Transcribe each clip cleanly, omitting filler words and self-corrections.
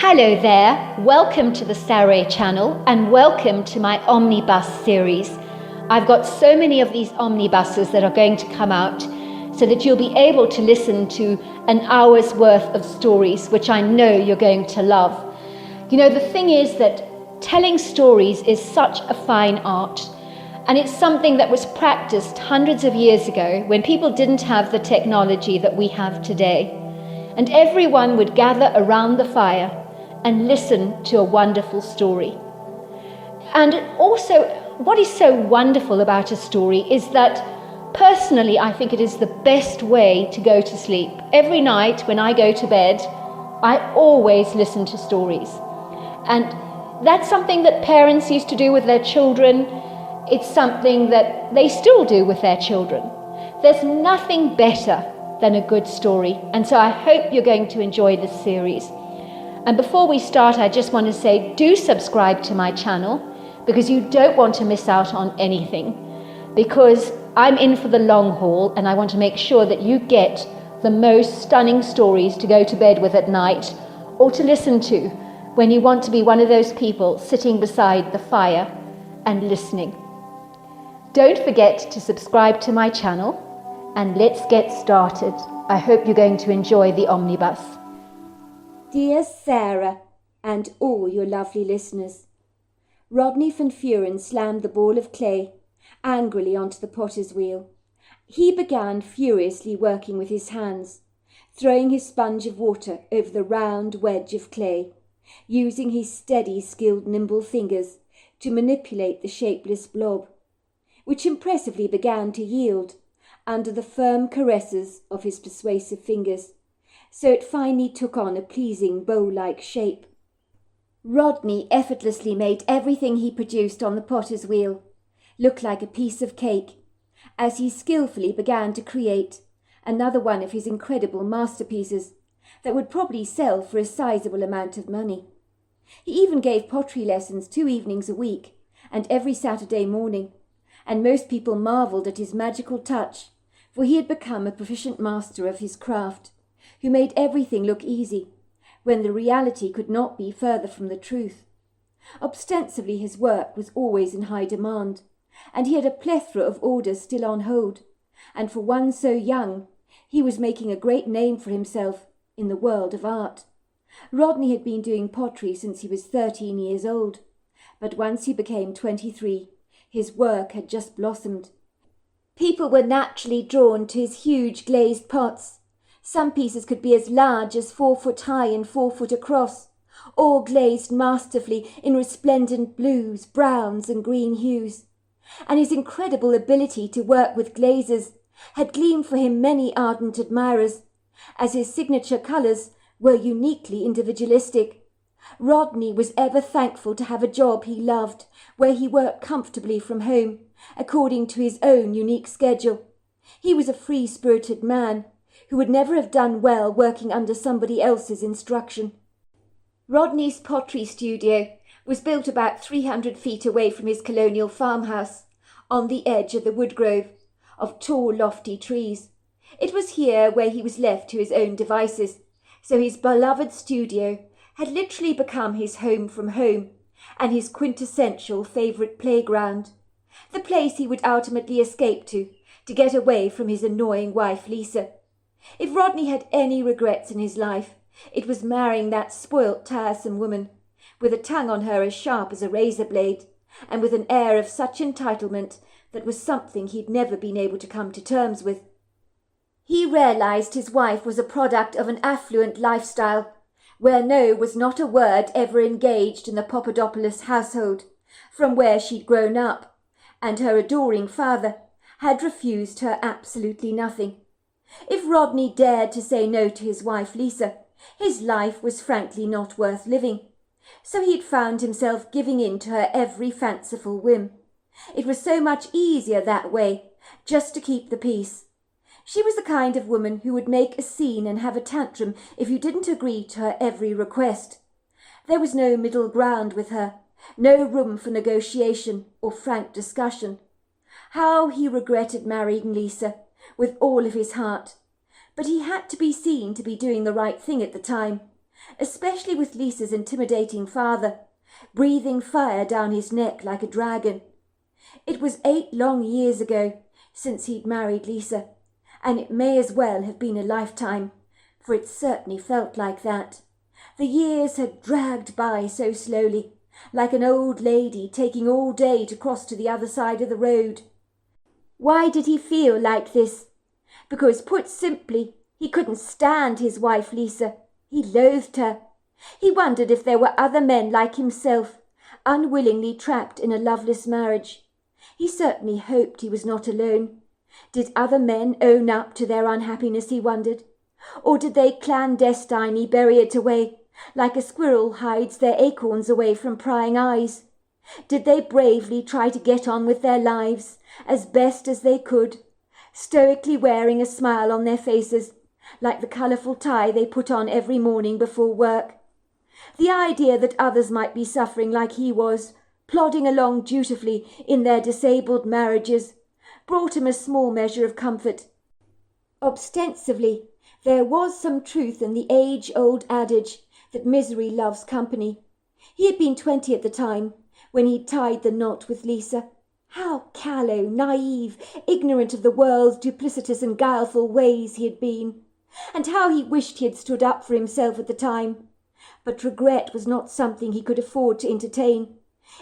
Hello there, welcome to the Saroy channel and welcome to my Omnibus series. I've got so many of these omnibuses that are going to come out so that you'll be able to listen to an hour's worth of stories, which I know you're going to love. You know, the thing is that telling stories is such a fine art, and it's something that was practiced hundreds of years ago when people didn't have the technology that we have today. And everyone would gather around the fire and listen to a wonderful story. And also, what is so wonderful about a story is that personally, I think it is the best way to go to sleep. Every night when I go to bed, I always listen to stories. And that's something that parents used to do with their children. It's something that they still do with their children. There's nothing better than a good story. And so I hope you're going to enjoy this series. And before we start, I just want to say, do subscribe to my channel because you don't want to miss out on anything. Because I'm in for the long haul and I want to make sure that you get the most stunning stories to go to bed with at night or to listen to when you want to be one of those people sitting beside the fire and listening. Don't forget to subscribe to my channel and let's get started. I hope you're going to enjoy the omnibus. Dear Sarah and all your lovely listeners, Rodney Van Vuren slammed the ball of clay angrily onto the potter's wheel. He began furiously working with his hands, throwing his sponge of water over the round wedge of clay, using his steady, skilled, nimble fingers to manipulate the shapeless blob, which impressively began to yield under the firm caresses of his persuasive fingers, so it finally took on a pleasing bow-like shape. Rodney effortlessly made everything he produced on the potter's wheel look like a piece of cake, as he skillfully began to create another one of his incredible masterpieces that would probably sell for a sizable amount of money. He even gave pottery lessons 2 evenings a week and every Saturday morning, and most people marvelled at his magical touch, for he had become a proficient master of his craft, who made everything look easy, when the reality could not be further from the truth. Ostensibly his work was always in high demand, and he had a plethora of orders still on hold, and for one so young, he was making a great name for himself in the world of art. Rodney had been doing pottery since he was 13 years old, but once he became 23, his work had just blossomed. People were naturally drawn to his huge glazed pots. Some pieces could be as large as 4 foot high and 4 foot across, all glazed masterfully in resplendent blues, browns and green hues. And his incredible ability to work with glazes had gleaned for him many ardent admirers, as his signature colours were uniquely individualistic. Rodney was ever thankful to have a job he loved, where he worked comfortably from home, according to his own unique schedule. He was a free-spirited man, who would never have done well working under somebody else's instruction. Rodney's pottery studio was built about 300 feet away from his colonial farmhouse, on the edge of the woodgrove of tall, lofty trees. It was here where he was left to his own devices, so his beloved studio had literally become his home from home and his quintessential favourite playground, the place he would ultimately escape to get away from his annoying wife Lisa. If Rodney had any regrets in his life, it was marrying that spoilt, tiresome woman, with a tongue on her as sharp as a razor blade, and with an air of such entitlement that was something he'd never been able to come to terms with. He realized his wife was a product of an affluent lifestyle, where no was not a word ever engaged in the Papadopoulos household, from where she'd grown up, and her adoring father had refused her absolutely nothing. If Rodney dared to say no to his wife Lisa, his life was frankly not worth living. So he'd found himself giving in to her every fanciful whim. It was so much easier that way, just to keep the peace. She was the kind of woman who would make a scene and have a tantrum if you didn't agree to her every request. There was no middle ground with her, no room for negotiation or frank discussion. How he regretted marrying Lisa, with all of his heart. But he had to be seen to be doing the right thing at the time, especially with Lisa's intimidating father, breathing fire down his neck like a dragon. It was 8 long years ago since he'd married Lisa, and it may as well have been a lifetime, for it certainly felt like that. The years had dragged by so slowly, like an old lady taking all day to cross to the other side of the road. Why did he feel like this? Because, put simply, he couldn't stand his wife Lisa. He loathed her. He wondered if there were other men like himself, unwillingly trapped in a loveless marriage. He certainly hoped he was not alone. Did other men own up to their unhappiness, he wondered? Or did they clandestinely bury it away, like a squirrel hides their acorns away from prying eyes? Did they bravely try to get on with their lives as best as they could, stoically wearing a smile on their faces, like the colourful tie they put on every morning before work? The idea that others might be suffering like he was, plodding along dutifully in their disabled marriages, brought him a small measure of comfort. Ostensibly, there was some truth in the age-old adage that misery loves company. He had been 20 at the time, when he tied the knot with Lisa. How callow, naive, ignorant of the world's duplicitous and guileful ways he had been, and how he wished he had stood up for himself at the time. But regret was not something he could afford to entertain.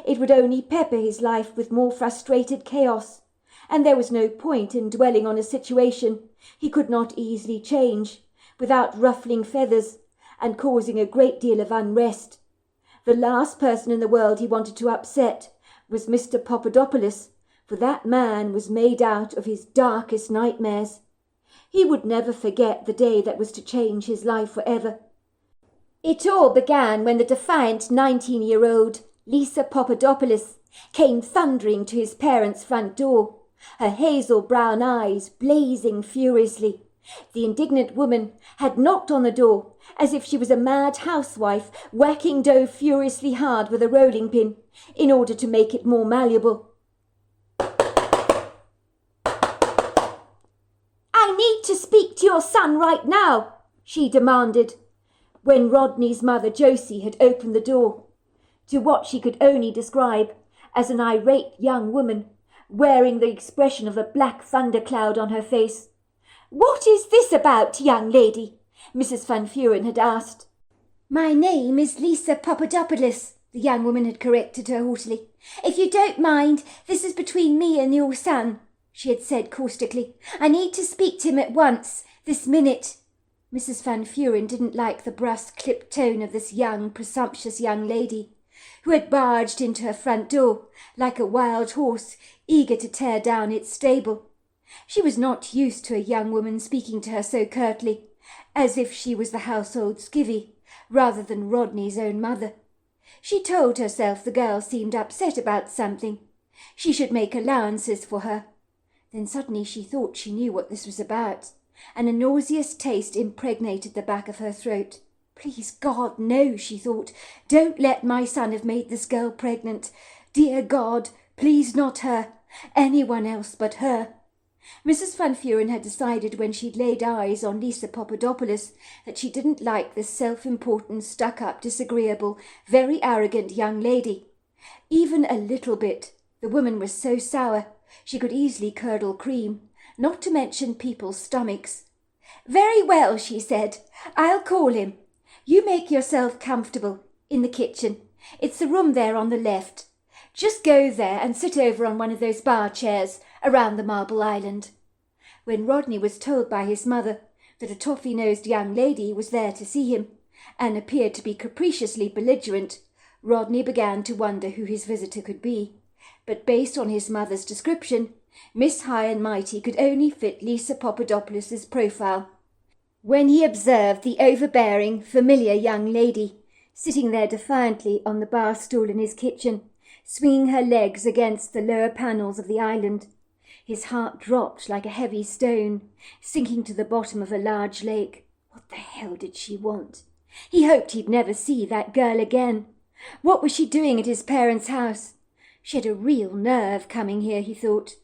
It would only pepper his life with more frustrated chaos, and there was no point in dwelling on a situation he could not easily change, without ruffling feathers and causing a great deal of unrest. The last person in the world he wanted to upset was Mr. Papadopoulos, for that man was made out of his darkest nightmares. He would never forget the day that was to change his life forever. It all began when the defiant 19-year-old Lisa Papadopoulos came thundering to his parents' front door, her hazel brown eyes blazing furiously. The indignant woman had knocked on the door as if she was a mad housewife whacking dough furiously hard with a rolling pin in order to make it more malleable. "I need to speak to your son right now," she demanded, when Rodney's mother Josie had opened the door to what she could only describe as an irate young woman, wearing the expression of a black thundercloud on her face. "What is this about, young lady?" Mrs. Van Vuren had asked. "My name is Lisa Papadopoulos," the young woman had corrected her haughtily. "If you don't mind, this is between me and your son," she had said caustically. "I need to speak to him at once, this minute." Mrs. Van Vuren didn't like the brusque, clipped tone of this young, presumptuous young lady, who had barged into her front door like a wild horse eager to tear down its stable. She was not used to a young woman speaking to her so curtly, as if she was the household skivvy, rather than Rodney's own mother. She told herself the girl seemed upset about something. She should make allowances for her. Then suddenly she thought she knew what this was about, and a nauseous taste impregnated the back of her throat. "Please God, no," she thought. "Don't let my son have made this girl pregnant. Dear God, please not her. Anyone else but her." Mrs. Van Vuren had decided when she'd laid eyes on Lisa Papadopoulos that she didn't like this self-important, stuck-up, disagreeable, very arrogant young lady. Even a little bit. The woman was so sour she could easily curdle cream, not to mention people's stomachs. "Very well," she said. "I'll call him. You make yourself comfortable in the kitchen. It's the room there on the left. Just go there and sit over on one of those bar chairs around the marble island." When Rodney was told by his mother that a toffee-nosed young lady was there to see him, and appeared to be capriciously belligerent, Rodney began to wonder who his visitor could be. But based on his mother's description, Miss High and Mighty could only fit Lisa Papadopoulos's profile. When he observed the overbearing, familiar young lady sitting there defiantly on the bar stool in his kitchen, swinging her legs against the lower panels of the island, his heart dropped like a heavy stone, sinking to the bottom of a large lake. What the hell did she want? He hoped he'd never see that girl again. What was she doing at his parents' house? She had a real nerve coming here, he thought.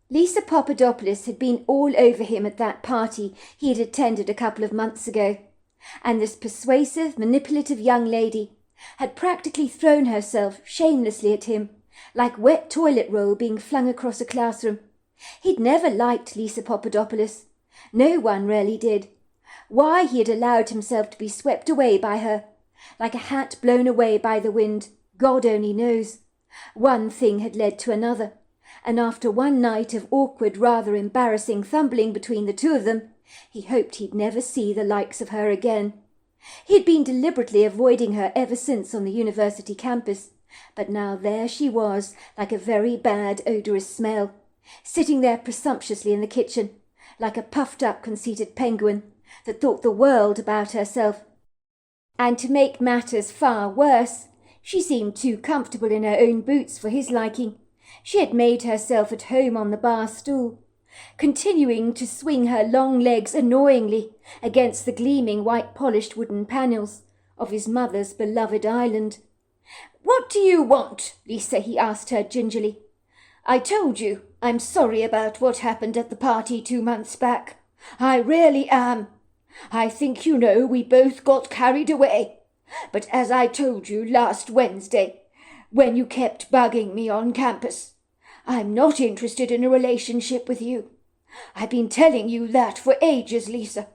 Lisa Papadopoulos had been all over him at that party he had attended a couple of months ago. and this persuasive, manipulative young lady had practically thrown herself shamelessly at him, like wet toilet roll being flung across a classroom. He'd never liked Lisa Papadopoulos. No one really did. Why he had allowed himself to be swept away by her, like a hat blown away by the wind, God only knows. One thing had led to another, and after one night of awkward, rather embarrassing fumbling between the two of them, he hoped he'd never see the likes of her again. He'd been deliberately avoiding her ever since on the university campus, but now there she was, like a very bad odorous smell, sitting there presumptuously in the kitchen, like a puffed-up, conceited penguin that thought the world about herself. And to make matters far worse, she seemed too comfortable in her own boots for his liking. She had made herself at home on the bar stool, continuing to swing her long legs annoyingly against the gleaming white-polished wooden panels of his mother's beloved island. "What do you want, Lisa?" he asked her gingerly. "I told you I'm sorry about what happened at the party 2 months back. I really am. I think you know we both got carried away. But as I told you last Wednesday, when you kept bugging me on campus, I'm not interested in a relationship with you. I've been telling you that for ages, Lisa,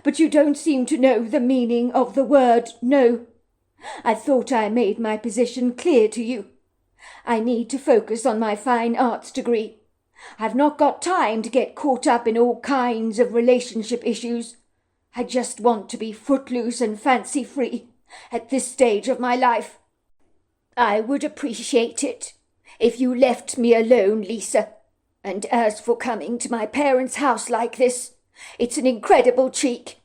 but you don't seem to know the meaning of the word no. I thought I made my position clear to you. I need to focus on my fine arts degree. I've not got time to get caught up in all kinds of relationship issues. I just want to be footloose and fancy-free at this stage of my life. I would appreciate it if you left me alone, Lisa. And as for coming to my parents' house like this, it's an incredible cheek.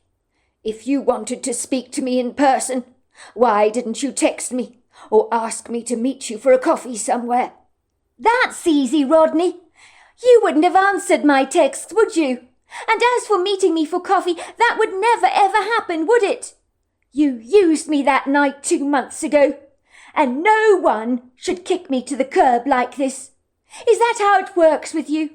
If you wanted to speak to me in person, why didn't you text me or ask me to meet you for a coffee somewhere?" "That's easy, Rodney. You wouldn't have answered my texts, would you? And as for meeting me for coffee, that would never ever happen, would it? You used me that night 2 months ago, and no one should kick me to the curb like this. Is that how it works with you?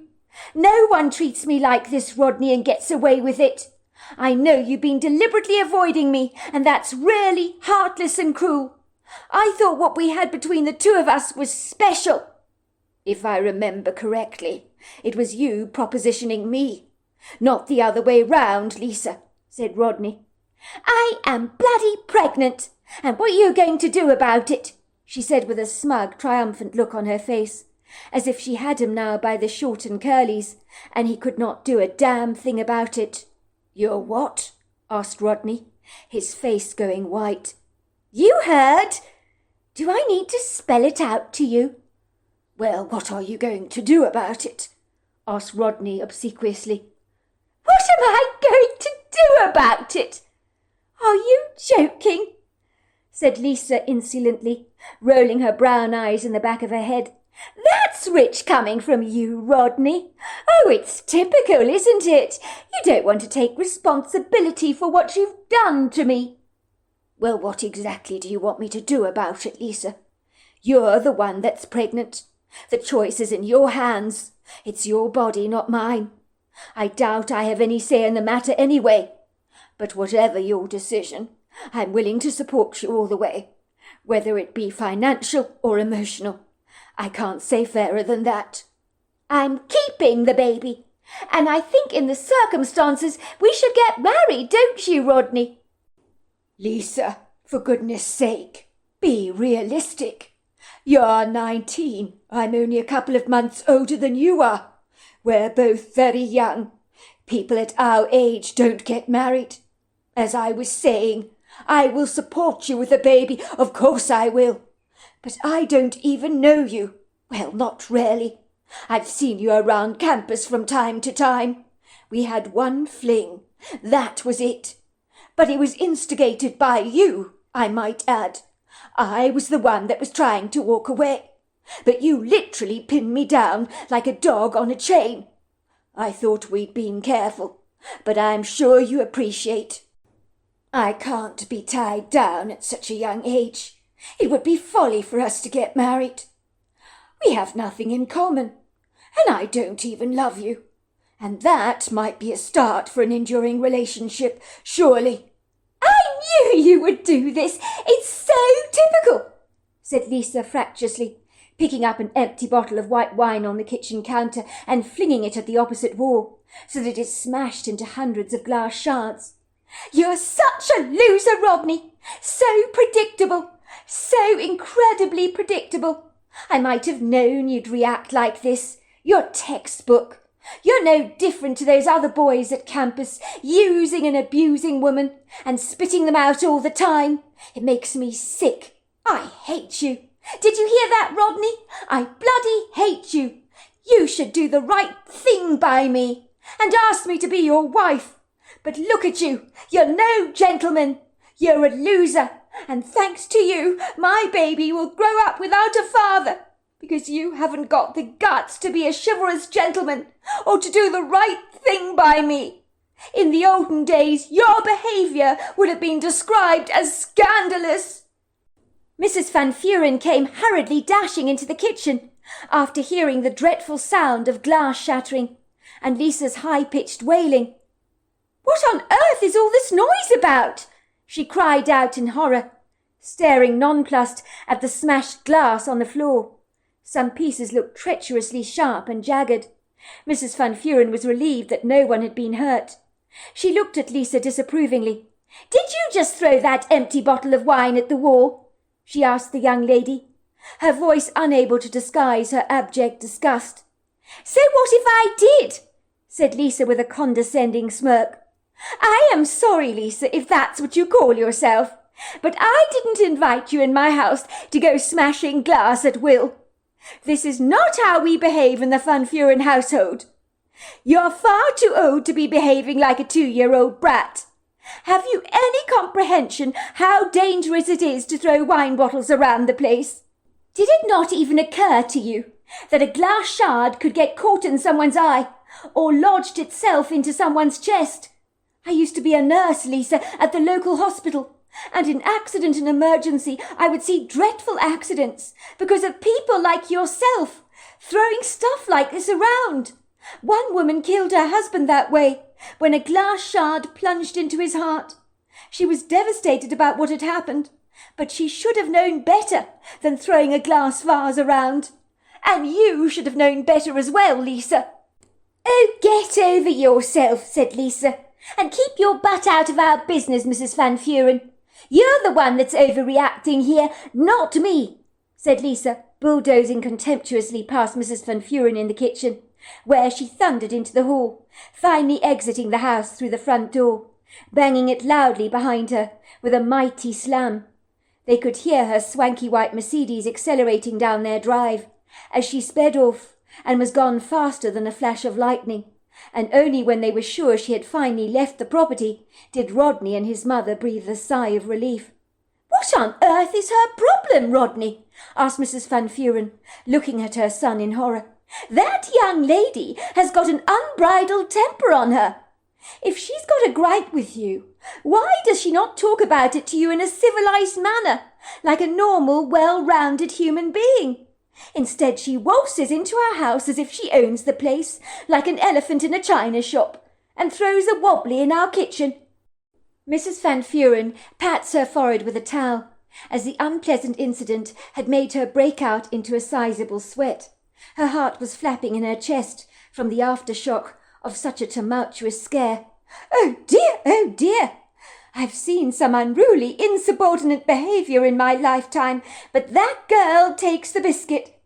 No one treats me like this, Rodney, and gets away with it. I know you've been deliberately avoiding me, and that's really heartless and cruel. I thought what we had between the two of us was special." "If I remember correctly, it was you propositioning me, not the other way round, Lisa," said Rodney. "I am bloody pregnant, and what are you going to do about it?" she said with a smug, triumphant look on her face, as if she had him now by the short and curlies, and he could not do a damn thing about it. "You're what?" asked Rodney, his face going white. "You heard. Do I need to spell it out to you?" "Well, what are you going to do about it?" asked Rodney obsequiously. "What am I going to do about it? Are you joking?" said Lisa insolently, rolling her brown eyes in the back of her head. "That's rich coming from you, Rodney. Oh, it's typical, isn't it? You don't want to take responsibility for what you've done to me." "Well, what exactly do you want me to do about it, Lisa? You're the one that's pregnant. The choice is in your hands. It's your body, not mine. I doubt I have any say in the matter anyway. But whatever your decision, I'm willing to support you all the way, whether it be financial or emotional. I can't say fairer than that." "I'm keeping the baby, and I think in the circumstances we should get married, don't you, Rodney?" "Lisa, for goodness sake, be realistic. You're 19. I'm only a couple of months older than you are. We're both very young. People at our age don't get married. As I was saying, I will support you with a baby. Of course I will. But I don't even know you. Well, not really. I've seen you around campus from time to time. We had one fling. That was it. But it was instigated by you, I might add. I was the one that was trying to walk away. But you literally pinned me down like a dog on a chain. I thought we'd been careful, but I'm sure you appreciate. I can't be tied down at such a young age. It would be folly for us to get married. We have nothing in common, and I don't even love you. And that might be a start for an enduring relationship, surely." "I knew you would do this. It's so typical, said Lisa fractiously, picking up an empty bottle of white wine on the kitchen counter and flinging it at the opposite wall, so that it smashed into hundreds of glass shards. You're such a loser, Rodney. So predictable. So incredibly predictable. I might have known you'd react like this. You're textbook. You're no different to those other boys at campus, using and abusing women and spitting them out all the time. It makes me sick. I hate you. Did you hear that, Rodney? I bloody hate you. You should do the right thing by me and ask me to be your wife. But look at you. You're no gentleman. You're a loser. And thanks to you, my baby will grow up without a father, because you haven't got the guts to be a chivalrous gentleman or to do the right thing by me. In the olden days, your behaviour would have been described as scandalous. Mrs. Van Vuren came hurriedly dashing into the kitchen after hearing the dreadful sound of glass shattering and Lisa's high-pitched wailing. What on earth is all this noise about? She cried out in horror, staring nonplussed at the smashed glass on the floor. Some pieces looked treacherously sharp and jagged. Mrs. Van Vuren was relieved that no one had been hurt. She looked at Lisa disapprovingly. Did you just throw that empty bottle of wine at the wall? She asked the young lady, her voice unable to disguise her abject disgust. So what if I did? Said Lisa with a condescending smirk. I am sorry, Lisa, if that's what you call yourself, but I didn't invite you in my house to go smashing glass at will. This is not how we behave in the Van Vuren household. You're far too old to be behaving like a 2-year-old brat. Have you any comprehension how dangerous it is to throw wine bottles around the place? Did it not even occur to you that a glass shard could get caught in someone's eye or lodged itself into someone's chest? I used to be a nurse, Lisa, at the local hospital, and in accident and emergency I would see dreadful accidents because of people like yourself throwing stuff like this around. One woman killed her husband that way when a glass shard plunged into his heart. She was devastated about what had happened, but she should have known better than throwing a glass vase around. And you should have known better as well, Lisa. Oh, get over yourself, said Lisa. And keep your butt out of our business, Mrs. Van Vuren. You're the one that's overreacting here, not me, said Lisa, bulldozing contemptuously past Mrs. Van Vuren in the kitchen, where she thundered into the hall, finally exiting the house through the front door, banging it loudly behind her with a mighty slam. They could hear her swanky white Mercedes accelerating down their drive as she sped off and was gone faster than a flash of lightning. And only when they were sure she had finally left the property did Rodney and his mother breathe a sigh of relief. What on earth is her problem, Rodney? Asked Mrs. Van Vuren, looking at her son in horror. That young lady has got an unbridled temper on her. If she's got a gripe with you, why does she not talk about it to you in a civilized manner, like a normal, well-rounded human being? Instead, she waltzes into our house as if she owns the place, like an elephant in a china shop, and throws a wobbly in our kitchen. Mrs. Van Vuren pats her forehead with a towel, as the unpleasant incident had made her break out into a sizable sweat. Her heart was flapping in her chest from the aftershock of such a tumultuous scare. Oh dear! I've seen some unruly, insubordinate behaviour in my lifetime, but that girl takes the biscuit.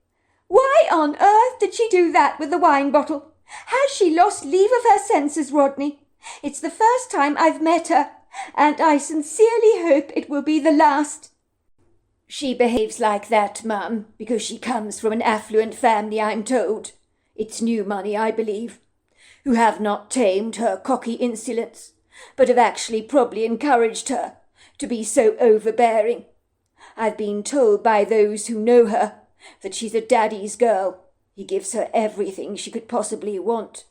Why on earth did she do that with the wine bottle? Has she lost leave of her senses, Rodney? It's the first time I've met her, and I sincerely hope it will be the last. She behaves like that, Mum, because she comes from an affluent family, I'm told. It's new money, I believe, who have not tamed her cocky insolence, but have actually probably encouraged her to be so overbearing. I've been told by those who know her that she's a daddy's girl. He gives her everything she could possibly want.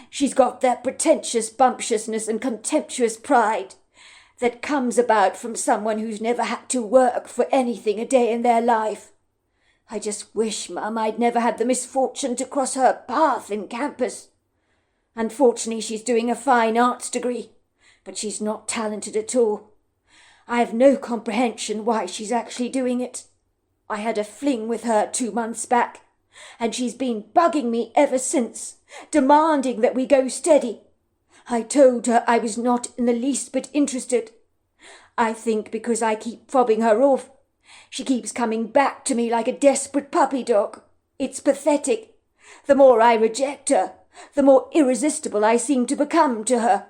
She's got that pretentious bumptiousness and contemptuous pride that comes about from someone who's never had to work for anything a day in their life. I just wish, Mum, I'd never had the misfortune to cross her path in campus. Unfortunately, she's doing a fine arts degree, but she's not talented at all. I have no comprehension why she's actually doing it. I had a fling with her 2 months back, and she's been bugging me ever since, demanding that we go steady. I told her I was not in the least bit interested. I think because I keep fobbing her off, she keeps coming back to me like a desperate puppy dog. It's pathetic. The more I reject her, the more irresistible I seem to become to her.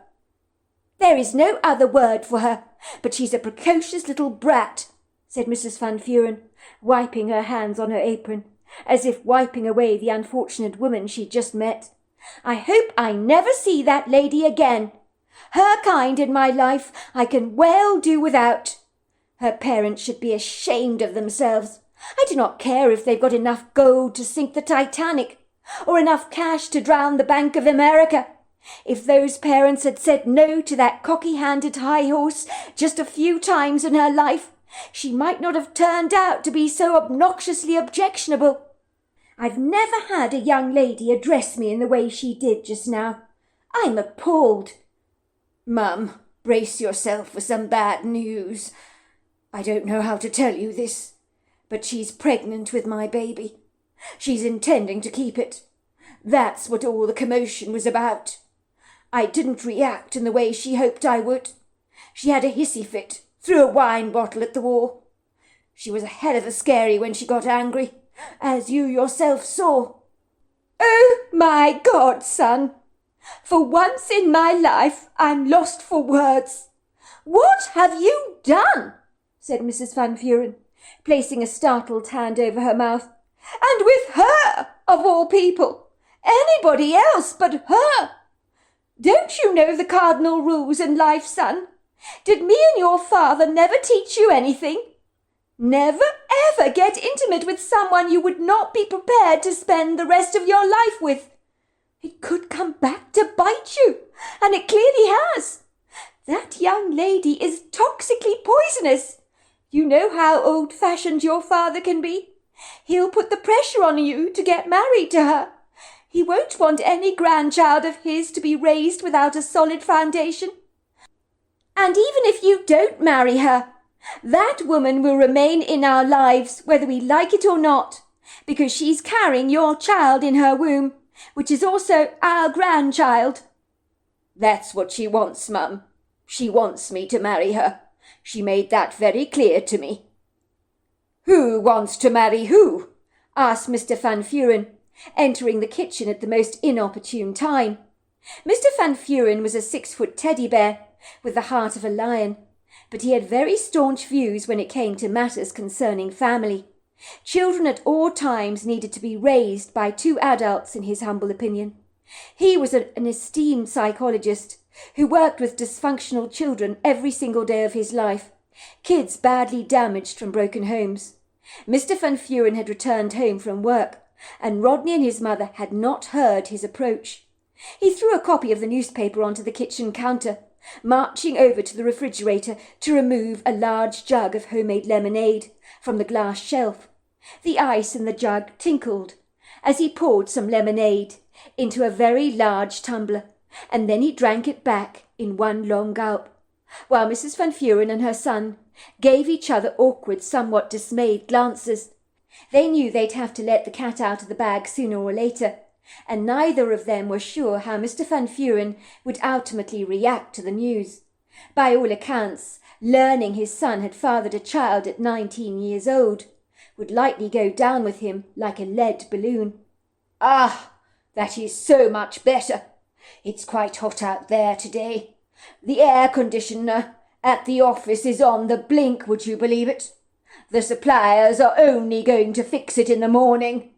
There is no other word for her, but she's a precocious little brat, said Mrs. Van Vuren, wiping her hands on her apron, as if wiping away the unfortunate woman she'd just met. I hope I never see that lady again. Her kind in my life I can well do without. Her parents should be ashamed of themselves. I do not care if they've got enough gold to sink the Titanic, or enough cash to drown the Bank of America. If those parents had said no to that cocky-handed high horse just a few times in her life, she might not have turned out to be so obnoxiously objectionable. I've never had a young lady address me in the way she did just now. I'm appalled. Mum, brace yourself for some bad news. I don't know how to tell you this, but she's pregnant with my baby. She's intending to keep it. That's what all the commotion was about. I didn't react in the way she hoped I would. She had a hissy fit, threw a wine bottle at the wall. She was a hell of a scary when she got angry, as you yourself saw. Oh, my God, son! For once in my life I'm lost for words. What have you done? Said Mrs. Van Vuren, placing a startled hand over her mouth. And with her, of all people! Anybody else but her! Don't you know the cardinal rules in life, son? Did me and your father never teach you anything? Never ever get intimate with someone you would not be prepared to spend the rest of your life with. It could come back to bite you, and it clearly has. That young lady is toxically poisonous. You know how old-fashioned your father can be. He'll put the pressure on you to get married to her. He won't want any grandchild of his to be raised without a solid foundation. And even if you don't marry her, that woman will remain in our lives whether we like it or not, because she's carrying your child in her womb, which is also our grandchild. That's what she wants, Mum. She wants me to marry her. She made that very clear to me. Who wants to marry who? Asked Mr. Van Vuren, entering the kitchen at the most inopportune time. Mr. Van Vuren was a 6-foot teddy bear, with the heart of a lion, but he had very staunch views when it came to matters concerning family. Children at all times needed to be raised by 2 adults, in his humble opinion. He was an esteemed psychologist who worked with dysfunctional children every single day of his life, kids badly damaged from broken homes. Mr. Van Vuren had returned home from work, and Rodney and his mother had not heard his approach. He threw a copy of the newspaper onto the kitchen counter, marching over to the refrigerator to remove a large jug of homemade lemonade from the glass shelf. The ice in the jug tinkled as he poured some lemonade into a very large tumbler, and then he drank it back in one long gulp, while Mrs. Van Vuren and her son gave each other awkward, somewhat dismayed glances. They knew they'd have to let the cat out of the bag sooner or later, and neither of them were sure how Mr. Van Vuren would ultimately react to the news. By all accounts, learning his son had fathered a child at 19 years old would likely go down with him like a lead balloon. Ah, that is so much better. It's quite hot out there today. The air conditioner at the office is on the blink, would you believe it? The suppliers are only going to fix it in the morning.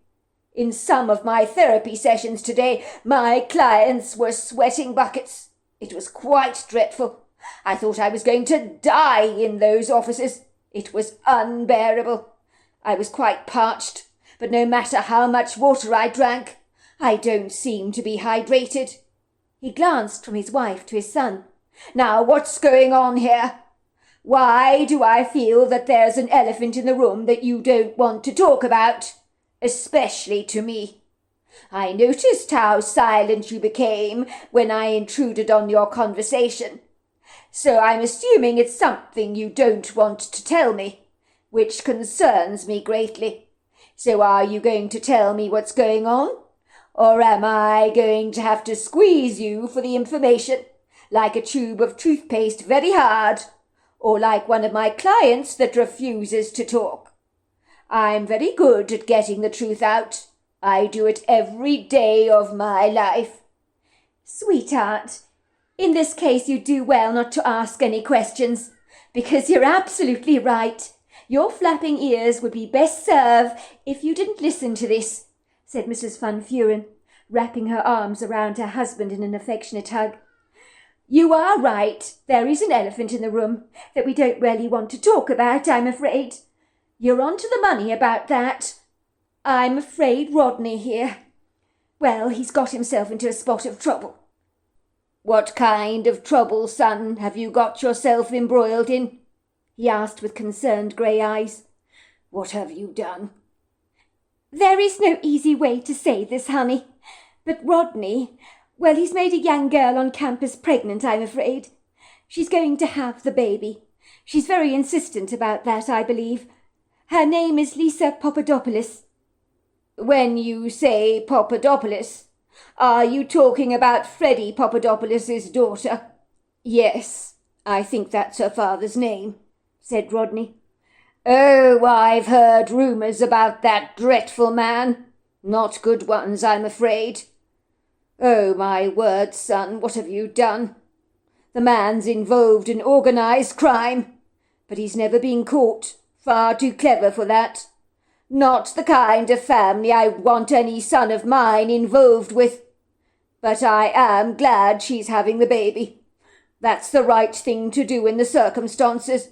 In some of my therapy sessions today, my clients were sweating buckets. It was quite dreadful. I thought I was going to die in those offices. It was unbearable. I was quite parched, but no matter how much water I drank, I don't seem to be hydrated. He glanced from his wife to his son. Now, what's going on here? Why do I feel that there's an elephant in the room that you don't want to talk about? Especially to me. I noticed how silent you became when I intruded on your conversation. So I'm assuming it's something you don't want to tell me, which concerns me greatly. So are you going to tell me what's going on? Or am I going to have to squeeze you for the information, like a tube of toothpaste very hard, or like one of my clients that refuses to talk? I'm very good at getting the truth out. I do it every day of my life. Sweetheart, in this case you do well not to ask any questions, because you're absolutely right. Your flapping ears would be best served if you didn't listen to this, said Mrs. Van Vuren, wrapping her arms around her husband in an affectionate hug. You are right. There is an elephant in the room that we don't really want to talk about, I'm afraid. You're on to the money about that. I'm afraid Rodney here. Well, he's got himself into a spot of trouble. What kind of trouble, son, have you got yourself embroiled in? He asked with concerned grey eyes. What have you done? There is no easy way to say this, honey. But Rodney, well, he's made a young girl on campus pregnant, I'm afraid. She's going to have the baby. She's very insistent about that, I believe. Her name is Lisa Papadopoulos. When you say Papadopoulos, are you talking about Freddie Papadopoulos's daughter? Yes, I think that's her father's name, said Rodney. Oh, I've heard rumours about that dreadful man. Not good ones, I'm afraid. Oh, my word, son, what have you done? The man's involved in organised crime, but he's never been caught. Far too clever for that. Not the kind of family I want any son of mine involved with. But I am glad she's having the baby. That's the right thing to do in the circumstances.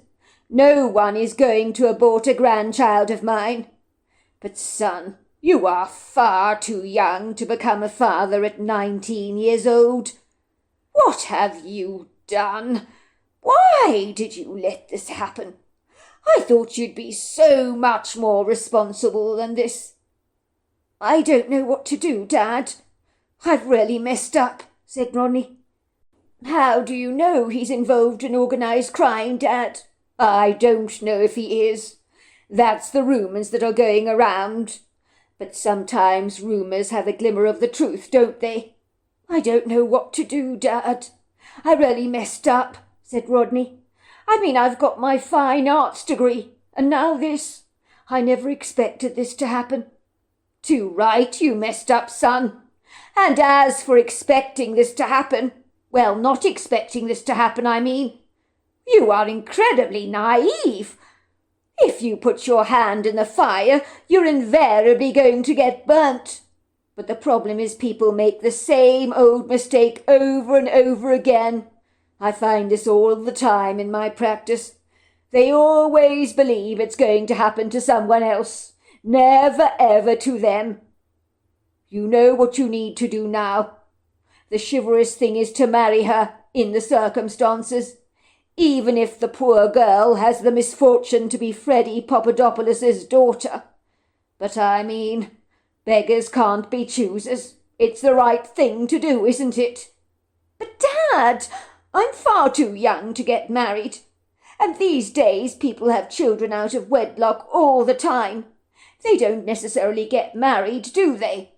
No one is going to abort a grandchild of mine. But, son, you are far too young to become a father at 19 years old. What have you done? Why did you let this happen? I thought you'd be so much more responsible than this. I don't know what to do, Dad. I've really messed up, said Rodney. How do you know he's involved in organised crime, Dad? I don't know if he is. That's the rumours that are going around. But sometimes rumours have a glimmer of the truth, don't they? I don't know what to do, Dad. I really messed up, said Rodney. I mean, I've got my fine arts degree, and now this. I never expected this to happen. Too right you messed up, son. And as for expecting this to happen, well, not expecting this to happen, I mean, you are incredibly naive. If you put your hand in the fire, you're invariably going to get burnt. But the problem is people make the same old mistake over and over again. I find this all the time in my practice. They always believe it's going to happen to someone else, never ever to them. You know what you need to do now. The chivalrous thing is to marry her in the circumstances, even if the poor girl has the misfortune to be Freddie Papadopoulos's daughter. But I mean, beggars can't be choosers. It's the right thing to do, isn't it? But, Dad, I'm far too young to get married. And these days people have children out of wedlock all the time. They don't necessarily get married, do they?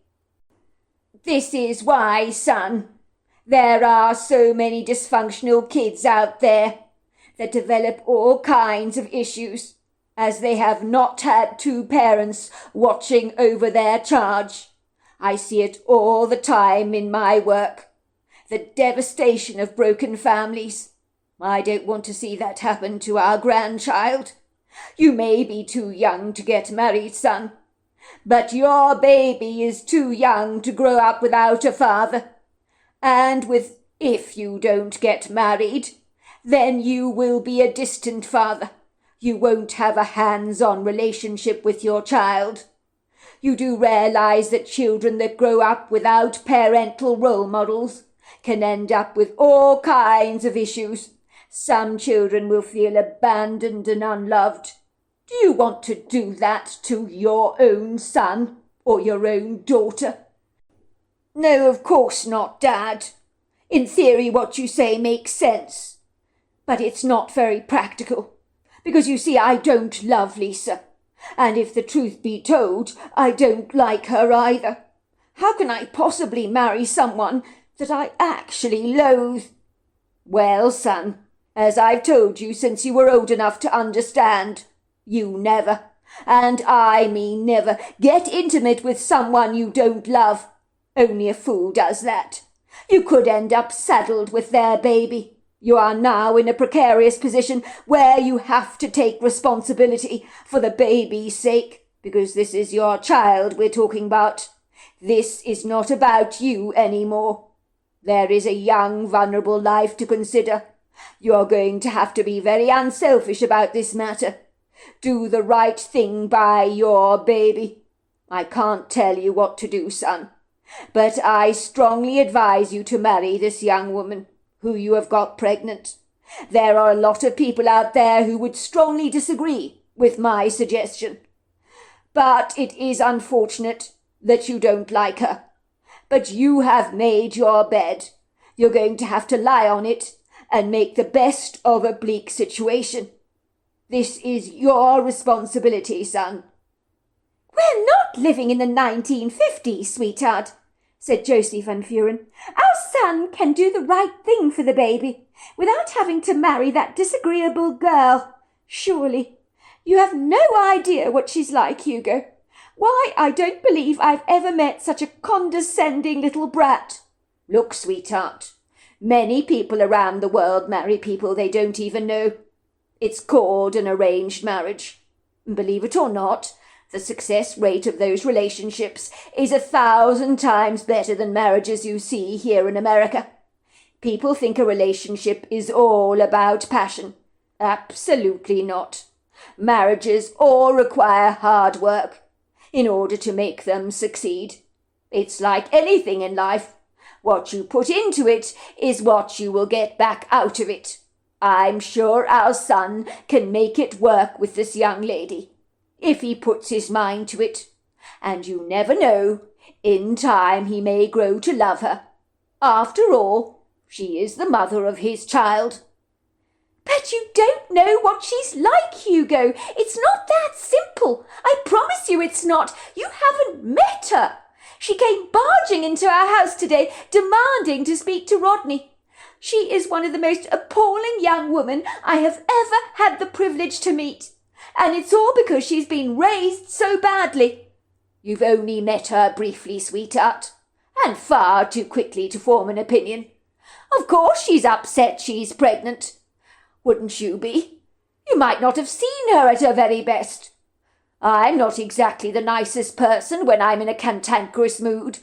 This is why, son, there are so many dysfunctional kids out there that develop all kinds of issues, as they have not had two parents watching over their charge. I see it all the time in my work. The devastation of broken families. I don't want to see that happen to our grandchild. You may be too young to get married, son, but your baby is too young to grow up without a father. And if you don't get married, then you will be a distant father. You won't have a hands-on relationship with your child. You do realize that children that grow up without parental role models can end up with all kinds of issues. Some children will feel abandoned and unloved. Do you want to do that to your own son or your own daughter? No, of course not, Dad. In theory, what you say makes sense. But it's not very practical, because you see I don't love Lisa, and if the truth be told, I don't like her either. How can I possibly marry someone that I actually loathe? Well, son, as I've told you since you were old enough to understand, you never, and I mean never, get intimate with someone you don't love. Only a fool does that. You could end up saddled with their baby. You are now in a precarious position where you have to take responsibility for the baby's sake, because this is your child we're talking about. This is not about you anymore. There is a young, vulnerable life to consider. You're going to have to be very unselfish about this matter. Do the right thing by your baby. I can't tell you what to do, son, but I strongly advise you to marry this young woman who you have got pregnant. There are a lot of people out there who would strongly disagree with my suggestion. But it is unfortunate that you don't like her. But you have made your bed. You're going to have to lie on it and make the best of a bleak situation. This is your responsibility, son. We're not living in the 1950s, sweetheart, said Josie Van Vuren. Our son can do the right thing for the baby without having to marry that disagreeable girl. Surely. You have no idea what she's like, Hugo. Why, I don't believe I've ever met such a condescending little brat. Look, sweetheart, many people around the world marry people they don't even know. It's called an arranged marriage. Believe it or not, the success rate of those relationships is 1,000 times better than marriages you see here in America. People think a relationship is all about passion. Absolutely not. Marriages all require hard work in order to make them succeed. It's like anything in life. What you put into it is what you will get back out of it. I'm sure our son can make it work with this young lady, if he puts his mind to it. And you never know, in time he may grow to love her. After all, she is the mother of his child. But you don't know what she's like, Hugo. It's not that simple. I promise you it's not. You haven't met her. She came barging into our house today, demanding to speak to Rodney. She is one of the most appalling young women I have ever had the privilege to meet. And it's all because she's been raised so badly. You've only met her briefly, sweetheart, and far too quickly to form an opinion. Of course she's upset she's pregnant. Wouldn't you be? You might not have seen her at her very best. I'm not exactly the nicest person when I'm in a cantankerous mood.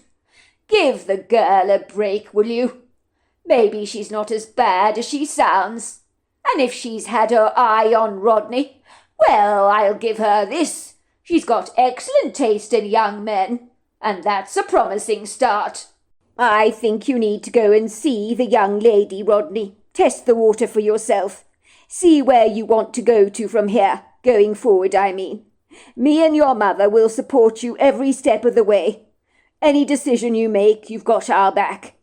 Give the girl a break, will you? Maybe she's not as bad as she sounds. And if she's had her eye on Rodney, well, I'll give her this. She's got excellent taste in young men, and that's a promising start. I think you need to go and see the young lady, Rodney. Test the water for yourself. See where you want to go to from here, going forward, I mean. Me and your mother will support you every step of the way. Any decision you make, you've got our back.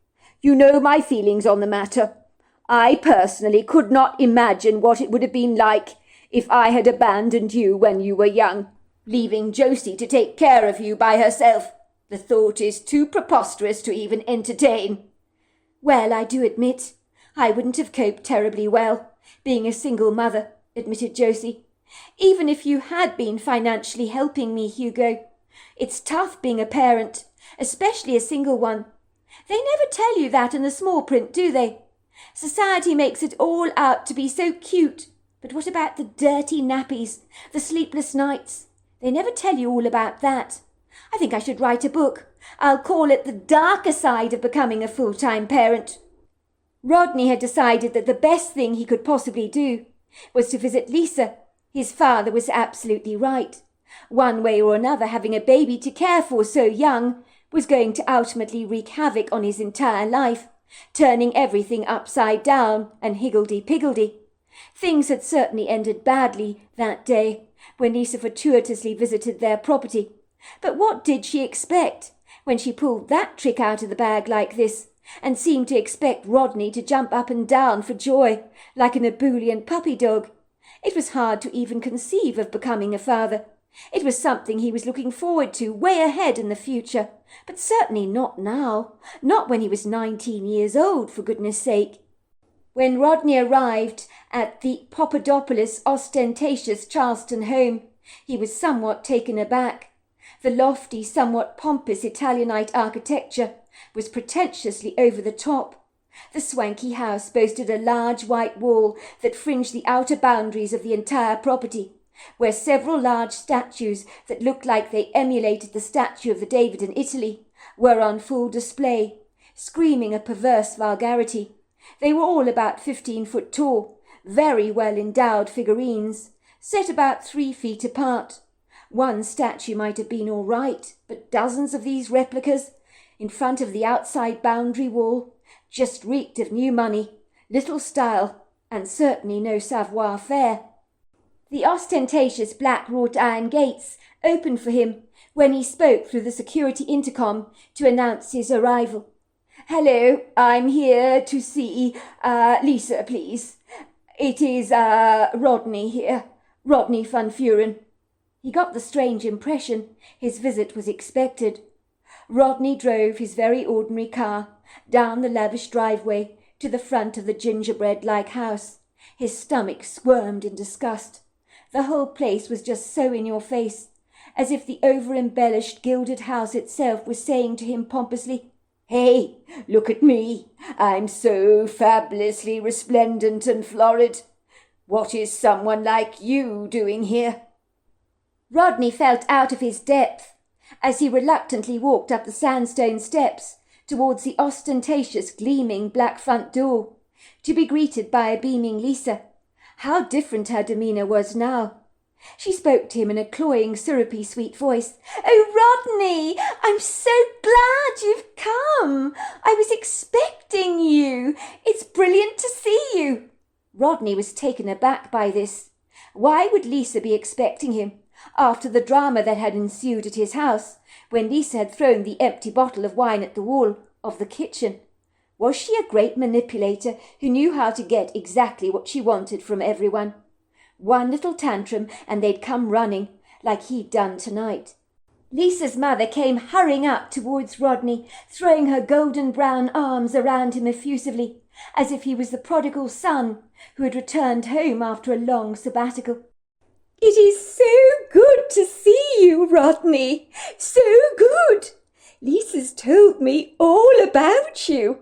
You know my feelings on the matter. I personally could not imagine what it would have been like if I had abandoned you when you were young, leaving Josie to take care of you by herself. The thought is too preposterous to even entertain. Well, I do admit, I wouldn't have coped terribly well, being a single mother, admitted Josie. Even if you had been financially helping me, Hugo. It's tough being a parent, especially a single one. They never tell you that in the small print, do they? Society makes it all out to be so cute. But what about the dirty nappies, the sleepless nights? They never tell you all about that. I think I should write a book. I'll call it The Darker Side of Becoming a Full-Time Parent. Rodney had decided that the best thing he could possibly do was to visit Lisa. His father was absolutely right. One way or another, having a baby to care for so young was going to ultimately wreak havoc on his entire life, turning everything upside down and higgledy-piggledy. Things had certainly ended badly that day when Lisa fortuitously visited their property. But what did she expect when she pulled that trick out of the bag like this, and seemed to expect Rodney to jump up and down for joy, like an ebullient puppy dog. It was hard to even conceive of becoming a father. It was something he was looking forward to way ahead in the future, but certainly not now, not when he was 19 years old, for goodness sake. When Rodney arrived at the Papadopoulos ostentatious Charleston home, he was somewhat taken aback. The lofty, somewhat pompous Italianate architecture was pretentiously over the top. The swanky house boasted a large white wall that fringed the outer boundaries of the entire property, where several large statues that looked like they emulated the statue of the David in Italy were on full display, screaming a perverse vulgarity. They were all about 15 foot tall, very well endowed figurines, set about 3 feet apart. One statue might have been all right, but dozens of these replicas, in front of the outside boundary wall, just reeked of new money, little style, and certainly no savoir-faire. The ostentatious black wrought iron gates opened for him when he spoke through the security intercom to announce his arrival. "Hello, I'm here to see Lisa, please. It is Rodney here, Rodney Van Vuren." He got the strange impression his visit was expected. Rodney drove his very ordinary car down the lavish driveway to the front of the gingerbread-like house. His stomach squirmed in disgust. The whole place was just so in your face, as if the over-embellished gilded house itself was saying to him pompously, "Hey, look at me. I'm so fabulously resplendent and florid. What is someone like you doing here?" Rodney felt out of his depth as he reluctantly walked up the sandstone steps towards the ostentatious, gleaming black front door, to be greeted by a beaming Lisa. How different her demeanour was now. She spoke to him in a cloying, syrupy, sweet voice. "Oh, Rodney, I'm so glad you've come. I was expecting you. It's brilliant to see you." Rodney was taken aback by this. Why would Lisa be expecting him, after the drama that had ensued at his house, when Lisa had thrown the empty bottle of wine at the wall of the kitchen? Was she a great manipulator who knew how to get exactly what she wanted from everyone? One little tantrum and they'd come running, like he'd done tonight. Lisa's mother came hurrying up towards Rodney, throwing her golden brown arms around him effusively, as if he was the prodigal son who had returned home after a long sabbatical. "It is so good to see you, Rodney. So good. Lisa's told me all about you.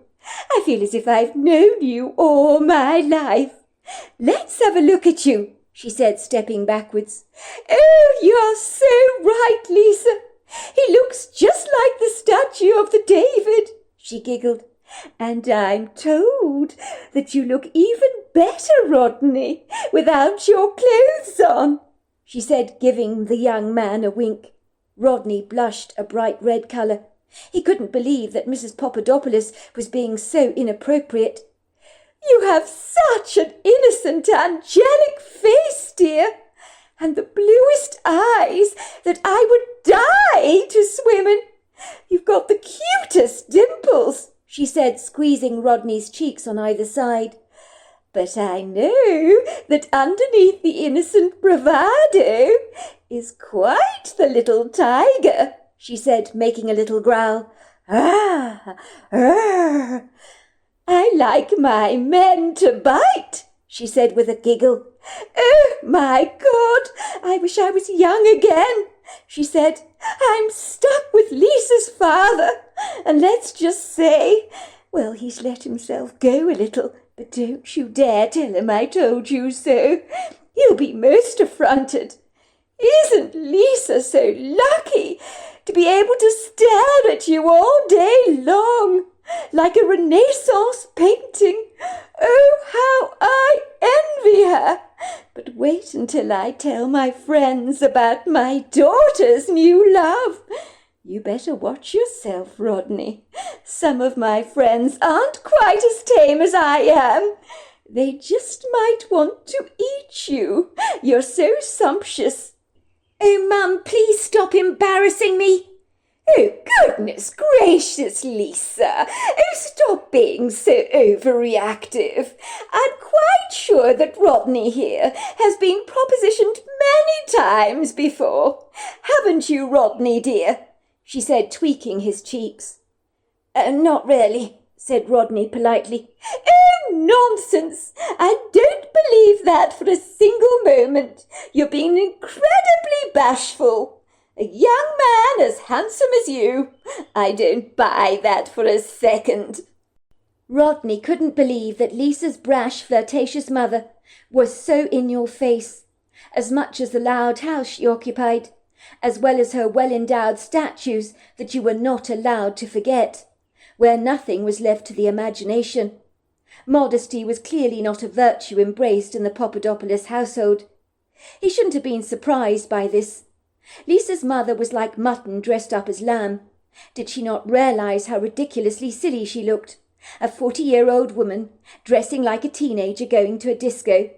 I feel as if I've known you all my life. Let's have a look at you," she said, stepping backwards. "Oh, you're so right, Lisa. He looks just like the statue of the David," she giggled. "And I'm told that you look even better, Rodney, without your clothes on," she said, giving the young man a wink. Rodney blushed a bright red colour. He couldn't believe that Mrs. Papadopoulos was being so inappropriate. "You have such an innocent, angelic face, dear, and the bluest eyes that I would die to swim in. You've got the cutest dimples," she said, squeezing Rodney's cheeks on either side. "But I know that underneath the innocent bravado is quite the little tiger," she said, making a little growl. "Ah, ah. I like my men to bite," she said with a giggle. "Oh, my God, I wish I was young again," she said. "I'm stuck with Lisa's father, and let's just say, well, he's let himself go a little, but don't you dare tell him I told you so. He'll be most affronted. Isn't Lisa so lucky to be able to stare at you all day long, like a Renaissance painting? Oh, how I envy her! But wait until I tell my friends about my daughter's new love. You better watch yourself, Rodney. Some of my friends aren't quite as tame as I am. They just might want to eat you. You're so sumptuous." "Oh, Mum, please stop embarrassing me." Oh, goodness gracious, Lisa. Oh, stop being so overreactive. I'm quite sure that Rodney here has been propositioned many times before. Haven't you, Rodney, dear? She said, tweaking his cheeks. Not really, said Rodney politely. Oh, nonsense! I don't believe that for a single moment. You're being incredibly bashful. A young man as handsome as you. I don't buy that for a second. Rodney couldn't believe that Lisa's brash, flirtatious mother was so in your face, as much as the loud house she occupied, as well as her well-endowed statues that you were not allowed to forget, where nothing was left to the imagination. Modesty was clearly not a virtue embraced in the Papadopoulos household. He shouldn't have been surprised by this. Lisa's mother was like mutton dressed up as lamb. Did she not realize how ridiculously silly she looked? A 40-year-old woman, dressing like a teenager going to a disco.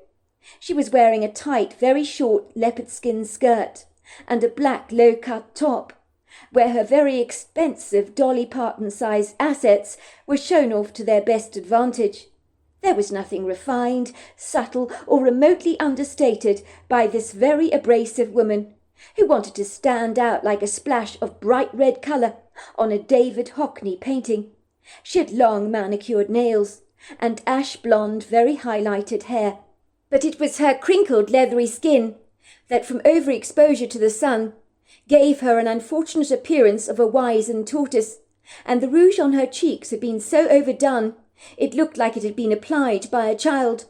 She was wearing a tight, very short leopard skin skirt and a black low-cut top, where her very expensive Dolly Parton-sized assets were shown off to their best advantage. There was nothing refined, subtle, or remotely understated by this very abrasive woman, who wanted to stand out like a splash of bright red colour on a David Hockney painting. She had long manicured nails and ash-blonde, very highlighted hair. But it was her crinkled, leathery skin that, from overexposure to the sun, gave her an unfortunate appearance of a wizened tortoise, and the rouge on her cheeks had been so overdone it looked like it had been applied by a child.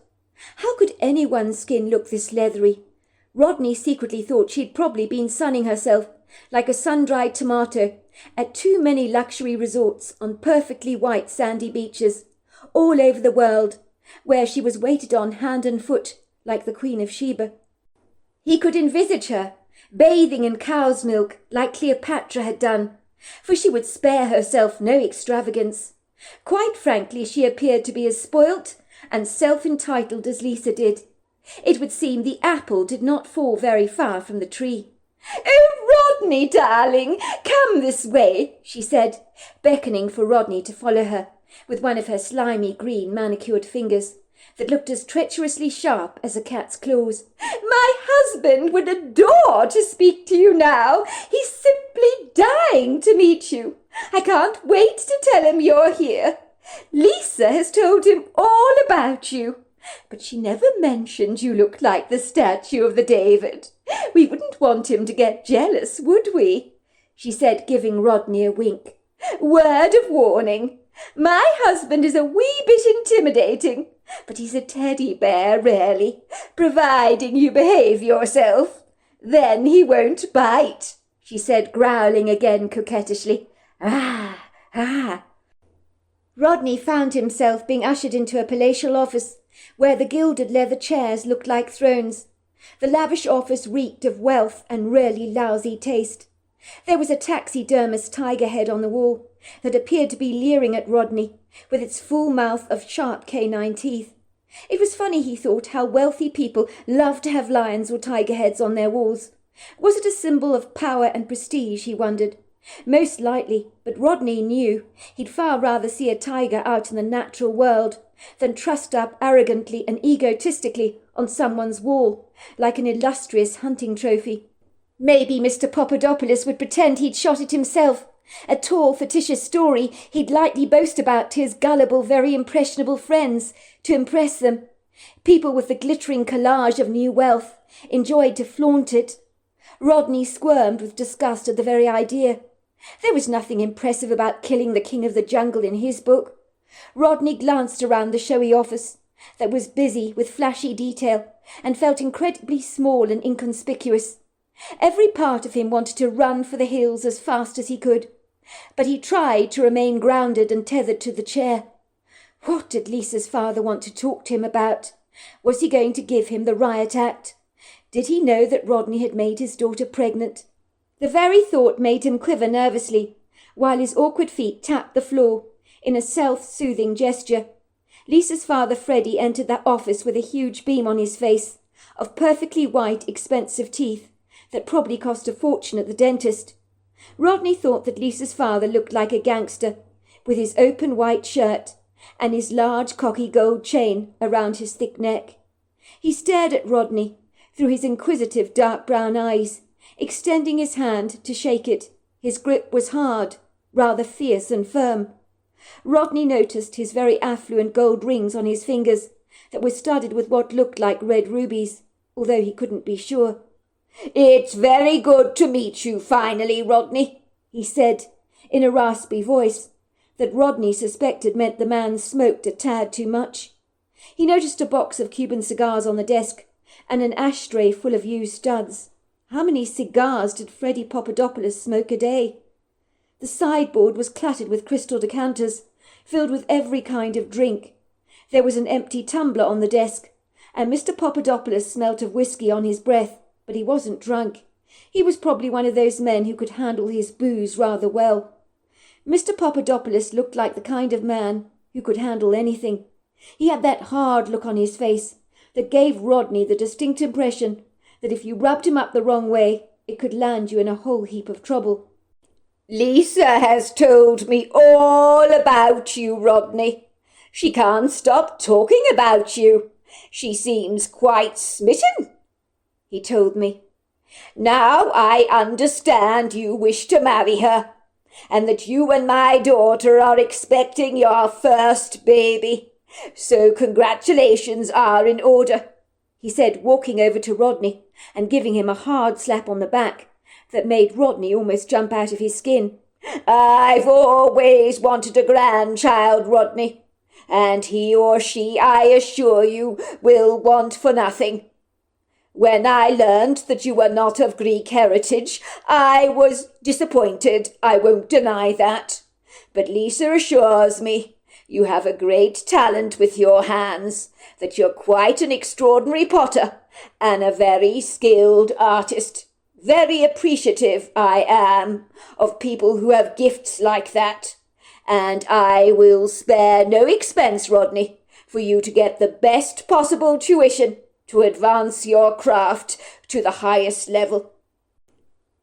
How could anyone's skin look this leathery? Rodney secretly thought she had probably been sunning herself like a sun-dried tomato at too many luxury resorts on perfectly white sandy beaches all over the world, where she was waited on hand and foot like the Queen of Sheba. He could envisage her bathing in cow's milk like Cleopatra had done, for she would spare herself no extravagance. Quite frankly, she appeared to be as spoilt and self-entitled as Lisa did. It would seem the apple did not fall very far from the tree. "Oh, Rodney, darling, come this way," she said, beckoning for Rodney to follow her with one of her slimy green manicured fingers that looked as treacherously sharp as a cat's claws. "My husband would adore to speak to you now. He's simply dying to meet you. I can't wait to tell him you're here. Lisa has told him all about you, but she never mentioned you looked like the statue of the David. We wouldn't want him to get jealous, would we?" she said, giving Rodney a wink. "Word of warning. My husband is a wee bit intimidating, but he's a teddy bear, really, providing you behave yourself. Then he won't bite," she said, growling again coquettishly. "Ah, ah." Rodney found himself being ushered into a palatial office where the gilded leather chairs looked like thrones. The lavish office reeked of wealth and really lousy taste. There was a taxidermist tiger head on the wall that appeared to be leering at Rodney with its full mouth of sharp canine teeth. It was funny, he thought, how wealthy people loved to have lions or tiger heads on their walls. Was it a symbol of power and prestige, he wondered? Most likely, but Rodney knew he'd far rather see a tiger out in the natural world than trussed up arrogantly and egotistically on someone's wall, like an illustrious hunting trophy. Maybe Mr. Papadopoulos would pretend he'd shot it himself, a tall, fictitious story he'd lightly boast about to his gullible, very impressionable friends to impress them. People with the glittering collage of new wealth enjoyed to flaunt it. Rodney squirmed with disgust at the very idea. There was nothing impressive about killing the king of the jungle in his book. Rodney glanced around the showy office that was busy with flashy detail and felt incredibly small and inconspicuous. Every part of him wanted to run for the hills as fast as he could, but he tried to remain grounded and tethered to the chair. What did Lisa's father want to talk to him about? Was he going to give him the riot act? Did he know that Rodney had made his daughter pregnant? The very thought made him quiver nervously, while his awkward feet tapped the floor in a self-soothing gesture. Lisa's father, Freddie, entered that office with a huge beam on his face, of perfectly white, expensive teeth that probably cost a fortune at the dentist. Rodney thought that Lisa's father looked like a gangster, with his open white shirt and his large cocky gold chain around his thick neck. He stared at Rodney through his inquisitive dark brown eyes, extending his hand to shake it. His grip was hard, rather fierce and firm. Rodney noticed his very affluent gold rings on his fingers that were studded with what looked like red rubies, although he couldn't be sure. "It's very good to meet you finally, Rodney," he said, in a raspy voice that Rodney suspected meant the man smoked a tad too much. He noticed a box of Cuban cigars on the desk and an ashtray full of used studs. How many cigars did Freddie Papadopoulos smoke a day? The sideboard was cluttered with crystal decanters, filled with every kind of drink. There was an empty tumbler on the desk, and Mr. Papadopoulos smelt of whiskey on his breath, but he wasn't drunk. He was probably one of those men who could handle his booze rather well. Mr. Papadopoulos looked like the kind of man who could handle anything. He had that hard look on his face that gave Rodney the distinct impression that if you rubbed him up the wrong way, it could land you in a whole heap of trouble. "Lisa has told me all about you, Rodney. She can't stop talking about you. She seems quite smitten," he told me. "Now I understand you wish to marry her, and that you and my daughter are expecting your first baby. So congratulations are in order," he said, walking over to Rodney and giving him a hard slap on the back that made Rodney almost jump out of his skin. "I've always wanted a grandchild, Rodney, and he or she, I assure you, will want for nothing. When I learned that you were not of Greek heritage, I was disappointed, I won't deny that. But Lisa assures me you have a great talent with your hands, that you're quite an extraordinary potter and a very skilled artist. Very appreciative I am of people who have gifts like that, and I will spare no expense, Rodney, for you to get the best possible tuition to advance your craft to the highest level."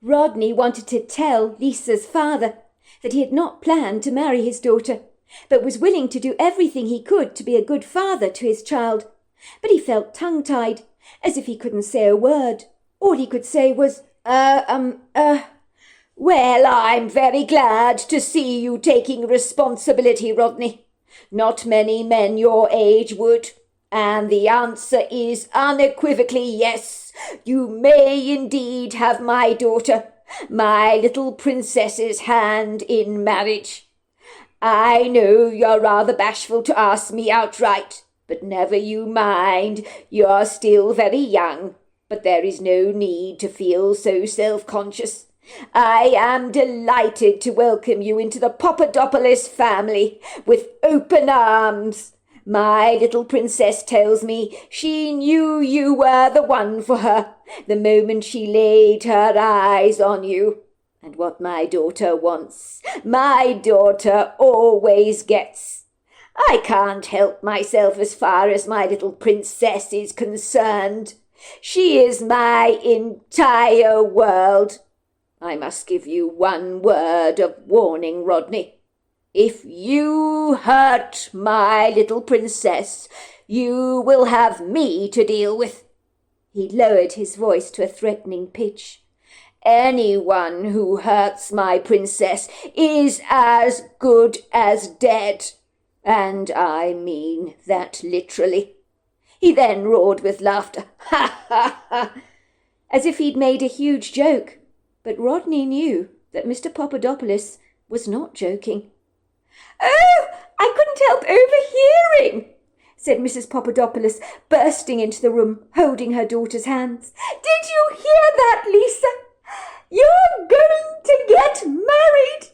Rodney wanted to tell Lisa's father that he had not planned to marry his daughter, but was willing to do everything he could to be a good father to his child. But he felt tongue-tied, as if he couldn't say a word. All he could say was, "Well, I'm very glad to see you taking responsibility, Rodney. Not many men your age would, and the answer is unequivocally yes. You may indeed have my daughter, my little princess's hand in marriage. I know you're rather bashful to ask me outright, but never you mind, you're still very young, but there is no need to feel so self-conscious. I am delighted to welcome you into the Papadopoulos family with open arms. My little princess tells me she knew you were the one for her the moment she laid her eyes on you. And what my daughter wants, my daughter always gets. I can't help myself as far as my little princess is concerned. She is my entire world. I must give you one word of warning, Rodney. If you hurt my little princess, you will have me to deal with." He lowered his voice to a threatening pitch. "Anyone who hurts my princess is as good as dead, and I mean that literally." He then roared with laughter, "Ha, ha, ha," as if he'd made a huge joke, but Rodney knew that Mr. Papadopoulos was not joking. "Oh, I couldn't help overhearing," said Mrs. Papadopoulos, bursting into the room, holding her daughter's hands. "Did you hear that, Lisa? You're going to get married!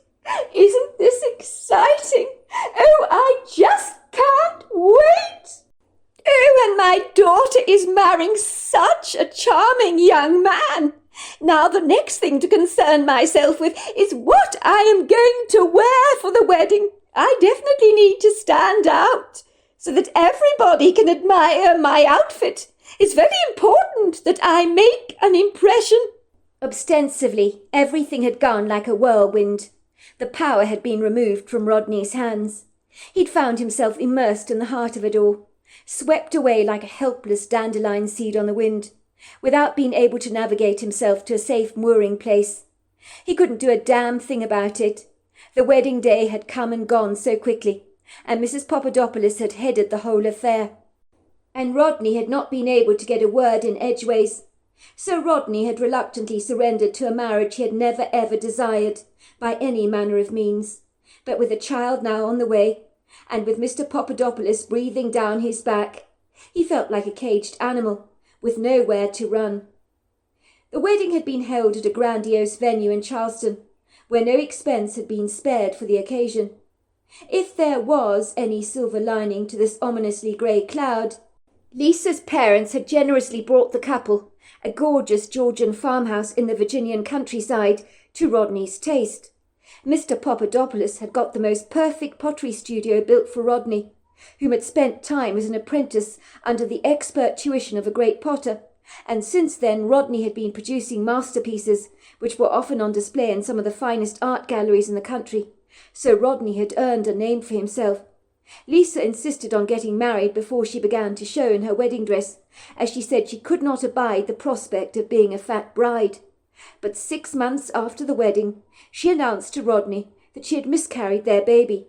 Isn't this exciting? Oh, I just can't wait! Oh, and my daughter is marrying such a charming young man. Now the next thing to concern myself with is what I am going to wear for the wedding. I definitely need to stand out so that everybody can admire my outfit. It's very important that I make an impression." Ostensibly, everything had gone like a whirlwind. The power had been removed from Rodney's hands. He'd found himself immersed in the heart of it all, swept away like a helpless dandelion seed on the wind, without being able to navigate himself to a safe mooring place. He couldn't do a damn thing about it. The wedding day had come and gone so quickly, and Mrs. Papadopoulos had headed the whole affair. And Rodney had not been able to get a word in edgeways. So Rodney had reluctantly surrendered to a marriage he had never ever desired, by any manner of means. But with a child now on the way, and with Mr. Papadopoulos breathing down his back, he felt like a caged animal, with nowhere to run. The wedding had been held at a grandiose venue in Charleston, where no expense had been spared for the occasion. If there was any silver lining to this ominously grey cloud, Lisa's parents had generously brought the couple, a gorgeous Georgian farmhouse in the Virginian countryside, to Rodney's taste. Mr. Papadopoulos had got the most perfect pottery studio built for Rodney, whom had spent time as an apprentice under the expert tuition of a great potter, and since then Rodney had been producing masterpieces, which were often on display in some of the finest art galleries in the country, so Rodney had earned a name for himself. Lisa insisted on getting married before she began to show in her wedding dress, as she said she could not abide the prospect of being a fat bride. But 6 months after the wedding, she announced to Rodney that she had miscarried their baby,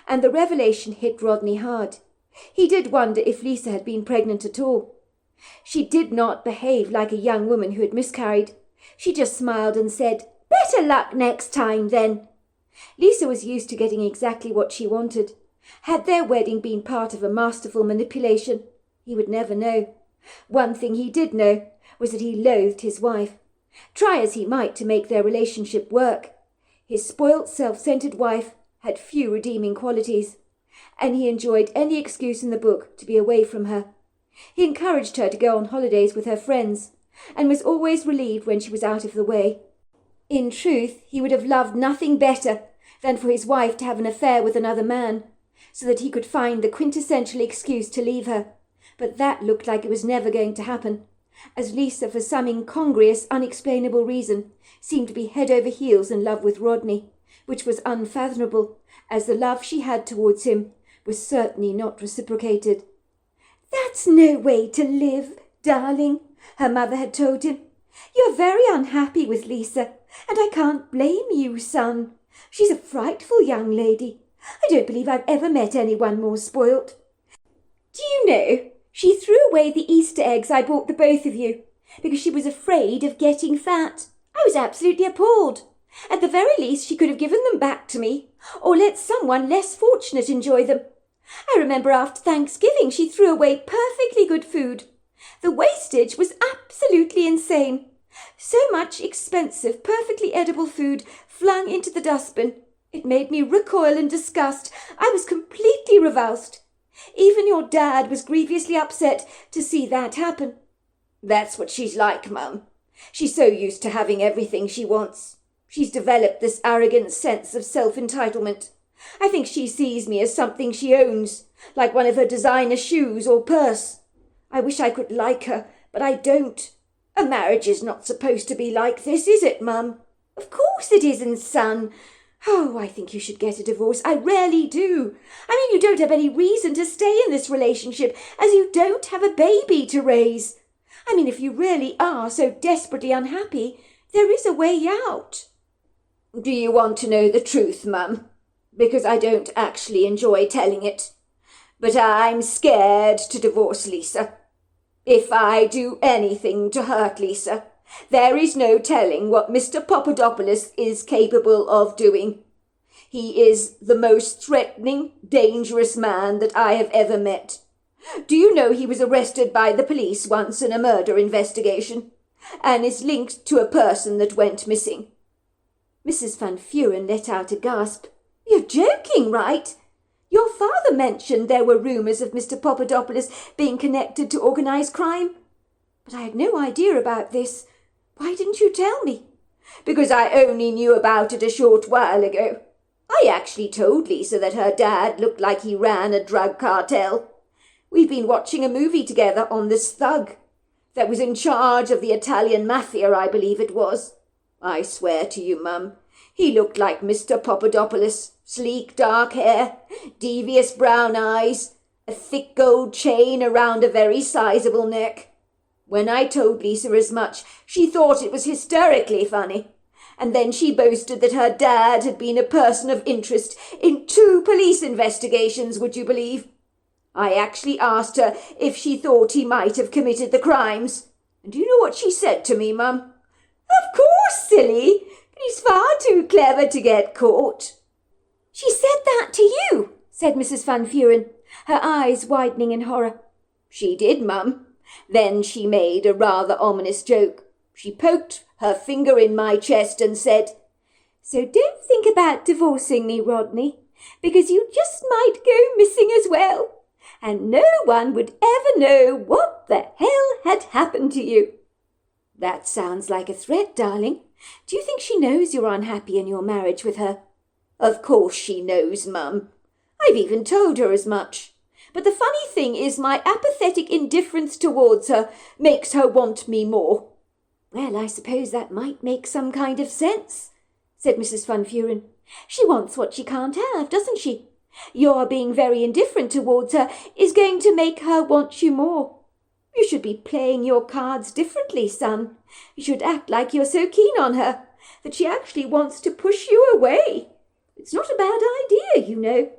and the revelation hit Rodney hard. He did wonder if Lisa had been pregnant at all. She did not behave like a young woman who had miscarried. She just smiled and said, "Better luck next time, then." Lisa was used to getting exactly what she wanted. Had their wedding been part of a masterful manipulation, he would never know. One thing he did know was that he loathed his wife. Try as he might to make their relationship work, his spoilt, self-centered wife had few redeeming qualities, and he enjoyed any excuse in the book to be away from her. He encouraged her to go on holidays with her friends, and was always relieved when she was out of the way. In truth, he would have loved nothing better than for his wife to have an affair with another man, so that he could find the quintessential excuse to leave her, but that looked like it was never going to happen, as Lisa, for some incongruous, unexplainable reason, seemed to be head over heels in love with Rodney, which was unfathomable, as the love she had towards him was certainly not reciprocated. "That's no way to live, darling," her mother had told him. "You're very unhappy with Lisa, and I can't blame you, son. She's a frightful young lady. I don't believe I've ever met anyone more spoilt. Do you know, she threw away the Easter eggs I bought the both of you, because she was afraid of getting fat. I was absolutely appalled. At the very least, she could have given them back to me, or let someone less fortunate enjoy them. I remember after Thanksgiving she threw away perfectly good food. The wastage was absolutely insane. So much expensive, perfectly edible food flung into the dustbin. It made me recoil in disgust. I was completely revulsed. Even your dad was grievously upset to see that happen." "That's what she's like, Mum. She's so used to having everything she wants. She's developed this arrogant sense of self-entitlement. I think she sees me as something she owns, like one of her designer shoes or purse. I wish I could like her, but I don't. A marriage is not supposed to be like this, is it, Mum?" "Of course it isn't, son. Oh, I think you should get a divorce. I really do. I mean, you don't have any reason to stay in this relationship, as you don't have a baby to raise. I mean, if you really are so desperately unhappy, there is a way out." "Do you want to know the truth, Mum? Because I don't actually enjoy telling it. But I'm scared to divorce Lisa. If I do anything to hurt Lisa, there is no telling what Mr. Papadopoulos is capable of doing. He is the most threatening, dangerous man that I have ever met. Do you know he was arrested by the police once in a murder investigation, and is linked to a person that went missing?" Mrs. Van Vuren let out a gasp. "You're joking, right? Your father mentioned there were rumours of Mr. Papadopoulos being connected to organised crime. But I had no idea about this. Why didn't you tell me?" "Because I only knew about it a short while ago. I actually told Lisa that her dad looked like he ran a drug cartel. We've been watching a movie together on this thug. that was in charge of the Italian mafia, I believe it was. I swear to you, Mum, he looked like Mr. Papadopoulos, sleek dark hair, devious brown eyes, a thick gold chain around a very sizable neck. When I told Lisa as much, she thought it was hysterically funny, and then she boasted that her dad had been a person of interest in 2 police investigations, would you believe? I actually asked her if she thought he might have committed the crimes, and do you know what she said to me, Mum? Of course, silly, but he's far too clever to get caught. She said that to you, said Mrs. Van Vuren, her eyes widening in horror. She did, Mum. Then she made a rather ominous joke. She poked her finger in my chest and said, So don't think about divorcing me, Rodney, because you just might go missing as well, and no one would ever know what the hell had happened to you. That sounds like a threat, darling. Do you think she knows you're unhappy in your marriage with her? Of course she knows, Mum. I've even told her as much. But the funny thing is my apathetic indifference towards her makes her want me more. Well, I suppose that might make some kind of sense, said Mrs. Van Vuren. She wants what she can't have, doesn't she? Your being very indifferent towards her is going to make her want you more. You should be playing your cards differently, son. You should act like you're so keen on her that she actually wants to push you away. It's not a bad idea, you know.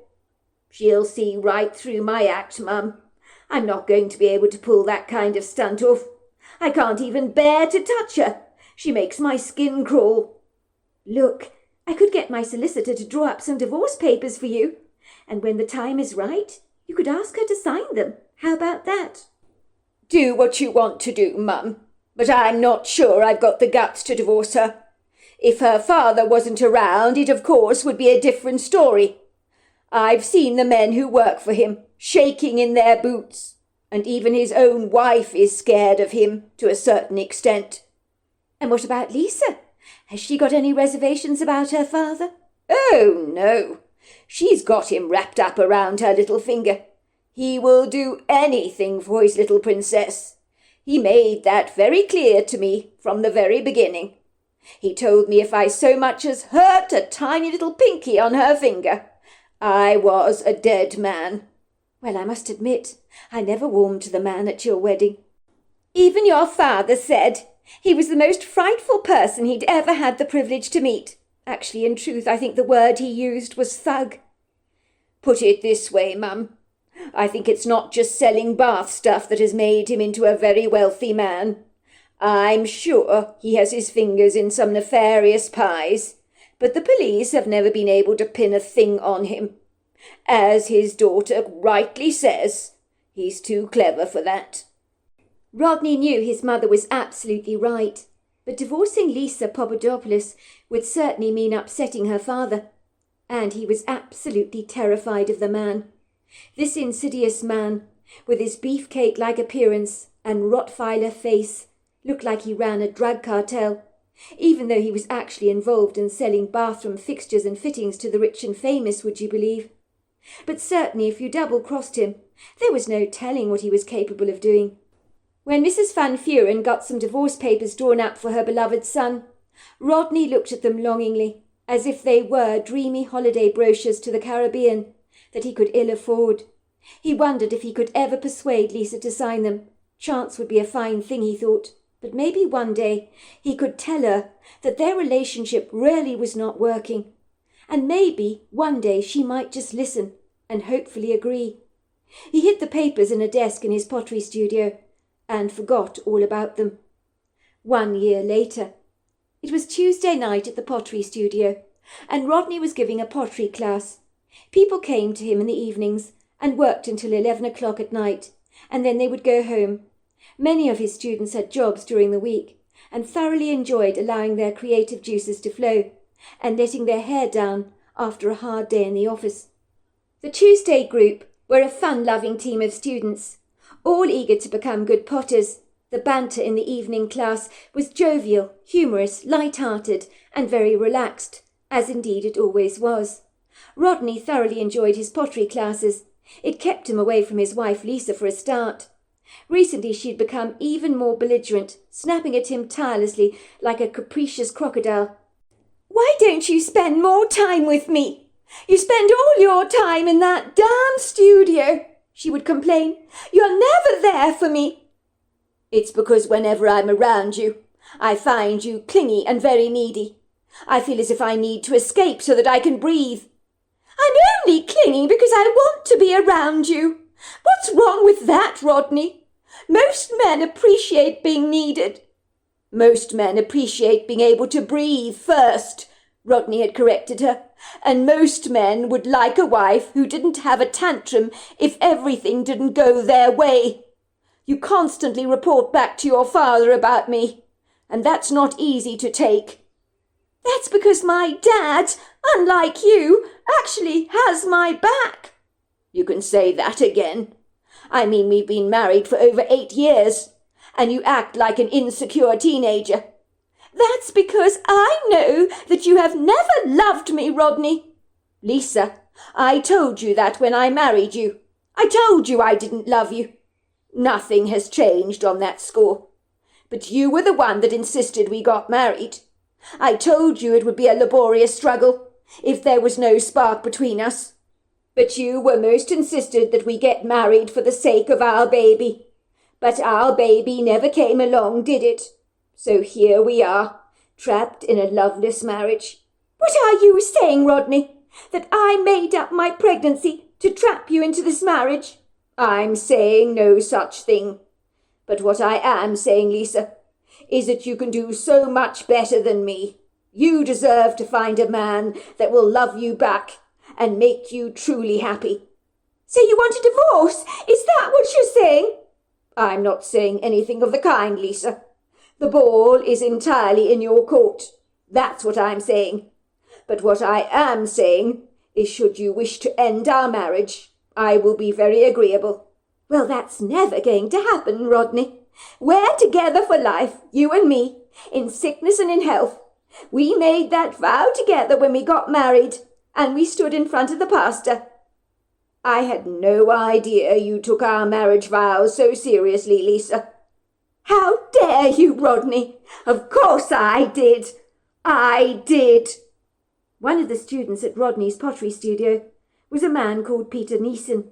She'll see right through my act, Mum. I'm not going to be able to pull that kind of stunt off. I can't even bear to touch her. She makes my skin crawl. Look, I could get my solicitor to draw up some divorce papers for you, and when the time is right, you could ask her to sign them. How about that? Do what you want to do, Mum, but I'm not sure I've got the guts to divorce her. If her father wasn't around, it of course would be a different story. I've seen the men who work for him shaking in their boots, and even his own wife is scared of him to a certain extent. And what about Lisa? Has she got any reservations about her father? Oh, no. She's got him wrapped up around her little finger. He will do anything for his little princess. He made that very clear to me from the very beginning. He told me if I so much as hurt a tiny little pinky on her finger, I was a dead man. Well, I must admit, I never warmed to the man at your wedding. Even your father said he was the most frightful person he'd ever had the privilege to meet. Actually, in truth, I think the word he used was thug. Put it this way, Mum. I think it's not just selling bath stuff that has made him into a very wealthy man. I'm sure he has his fingers in some nefarious pies, but the police have never been able to pin a thing on him. As his daughter rightly says, he's too clever for that. Rodney knew his mother was absolutely right, but divorcing Lisa Papadopoulos would certainly mean upsetting her father, and he was absolutely terrified of the man. This insidious man, with his beefcake-like appearance and Rottweiler face, looked like he ran a drug cartel, even though he was actually involved in selling bathroom fixtures and fittings to the rich and famous, would you believe? But certainly if you double-crossed him, there was no telling what he was capable of doing. When Mrs. Van Vuren got some divorce papers drawn up for her beloved son, Rodney looked at them longingly, as if they were dreamy holiday brochures to the Caribbean that he could ill afford. He wondered if he could ever persuade Lisa to sign them. Chance would be a fine thing, he thought, but maybe one day he could tell her that their relationship really was not working, and maybe one day she might just listen and hopefully agree. He hid the papers in a desk in his pottery studio and forgot all about them. 1 year later. It was Tuesday night at the pottery studio, and Rodney was giving a pottery class. People came to him in the evenings and worked until 11 o'clock at night, and then they would go home. Many of his students had jobs during the week and thoroughly enjoyed allowing their creative juices to flow and letting their hair down after a hard day in the office. The Tuesday group were a fun-loving team of students, all eager to become good potters. The banter in the evening class was jovial, humorous, light-hearted, and very relaxed, as indeed it always was. Rodney thoroughly enjoyed his pottery classes. It kept him away from his wife Lisa for a start. Recently she'd become even more belligerent, snapping at him tirelessly like a capricious crocodile. "Why don't you spend more time with me? You spend all your time in that damn studio," she would complain. "You're never there for me." "It's because whenever I'm around you, I find you clingy and very needy. I feel as if I need to escape so that I can breathe." "I'm only clingy because I want to be around you. What's wrong with that, Rodney? Most men appreciate being needed." "Most men appreciate being able to breathe first," Rodney had corrected her. "And most men would like a wife who didn't have a tantrum if everything didn't go their way. You constantly report back to your father about me, and that's not easy to take." "That's because my dad, unlike you, actually has my back." "You can say that again. I mean, we've been married for over 8 years, and you act like an insecure teenager." "That's because I know that you have never loved me, Rodney." "Lisa, I told you that when I married you. I told you I didn't love you. Nothing has changed on that score. But you were the one that insisted we got married. I told you it would be a laborious struggle if there was no spark between us. But you were most insistent that we get married for the sake of our baby. But our baby never came along, did it? So here we are, trapped in a loveless marriage." "What are you saying, Rodney? That I made up my pregnancy to trap you into this marriage?" "I'm saying no such thing. But what I am saying, Lisa, is that you can do so much better than me. You deserve to find a man that will love you back and make you truly happy." "So you want a divorce? Is that what you're saying?" "I'm not saying anything of the kind, Lisa. The ball is entirely in your court. That's what I'm saying. But what I am saying is, should you wish to end our marriage, I will be very agreeable." "Well, that's never going to happen, Rodney. We're together for life, you and me, in sickness and in health. We made that vow together when we got married, and we stood in front of the pastor." "I had no idea you took our marriage vows so seriously, Lisa." "How dare you, Rodney? Of course I did. I did." One of the students at Rodney's pottery studio was a man called Peter Neeson,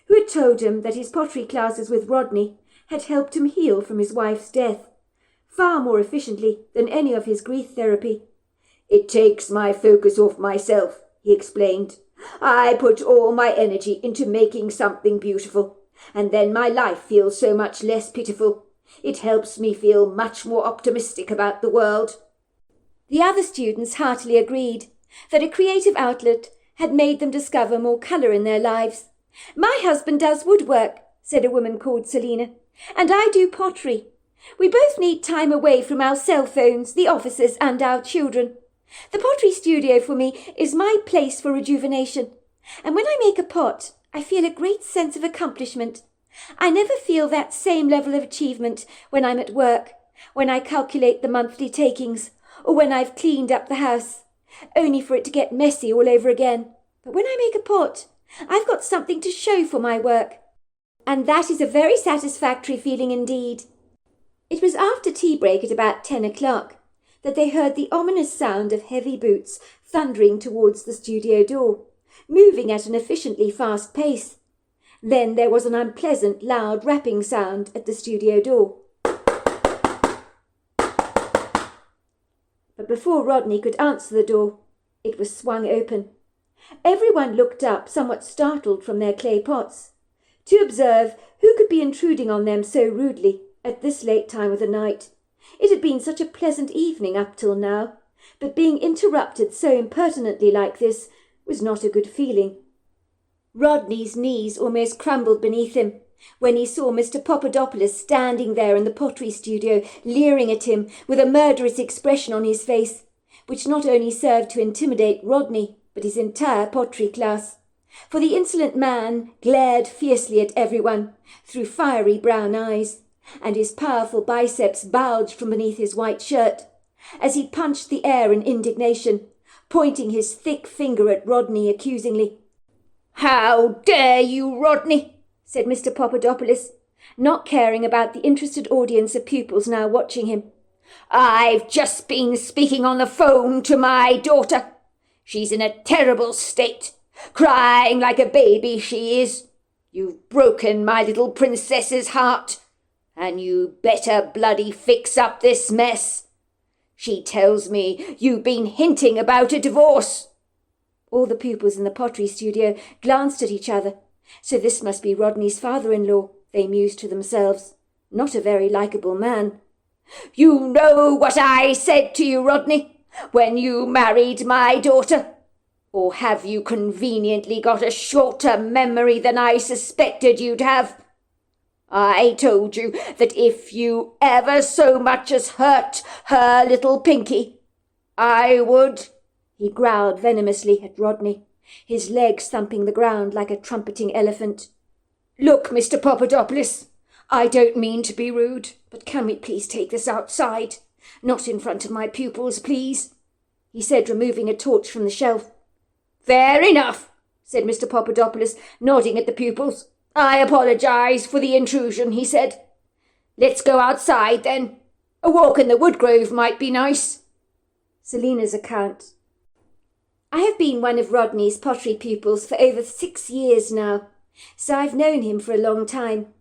who had told him that his pottery classes with Rodney had helped him heal from his wife's death, far more efficiently than any of his grief therapy. "It takes my focus off myself," he explained. "I put all my energy into making something beautiful, and then my life feels so much less pitiful. It helps me feel much more optimistic about the world." The other students heartily agreed that a creative outlet had made them discover more colour in their lives. "My husband does woodwork," said a woman called Selina, "and I do pottery. We both need time away from our cell phones, the offices, and our children. The pottery studio for me is my place for rejuvenation, and when I make a pot, I feel a great sense of accomplishment. I never feel that same level of achievement when I'm at work, when I calculate the monthly takings, or when I've cleaned up the house, only for it to get messy all over again. But when I make a pot, I've got something to show for my work, and that is a very satisfactory feeling indeed." It was after tea break at about 10 o'clock that they heard the ominous sound of heavy boots thundering towards the studio door, moving at an efficiently fast pace. Then there was an unpleasant, loud rapping sound at the studio door. But before Rodney could answer the door, it was swung open. Everyone looked up, somewhat startled from their clay pots, to observe who could be intruding on them so rudely at this late time of the night. It had been such a pleasant evening up till now, but being interrupted so impertinently like this was not a good feeling. Rodney's knees almost crumbled beneath him when he saw Mr. Papadopoulos standing there in the pottery studio, leering at him with a murderous expression on his face, which not only served to intimidate Rodney, but his entire pottery class. For the insolent man glared fiercely at everyone through fiery brown eyes, and his powerful biceps bulged from beneath his white shirt, as he punched the air in indignation, pointing his thick finger at Rodney accusingly. "How dare you, Rodney?" said Mr. Papadopoulos. not caring about the interested audience of pupils now watching him. "I've just been speaking on the phone to my daughter. She's in a terrible state, crying like a baby she is. You've broken my little princess's heart, and you better bloody fix up this mess. She tells me you've been hinting about a divorce." All the pupils in the pottery studio glanced at each other. So this must be Rodney's father-in-law, they mused to themselves. Not a very likeable man. "You know what I said to you, Rodney, when you married my daughter? Or have you conveniently got a shorter memory than I suspected you'd have? I told you that if you ever so much as hurt her little Pinky, I would—" He growled venomously at Rodney, his legs thumping the ground like a trumpeting elephant. "Look, Mr. Papadopoulos, I don't mean to be rude, but can we please take this outside? Not in front of my pupils, please," he said, removing a torch from the shelf. "Fair enough," said Mr. Papadopoulos, nodding at the pupils. "I apologise for the intrusion," he said. "Let's go outside, then. A walk in the woodgrove might be nice." Selina's account. I have been one of Rodney's pottery pupils for over 6 years now, so I've known him for a long time.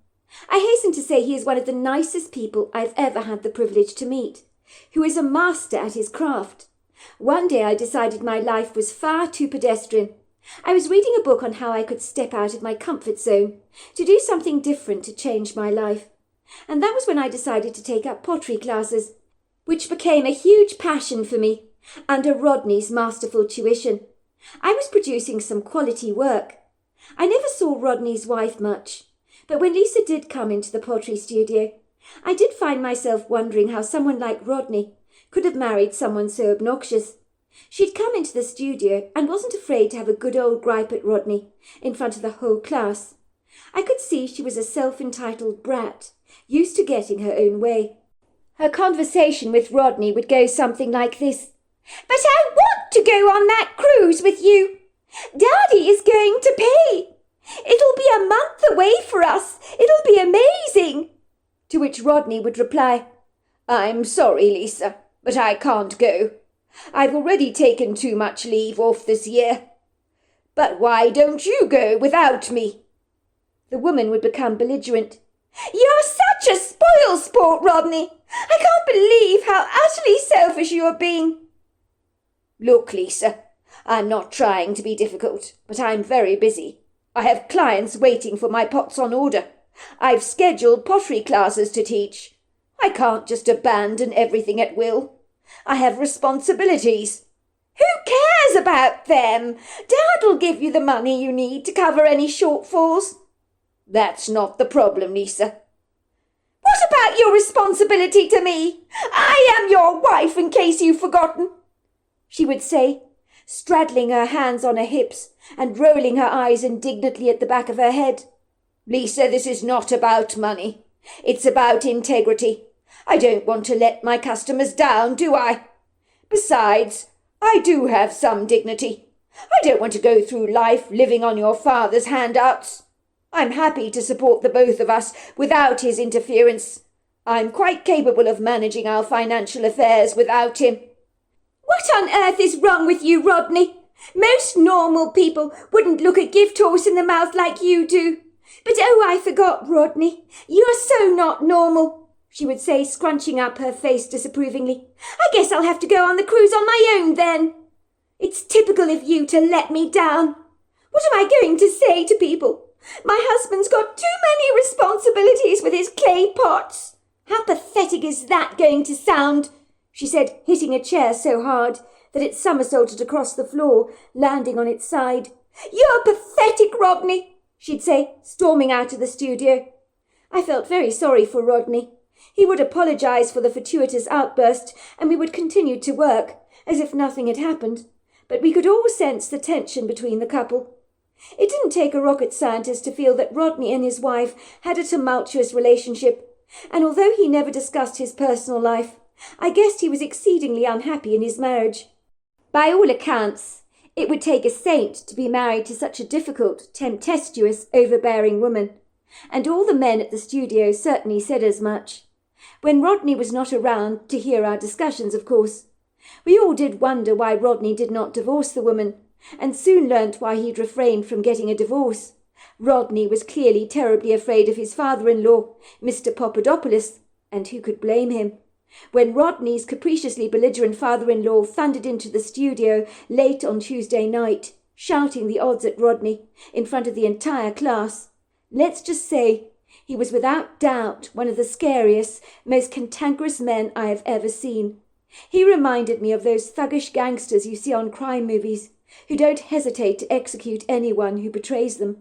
I hasten to say he is one of the nicest people I've ever had the privilege to meet, who is a master at his craft. One day I decided my life was far too pedestrian. I was reading a book on how I could step out of my comfort zone, to do something different to change my life. And that was when I decided to take up pottery classes, which became a huge passion for me, under Rodney's masterful tuition. I was producing some quality work. I never saw Rodney's wife much, but when Lisa did come into the pottery studio, I did find myself wondering how someone like Rodney could have married someone so obnoxious. She'd come into the studio and wasn't afraid to have a good old gripe at Rodney in front of the whole class. I could see she was a self-entitled brat, used to getting her own way. Her conversation with Rodney would go something like this. "But I want to go on that cruise with you. Daddy is going to pay. It'll be a month away for us. It'll be amazing." To which Rodney would reply, "I'm sorry, Lisa, but I can't go. I've already taken too much leave off this year. But why don't you go without me?" The woman would become belligerent. "You're such a spoil-sport, Rodney. I can't believe how utterly selfish you are being." "Look, Lisa, I'm not trying to be difficult, but I'm very busy. I have clients waiting for my pots on order. I've scheduled pottery classes to teach. I can't just abandon everything at will. I have responsibilities." "Who cares about them? Dad'll give you the money you need to cover any shortfalls." "That's not the problem, Lisa." "What about your responsibility to me? I am your wife, in case you've forgotten," she would say, straddling her hands on her hips and rolling her eyes indignantly at the back of her head. "Lisa, this is not about money. It's about integrity. I don't want to let my customers down, do I? Besides, I do have some dignity. I don't want to go through life living on your father's handouts. I'm happy to support the both of us without his interference. I'm quite capable of managing our financial affairs without him." "What on earth is wrong with you, Rodney? Most normal people wouldn't look a gift horse in the mouth like you do. But oh, I forgot, Rodney. You're so not normal," she would say, scrunching up her face disapprovingly. "I guess I'll have to go on the cruise on my own then. It's typical of you to let me down. What am I going to say to people? My husband's got too many responsibilities with his clay pots. How pathetic is that going to sound?" she said, hitting a chair so hard that it somersaulted across the floor, landing on its side. "You're pathetic, Rodney," she'd say, storming out of the studio. I felt very sorry for Rodney. He would apologise for the fortuitous outburst, and we would continue to work, as if nothing had happened. But we could all sense the tension between the couple. It didn't take a rocket scientist to feel that Rodney and his wife had a tumultuous relationship, and although he never discussed his personal life, I guessed he was exceedingly unhappy in his marriage. By all accounts, it would take a saint to be married to such a difficult, tempestuous, overbearing woman. and all the men at the studio certainly said as much. When Rodney was not around to hear our discussions, of course. We all did wonder why Rodney did not divorce the woman, and soon learnt why he'd refrained from getting a divorce. Rodney was clearly terribly afraid of his father-in-law, Mr. Papadopoulos, and who could blame him? When Rodney's capriciously belligerent father-in-law thundered into the studio late on Tuesday night, shouting the odds at Rodney in front of the entire class, let's just say he was without doubt one of the scariest, most cantankerous men I have ever seen. He reminded me of those thuggish gangsters you see on crime movies, who don't hesitate to execute anyone who betrays them.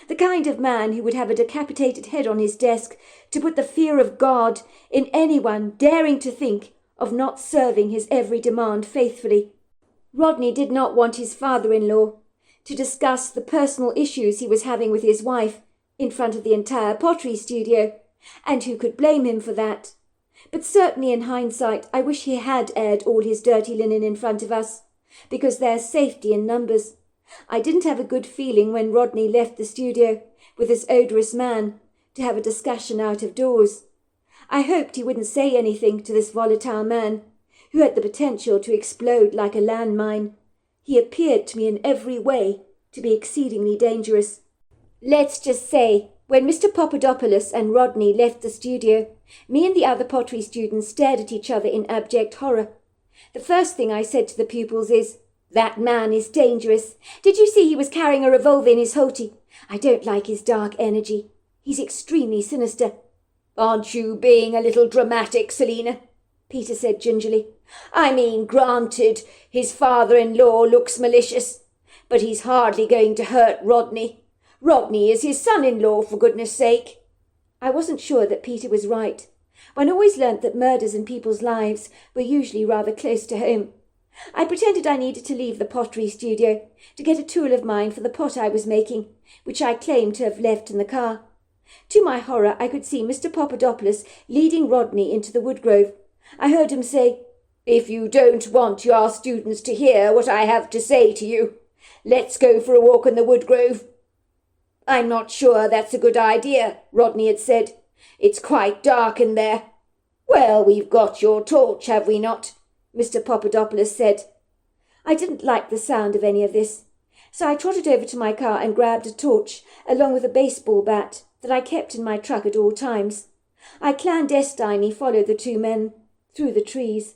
The kind of man who would have a decapitated head on his desk to put the fear of God in anyone daring to think of not serving his every demand faithfully. Rodney did not want his father-in-law to discuss the personal issues he was having with his wife in front of the entire pottery studio, and who could blame him for that? But certainly in hindsight I wish he had aired all his dirty linen in front of us, because there's safety in numbers. I didn't have a good feeling when Rodney left the studio with this odorous man to have a discussion out of doors. I hoped he wouldn't say anything to this volatile man, who had the potential to explode like a landmine. He appeared to me in every way to be exceedingly dangerous. Let's just say, when Mr. Papadopoulos and Rodney left the studio, me and the other pottery students stared at each other in abject horror. The first thing I said to the pupils is, "That man is dangerous. Did you see he was carrying a revolver in his hoti? I don't like his dark energy. He's extremely sinister." "Aren't you being a little dramatic, Selina?" Peter said gingerly. "I mean, granted, his father-in-law looks malicious, but he's hardly going to hurt Rodney. Rodney is his son-in-law, for goodness sake." I wasn't sure that Peter was right. One always learnt that murders in people's lives were usually rather close to home. I pretended I needed to leave the pottery studio to get a tool of mine for the pot I was making, which I claimed to have left in the car. To my horror, I could see Mr. Papadopoulos leading Rodney into the woodgrove. I heard him say, "If you don't want your students to hear what I have to say to you, let's go for a walk in the woodgrove." "I'm not sure that's a good idea," Rodney had said. "It's quite dark in there." "Well, we've got your torch, have we not?" Mr. Papadopoulos said. I didn't like the sound of any of this, so I trotted over to my car and grabbed a torch, along with a baseball bat that I kept in my truck at all times. I clandestinely followed the two men through the trees.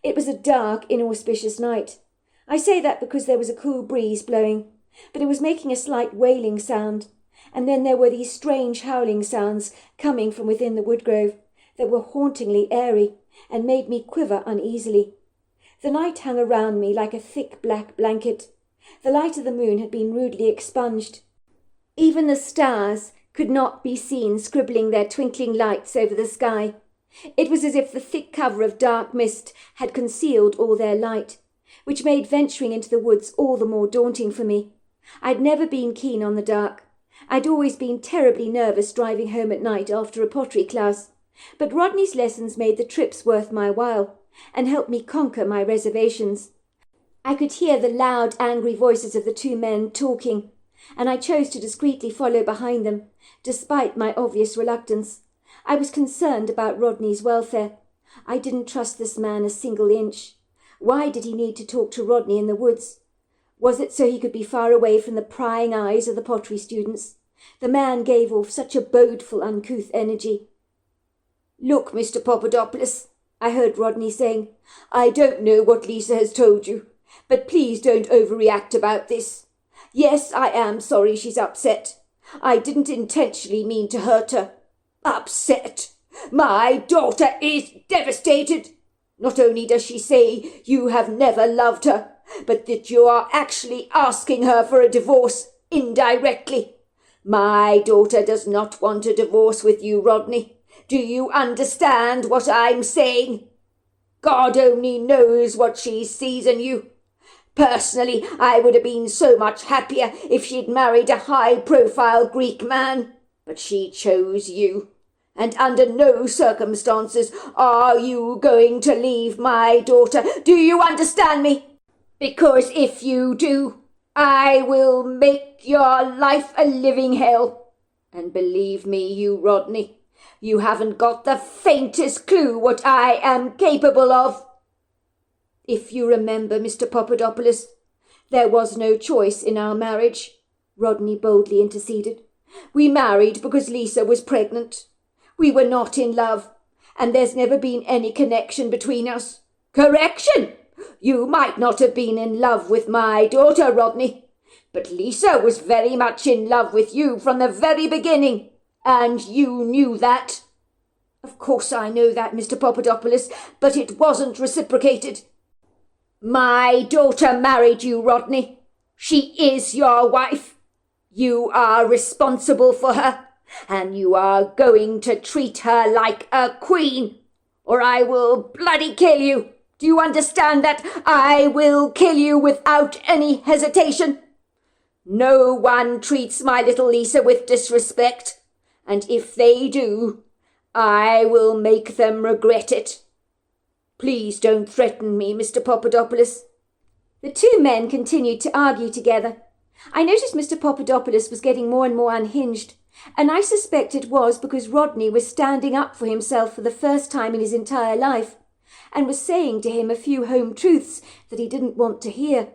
It was a dark, inauspicious night. I say that because there was a cool breeze blowing, but it was making a slight wailing sound, and then there were these strange howling sounds coming from within the woodgrove that were hauntingly airy and made me quiver uneasily. The night hung around me like a thick black blanket. The light of the moon had been rudely expunged. Even the stars could not be seen scribbling their twinkling lights over the sky. It was as if the thick cover of dark mist had concealed all their light, which made venturing into the woods all the more daunting for me. I'd never been keen on the dark. I'd always been terribly nervous driving home at night after a pottery class, but Rodney's lessons made the trips worth my while and helped me conquer my reservations. I could hear the loud, angry voices of the two men talking, and I chose to discreetly follow behind them, despite my obvious reluctance. I was concerned about Rodney's welfare. I didn't trust this man a single inch. Why did he need to talk to Rodney in the woods? Was it so he could be far away from the prying eyes of the pottery students? The man gave off such a bodeful, uncouth energy. "Look, Mr. Papadopoulos," I heard Rodney saying, "I don't know what Lisa has told you, but please don't overreact about this. Yes, I am sorry she's upset. I didn't intentionally mean to hurt her." "Upset? My daughter is devastated. Not only does she say you have never loved her, but that you are actually asking her for a divorce indirectly. My daughter does not want a divorce with you, Rodney. Do you understand what I'm saying? God only knows what she sees in you. Personally, I would have been so much happier if she'd married a high-profile Greek man, but she chose you. And under no circumstances are you going to leave my daughter. Do you understand me? Because if you do, I will make your life a living hell." And believe me, you Rodney, you haven't got the faintest clue what I am capable of. If you remember, Mr. Papadopoulos, there was no choice in our marriage, Rodney boldly interceded. We married because Lisa was pregnant. We were not in love, and there's never been any connection between us. Correction! You might not have been in love with my daughter, Rodney, but Lisa was very much in love with you from the very beginning, and you knew that. Of course I know that, Mr. Papadopoulos, but it wasn't reciprocated. My daughter married you, Rodney. She is your wife. You are responsible for her, and you are going to treat her like a queen, or I will bloody kill you. Do you understand that? I will kill you without any hesitation. No one treats my little Lisa with disrespect, and if they do, I will make them regret it. Please don't threaten me, Mr. Papadopoulos. The two men continued to argue together. I noticed Mr. Papadopoulos was getting more and more unhinged, and I suspect it was because Rodney was standing up for himself for the first time in his entire life, and was saying to him a few home truths that he didn't want to hear.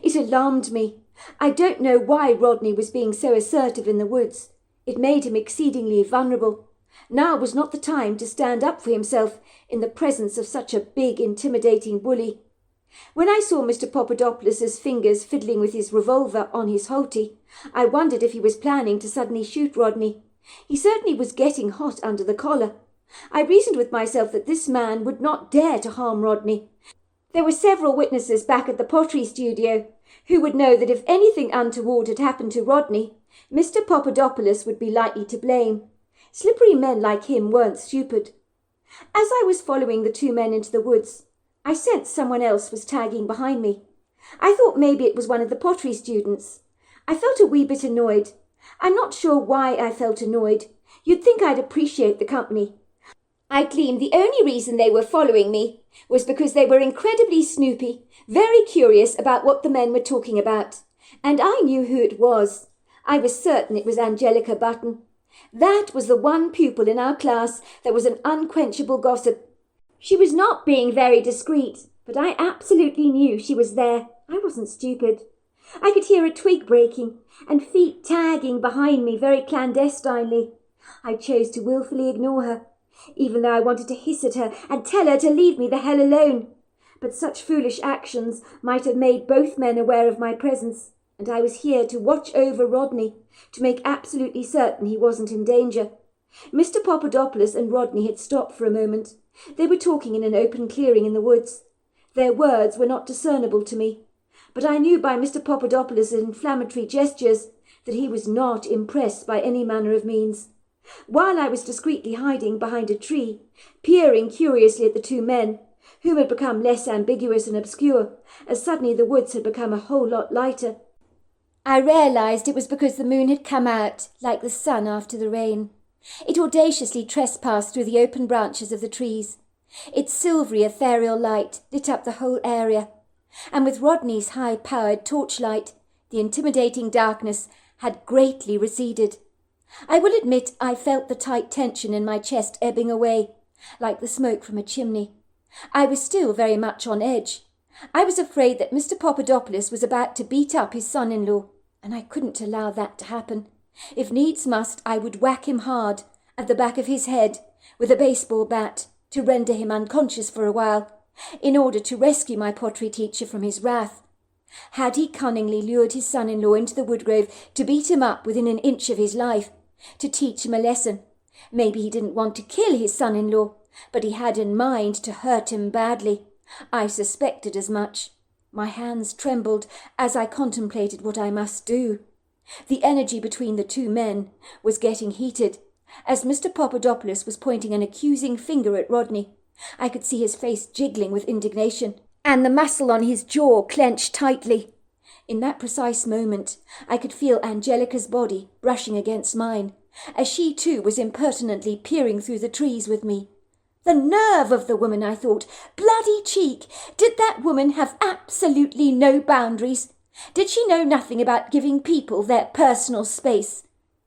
It alarmed me. I don't know why Rodney was being so assertive in the woods. It made him exceedingly vulnerable. Now was not the time to stand up for himself in the presence of such a big, intimidating bully. When I saw Mr. Papadopoulos's fingers fiddling with his revolver on his holty, I wondered if he was planning to suddenly shoot Rodney. He certainly was getting hot under the collar. I reasoned with myself that this man would not dare to harm Rodney. There were several witnesses back at the pottery studio who would know that if anything untoward had happened to Rodney, Mr. Papadopoulos would be likely to blame. Slippery men like him weren't stupid. As I was following the two men into the woods, I sensed someone else was tagging behind me. I thought maybe it was one of the pottery students. I felt a wee bit annoyed. I'm not sure why I felt annoyed. You'd think I'd appreciate the company. I gleaned the only reason they were following me was because they were incredibly snoopy, very curious about what the men were talking about. And I knew who it was. I was certain it was Angelica Button. That was the one pupil in our class that was an unquenchable gossip. She was not being very discreet, but I absolutely knew she was there. I wasn't stupid. I could hear a twig breaking and feet tagging behind me very clandestinely. I chose to willfully ignore her, even though I wanted to hiss at her and tell her to leave me the hell alone. But such foolish actions might have made both men aware of my presence, and I was here to watch over Rodney, to make absolutely certain he wasn't in danger. Mr. Papadopoulos and Rodney had stopped for a moment. They were talking in an open clearing in the woods. Their words were not discernible to me, but I knew by Mr. Papadopoulos's inflammatory gestures that he was not impressed by any manner of means. While I was discreetly hiding behind a tree, peering curiously at the two men, whom had become less ambiguous and obscure, as suddenly the woods had become a whole lot lighter. I realized it was because the moon had come out, like the sun after the rain. It audaciously trespassed through the open branches of the trees. Its silvery ethereal light lit up the whole area, and with Rodney's high-powered torchlight, the intimidating darkness had greatly receded. I will admit I felt the tight tension in my chest ebbing away, like the smoke from a chimney. I was still very much on edge. I was afraid that Mr. Papadopoulos was about to beat up his son-in-law, and I couldn't allow that to happen. If needs must, I would whack him hard at the back of his head with a baseball bat to render him unconscious for a while, in order to rescue my pottery teacher from his wrath. Had he cunningly lured his son-in-law into the woodgrove to beat him up within an inch of his life, to teach him a lesson? Maybe he didn't want to kill his son-in-law, but he had in mind to hurt him badly. I suspected as much. My hands trembled as I contemplated what I must do. The energy between the two men was getting heated, as Mr. Papadopoulos was pointing an accusing finger at Rodney. I could see his face jiggling with indignation, and the muscle on his jaw clenched tightly. In that precise moment, I could feel Angelica's body brushing against mine, as she too was impertinently peering through the trees with me. The nerve of the woman, I thought. Bloody cheek! Did that woman have absolutely no boundaries? Did she know nothing about giving people their personal space?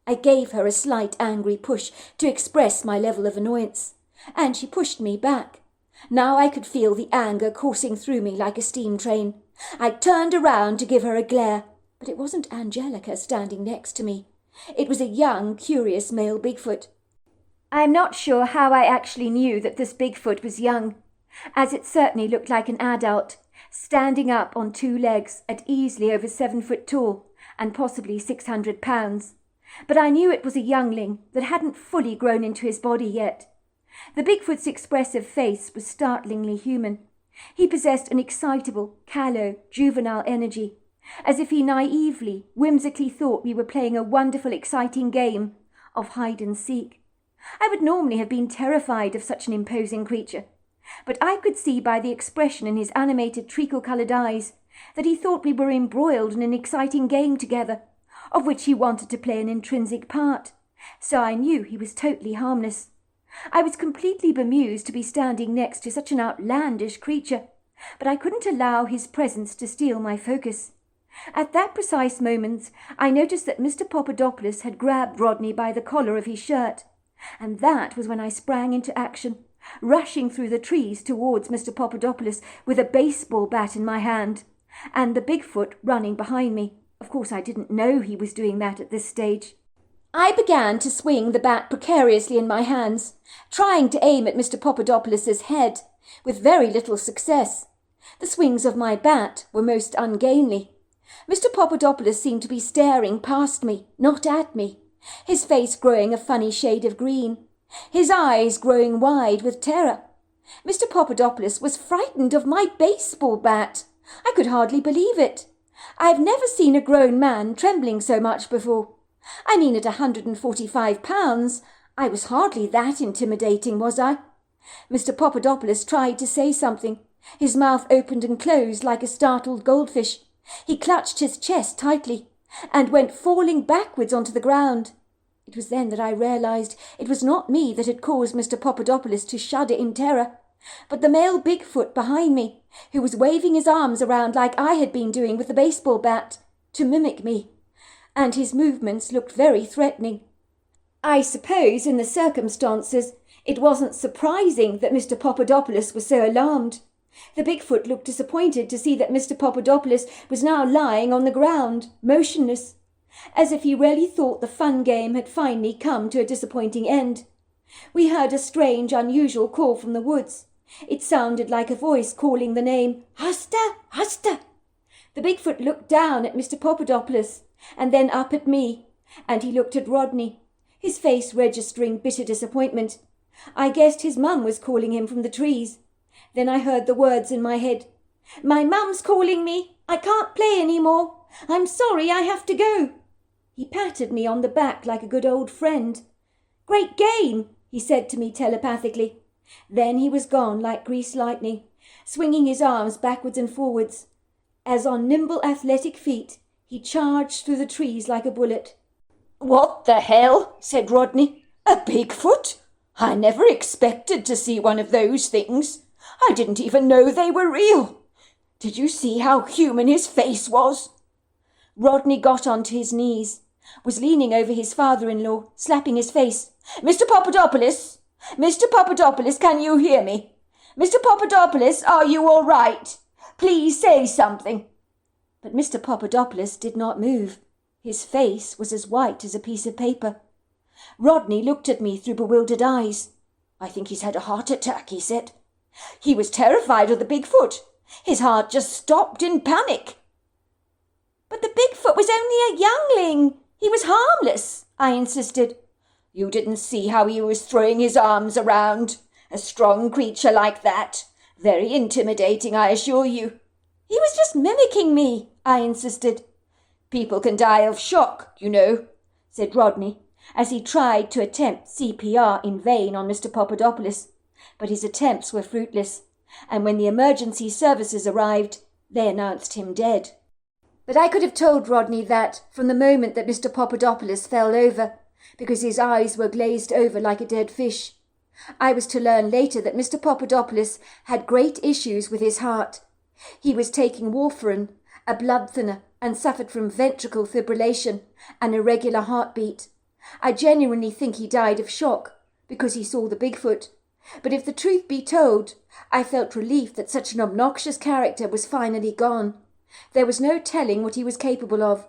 I gave her a slight angry push to express my level of annoyance, and she pushed me back. Now I could feel the anger coursing through me like a steam train. I turned around to give her a glare, but it wasn't Angelica standing next to me. It was a young, curious male Bigfoot. I'm not sure how I actually knew that this Bigfoot was young, as it certainly looked like an adult, standing up on 2 legs at easily over 7 foot tall and possibly 600 pounds. But I knew it was a youngling that hadn't fully grown into his body yet. The Bigfoot's expressive face was startlingly human. He possessed an excitable, callow, juvenile energy, as if he naively, whimsically thought we were playing a wonderful, exciting game of hide and seek. I would normally have been terrified of such an imposing creature, but I could see by the expression in his animated treacle-coloured eyes that he thought we were embroiled in an exciting game together, of which he wanted to play an intrinsic part, so I knew he was totally harmless. I was completely bemused to be standing next to such an outlandish creature, but I couldn't allow his presence to steal my focus. At that precise moment, I noticed that Mr. Papadopoulos had grabbed Rodney by the collar of his shirt, and that was when I sprang into action, rushing through the trees towards Mr. Papadopoulos with a baseball bat in my hand, and the Bigfoot running behind me. Of course, I didn't know he was doing that at this stage. I began to swing the bat precariously in my hands, trying to aim at Mr. Papadopoulos's head, with very little success. The swings of my bat were most ungainly. Mr. Papadopoulos seemed to be staring past me, not at me, his face growing a funny shade of green, his eyes growing wide with terror. Mr. Papadopoulos was frightened of my baseball bat. I could hardly believe it. I've never seen a grown man trembling so much before. I mean, at 145 pounds, I was hardly that intimidating, was I? Mr. Papadopoulos tried to say something. His mouth opened and closed like a startled goldfish. He clutched his chest tightly and went falling backwards onto the ground. It was then that I realized it was not me that had caused Mr. Papadopoulos to shudder in terror, but the male Bigfoot behind me, who was waving his arms around like I had been doing with the baseball bat, to mimic me, and his movements looked very threatening. I suppose, in the circumstances, it wasn't surprising that Mr. Papadopoulos was so alarmed. The Bigfoot looked disappointed to see that Mr. Papadopoulos was now lying on the ground, motionless, as if he really thought the fun game had finally come to a disappointing end. We heard a strange, unusual call from the woods. It sounded like a voice calling the name, "Hasta! Hasta!" The Bigfoot looked down at Mr. Papadopoulos, and then up at me, and he looked at Rodney, his face registering bitter disappointment. I guessed his mum was calling him from the trees. Then I heard the words in my head, "My mum's calling me. I can't play any more. I'm sorry, I have to go." He patted me on the back like a good old friend. "Great game," he said to me telepathically. Then he was gone like greased lightning, swinging his arms backwards and forwards, as on nimble athletic feet he charged through the trees like a bullet. "What the hell?" said Rodney. "A Bigfoot? I never expected to see one of those things. I didn't even know they were real. Did you see how human his face was?" Rodney got onto his knees, was leaning over his father-in-law, slapping his face. "Mr. Papadopoulos! Mr. Papadopoulos, can you hear me? Mr. Papadopoulos, are you all right? Please say something." But Mr. Papadopoulos did not move. His face was as white as a piece of paper. Rodney looked at me through bewildered eyes. "I think he's had a heart attack," he said. He was terrified of the Bigfoot. His heart just stopped in panic. "But the Bigfoot was only a youngling. He was harmless," I insisted. "You didn't see how he was throwing his arms around. A strong creature like that. Very intimidating, I assure you." "He was just mimicking me," I insisted. "People can die of shock, you know," said Rodney, as he tried to attempt CPR in vain on Mr. Papadopoulos. But his attempts were fruitless, and when the emergency services arrived, they announced him dead. But I could have told Rodney that from the moment that Mr. Papadopoulos fell over, because his eyes were glazed over like a dead fish. I was to learn later that Mr. Papadopoulos had great issues with his heart. He was taking warfarin, a blood thinner, and suffered from ventricle fibrillation, an irregular heartbeat. I genuinely think he died of shock because he saw the Bigfoot. But if the truth be told, I felt relief that such an obnoxious character was finally gone. There was no telling what he was capable of.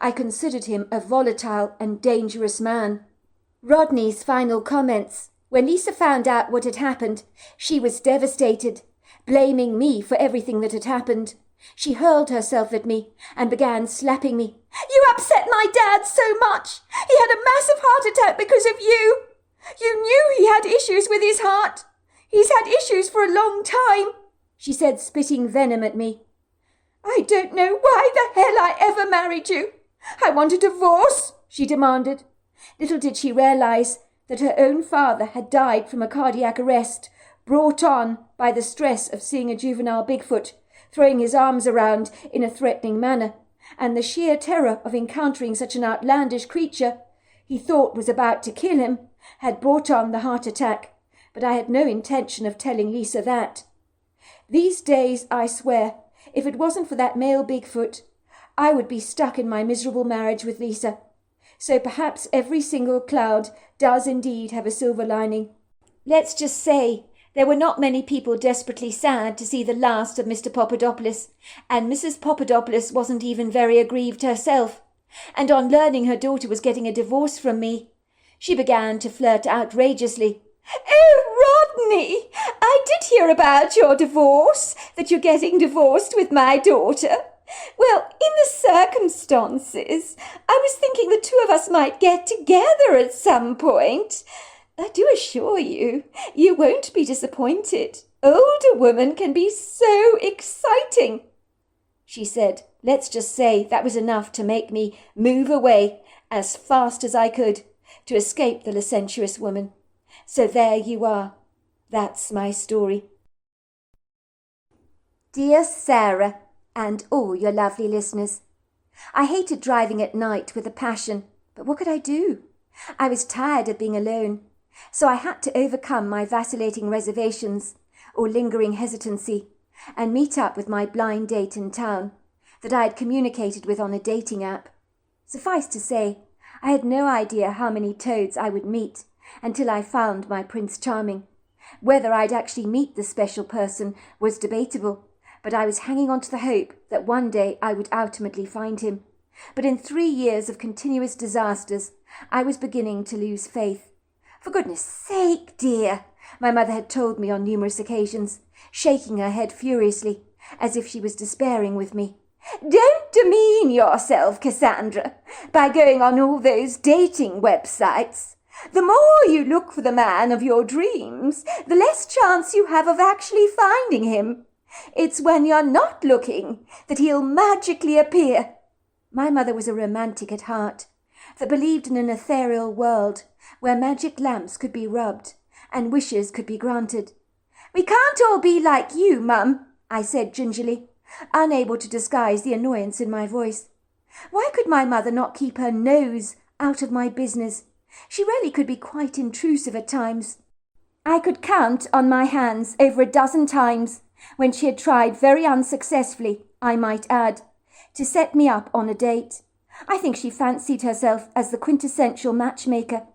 I considered him a volatile and dangerous man. Rodney's final comments. When Lisa found out what had happened, she was devastated, blaming me for everything that had happened. She hurled herself at me and began slapping me. "You upset my dad so much. He had a massive heart attack because of you. You knew he had issues with his heart. He's had issues for a long time," she said, spitting venom at me. "I don't know why the hell I ever married you. I want a divorce," she demanded. Little did she realize that her own father had died from a cardiac arrest brought on by the stress of seeing a juvenile Bigfoot throwing his arms around in a threatening manner, and the sheer terror of encountering such an outlandish creature he thought was about to kill him had brought on the heart attack. But I had no intention of telling Lisa that. These days, I swear, if it wasn't for that male Bigfoot, I would be stuck in my miserable marriage with Lisa. So perhaps every single cloud does indeed have a silver lining. Let's just say there were not many people desperately sad to see the last of Mr. Papadopoulos, and Mrs. Papadopoulos wasn't even very aggrieved herself. And on learning her daughter was getting a divorce from me, she began to flirt outrageously. "Oh, Rodney, I did hear about your divorce, that you're getting divorced with my daughter. Well, in the circumstances, I was thinking the two of us might get together at some point. I do assure you, you won't be disappointed. Older women can be so exciting," she said. Let's just say that was enough to make me move away as fast as I could to escape the licentious woman. So there you are. That's my story. Dear Sarah, and all your lovely listeners, I hated driving at night with a passion, but what could I do? I was tired of being alone, so I had to overcome my vacillating reservations or lingering hesitancy and meet up with my blind date in town that I had communicated with on a dating app. Suffice to say, I had no idea how many toads I would meet until I found my Prince Charming. Whether I'd actually meet the special person was debatable, but I was hanging on to the hope that one day I would ultimately find him. But in 3 years of continuous disasters, I was beginning to lose faith. "For goodness sake, dear," my mother had told me on numerous occasions, shaking her head furiously, as if she was despairing with me. "Don't demean yourself, Cassandra, by going on all those dating websites. The more you look for the man of your dreams, the less chance you have of actually finding him. It's when you're not looking that he'll magically appear." My mother was a romantic at heart, that believed in an ethereal world where magic lamps could be rubbed and wishes could be granted. "We can't all be like you, Mum," I said gingerly, unable to disguise the annoyance in my voice. Why could my mother not keep her nose out of my business? She really could be quite intrusive at times. I could count on my hands over a dozen times when she had tried very unsuccessfully, I might add, to set me up on a date. I think she fancied herself as the quintessential matchmaker.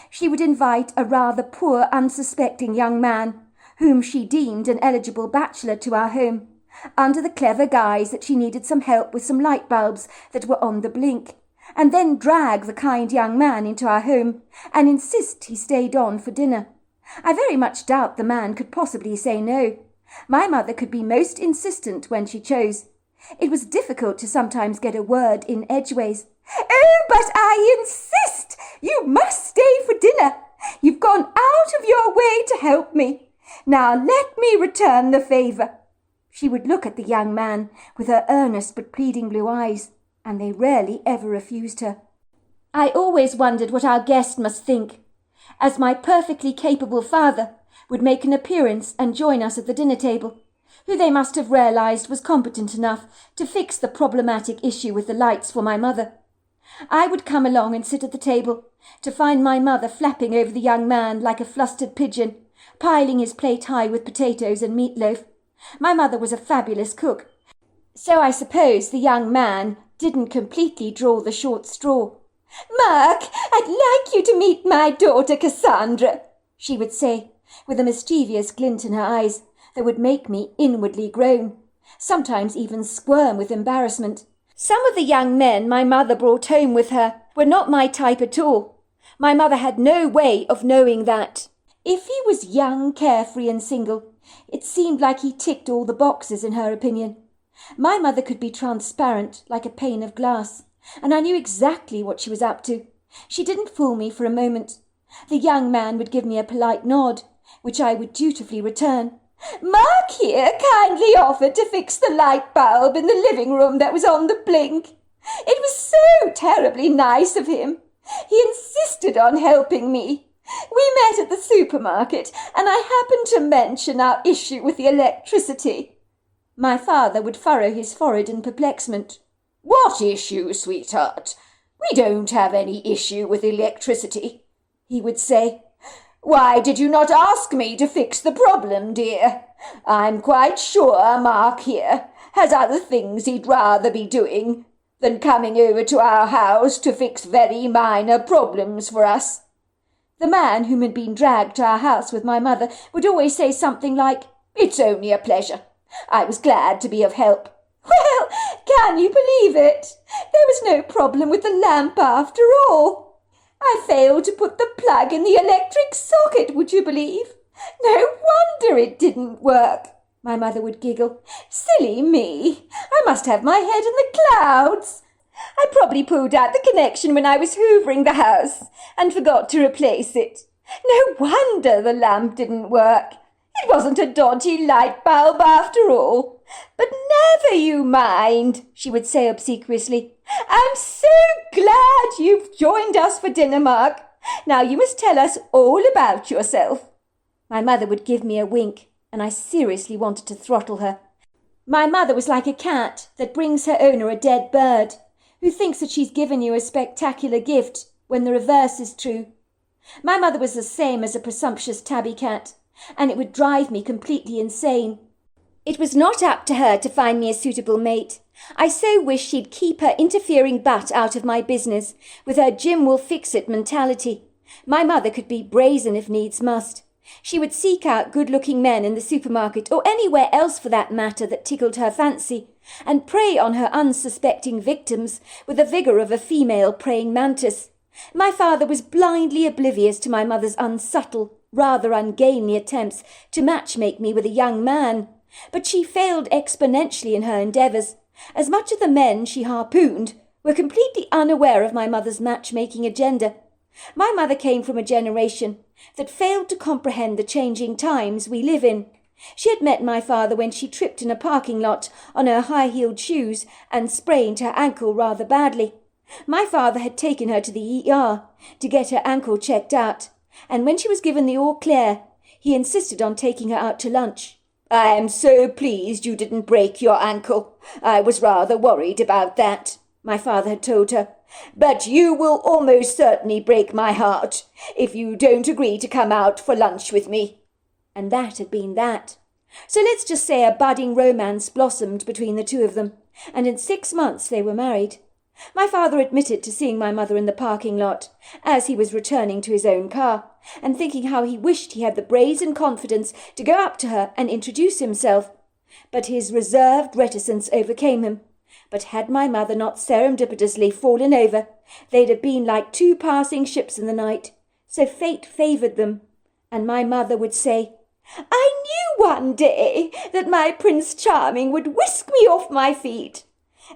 She would invite a rather poor, unsuspecting young man, whom she deemed an eligible bachelor, to our home, under the clever guise that she needed some help with some light bulbs that were on the blink, and then drag the kind young man into our home and insist he stayed on for dinner. I very much doubt the man could possibly say no. My mother could be most insistent when she chose. It was difficult to sometimes get a word in edgeways. "Oh, but I insist! You must stay for dinner. You've gone out of your way to help me. Now let me return the favour." She would look at the young man with her earnest but pleading blue eyes, and they rarely ever refused her. I always wondered what our guest must think, as my perfectly capable father would make an appearance and join us at the dinner table, who they must have realized was competent enough to fix the problematic issue with the lights for my mother. I would come along and sit at the table, to find my mother flapping over the young man like a flustered pigeon, piling his plate high with potatoes and meatloaf. My mother was a fabulous cook, so I suppose the young man didn't completely draw the short straw. "Mark, I'd like you to meet my daughter Cassandra," she would say, with a mischievous glint in her eyes that would make me inwardly groan, sometimes even squirm with embarrassment. Some of the young men my mother brought home with her were not my type at all. My mother had no way of knowing that. If he was young, carefree and single, it seemed like he ticked all the boxes in her opinion. My mother could be transparent like a pane of glass, and I knew exactly what she was up to. She didn't fool me for a moment. The young man would give me a polite nod, which I would dutifully return. "Mark here kindly offered to fix the light bulb in the living room that was on the blink. It was so terribly nice of him. He insisted on helping me. We met at the supermarket, and I happened to mention our issue with the electricity." My father would furrow his forehead in perplexement. "What issue, sweetheart? We don't have any issue with electricity," he would say. "Why did you not ask me to fix the problem, dear? I'm quite sure Mark here has other things he'd rather be doing than coming over to our house to fix very minor problems for us." The man whom had been dragged to our house with my mother would always say something like, "It's only a pleasure. I was glad to be of help." Well, can you believe it? There was no problem with the lamp after all. I failed to put the plug in the electric socket, would you believe? No wonder it didn't work. My mother would giggle. Silly me. I must have my head in the clouds. I probably pulled out the connection when I was hoovering the house and forgot to replace it. No wonder the lamp didn't work. It wasn't a dodgy light bulb after all. But never you mind, she would say obsequiously. I'm so glad you've joined us for dinner, Mark. Now you must tell us all about yourself. My mother would give me a wink, and I seriously wanted to throttle her. My mother was like a cat that brings her owner a dead bird, who thinks that she's given you a spectacular gift when the reverse is true. My mother was the same as a presumptuous tabby cat, and it would drive me completely insane. It was not up to her to find me a suitable mate. I so wished she'd keep her interfering butt out of my business with her Jim will fix it mentality. My mother could be brazen if needs must. She would seek out good-looking men in the supermarket or anywhere else for that matter that tickled her fancy, and prey on her unsuspecting victims with the vigour of a female praying mantis. My father was blindly oblivious to my mother's unsubtle, rather ungainly attempts to match-make me with a young man, but she failed exponentially in her endeavours, as much of the men she harpooned were completely unaware of my mother's matchmaking agenda. My mother came from a generation that failed to comprehend the changing times we live in. She had met my father when she tripped in a parking lot on her high-heeled shoes and sprained her ankle rather badly. My father had taken her to the ER to get her ankle checked out, and when she was given the all clear, he insisted on taking her out to lunch. I am so pleased you didn't break your ankle. I was rather worried about that, my father had told her. But you will almost certainly break my heart if you don't agree to come out for lunch with me. And that had been that. So let's just say a budding romance blossomed between the two of them, and in 6 months they were married. My father admitted to seeing my mother in the parking lot as he was returning to his own car, and thinking how he wished he had the brazen confidence to go up to her and introduce himself. But his reserved reticence overcame him. But had my mother not serendipitously fallen over, they'd have been like two passing ships in the night. So fate favoured them, and my mother would say, I knew one day that my Prince Charming would whisk me off my feet.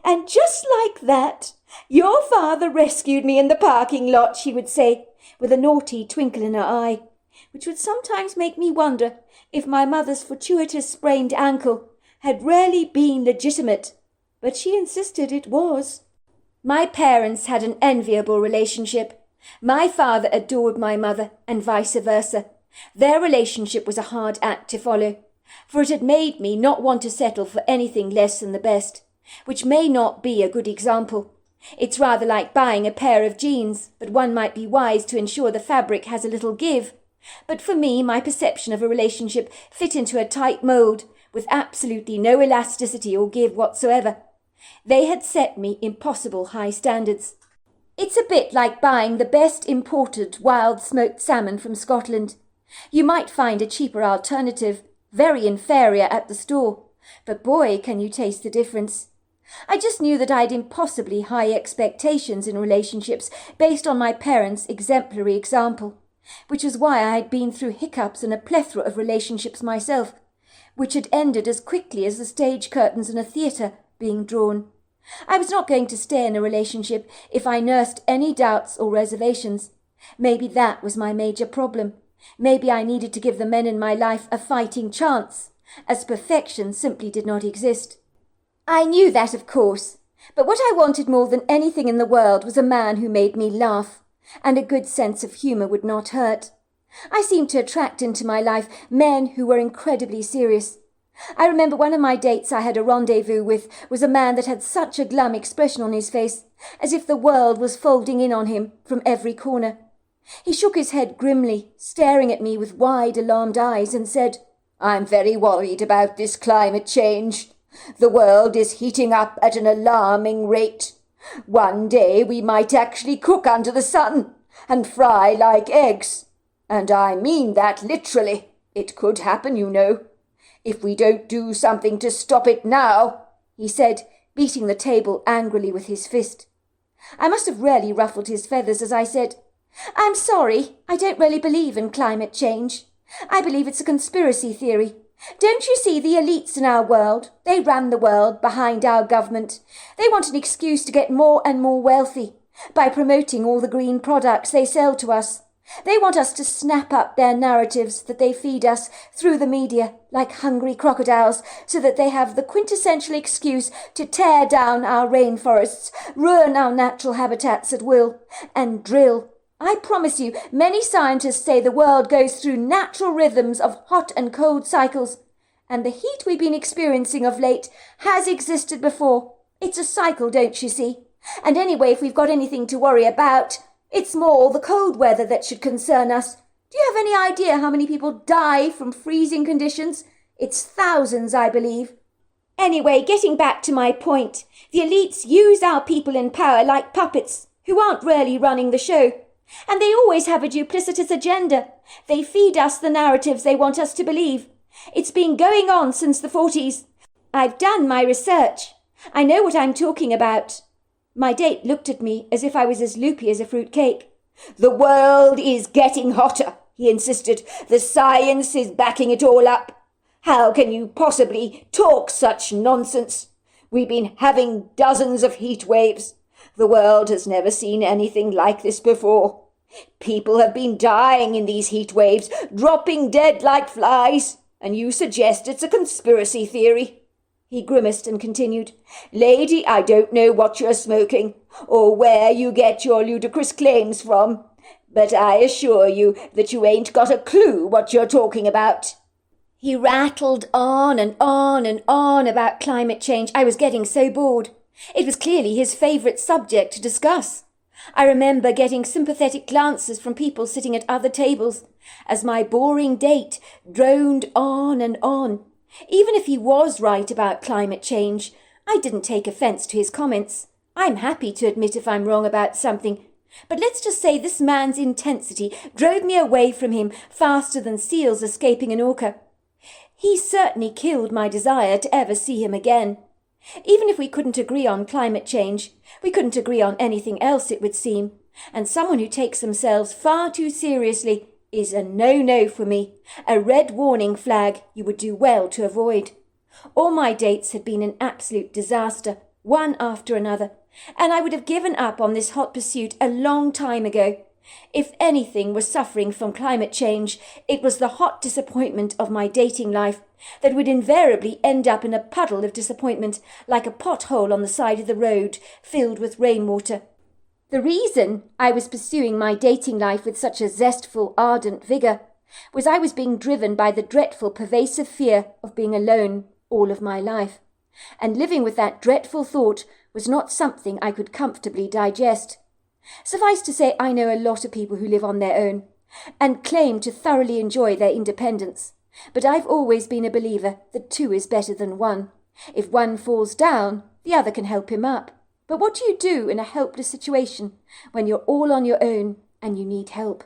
And just like that, your father rescued me in the parking lot, she would say, with a naughty twinkle in her eye, which would sometimes make me wonder if my mother's fortuitous sprained ankle had really been legitimate. But she insisted it was. My parents had an enviable relationship. My father adored my mother, and vice versa. Their relationship was a hard act to follow, for it had made me not want to settle for anything less than the best, which may not be a good example. It's rather like buying a pair of jeans, but one might be wise to ensure the fabric has a little give. But for me, my perception of a relationship fit into a tight mould, with absolutely no elasticity or give whatsoever. They had set me impossible high standards. It's a bit like buying the best imported wild smoked salmon from Scotland. You might find a cheaper alternative, very inferior at the store, but boy, can you taste the difference. I just knew that I'd impossibly high expectations in relationships based on my parents' exemplary example, which was why I had been through hiccups and a plethora of relationships myself, which had ended as quickly as the stage curtains in a theatre being drawn. I was not going to stay in a relationship if I nursed any doubts or reservations. Maybe that was my major problem. Maybe I needed to give the men in my life a fighting chance, as perfection simply did not exist. I knew that, of course, but what I wanted more than anything in the world was a man who made me laugh, and a good sense of humour would not hurt. I seemed to attract into my life men who were incredibly serious. I remember one of my dates I had a rendezvous with was a man that had such a glum expression on his face, as if the world was folding in on him from every corner. He shook his head grimly, staring at me with wide, alarmed eyes, and said, "I'm very worried about this climate change. The world is heating up at an alarming rate. One day we might actually cook under the sun and fry like eggs. And I mean that literally. It could happen, you know. If we don't do something to stop it now," he said, beating the table angrily with his fist. I must have really ruffled his feathers as I said, "I'm sorry, I don't really believe in climate change. I believe it's a conspiracy theory. Don't you see the elites in our world? They run the world behind our government. They want an excuse to get more and more wealthy by promoting all the green products they sell to us. They want us to snap up their narratives that they feed us through the media like hungry crocodiles so that they have the quintessential excuse to tear down our rainforests, ruin our natural habitats at will, and drill. I promise you, many scientists say the world goes through natural rhythms of hot and cold cycles, and the heat we've been experiencing of late has existed before. It's a cycle, don't you see? And anyway, if we've got anything to worry about, it's more the cold weather that should concern us. Do you have any idea how many people die from freezing conditions? It's thousands, I believe. Anyway, getting back to my point, the elites use our people in power like puppets who aren't really running the show. And they always have a duplicitous agenda. They feed us the narratives they want us to believe. It's been going on since the 40s. I've done my research. I know what I'm talking about. My date looked at me as if I was as loopy as a fruitcake. "The world is getting hotter," he insisted. "The science is backing it all up. How can you possibly talk such nonsense? We've been having dozens of heat waves. The world has never seen anything like this before. People have been dying in these heat waves, dropping dead like flies, and you suggest it's a conspiracy theory." He grimaced and continued, "Lady, I don't know what you're smoking, or where you get your ludicrous claims from, but I assure you that you ain't got a clue what you're talking about." He rattled on and on and on about climate change. I was getting so bored. It was clearly his favourite subject to discuss. I remember getting sympathetic glances from people sitting at other tables as my boring date droned on and on. Even if he was right about climate change, I didn't take offence to his comments. I'm happy to admit if I'm wrong about something, but let's just say this man's intensity drove me away from him faster than seals escaping an orca. He certainly killed my desire to ever see him again. Even if we couldn't agree on climate change, we couldn't agree on anything else, it would seem, and someone who takes themselves far too seriously is a no-no for me, a red warning flag you would do well to avoid. All my dates had been an absolute disaster, one after another, and I would have given up on this hot pursuit a long time ago. If anything was suffering from climate change, it was the hot disappointment of my dating life that would invariably end up in a puddle of disappointment like a pothole on the side of the road filled with rainwater. The reason I was pursuing my dating life with such a zestful, ardent vigour was I was being driven by the dreadful, pervasive fear of being alone all of my life, and living with that dreadful thought was not something I could comfortably digest. Suffice to say, I know a lot of people who live on their own and claim to thoroughly enjoy their independence, but I've always been a believer that two is better than one. If one falls down, the other can help him up. But what do you do in a helpless situation when you're all on your own and you need help?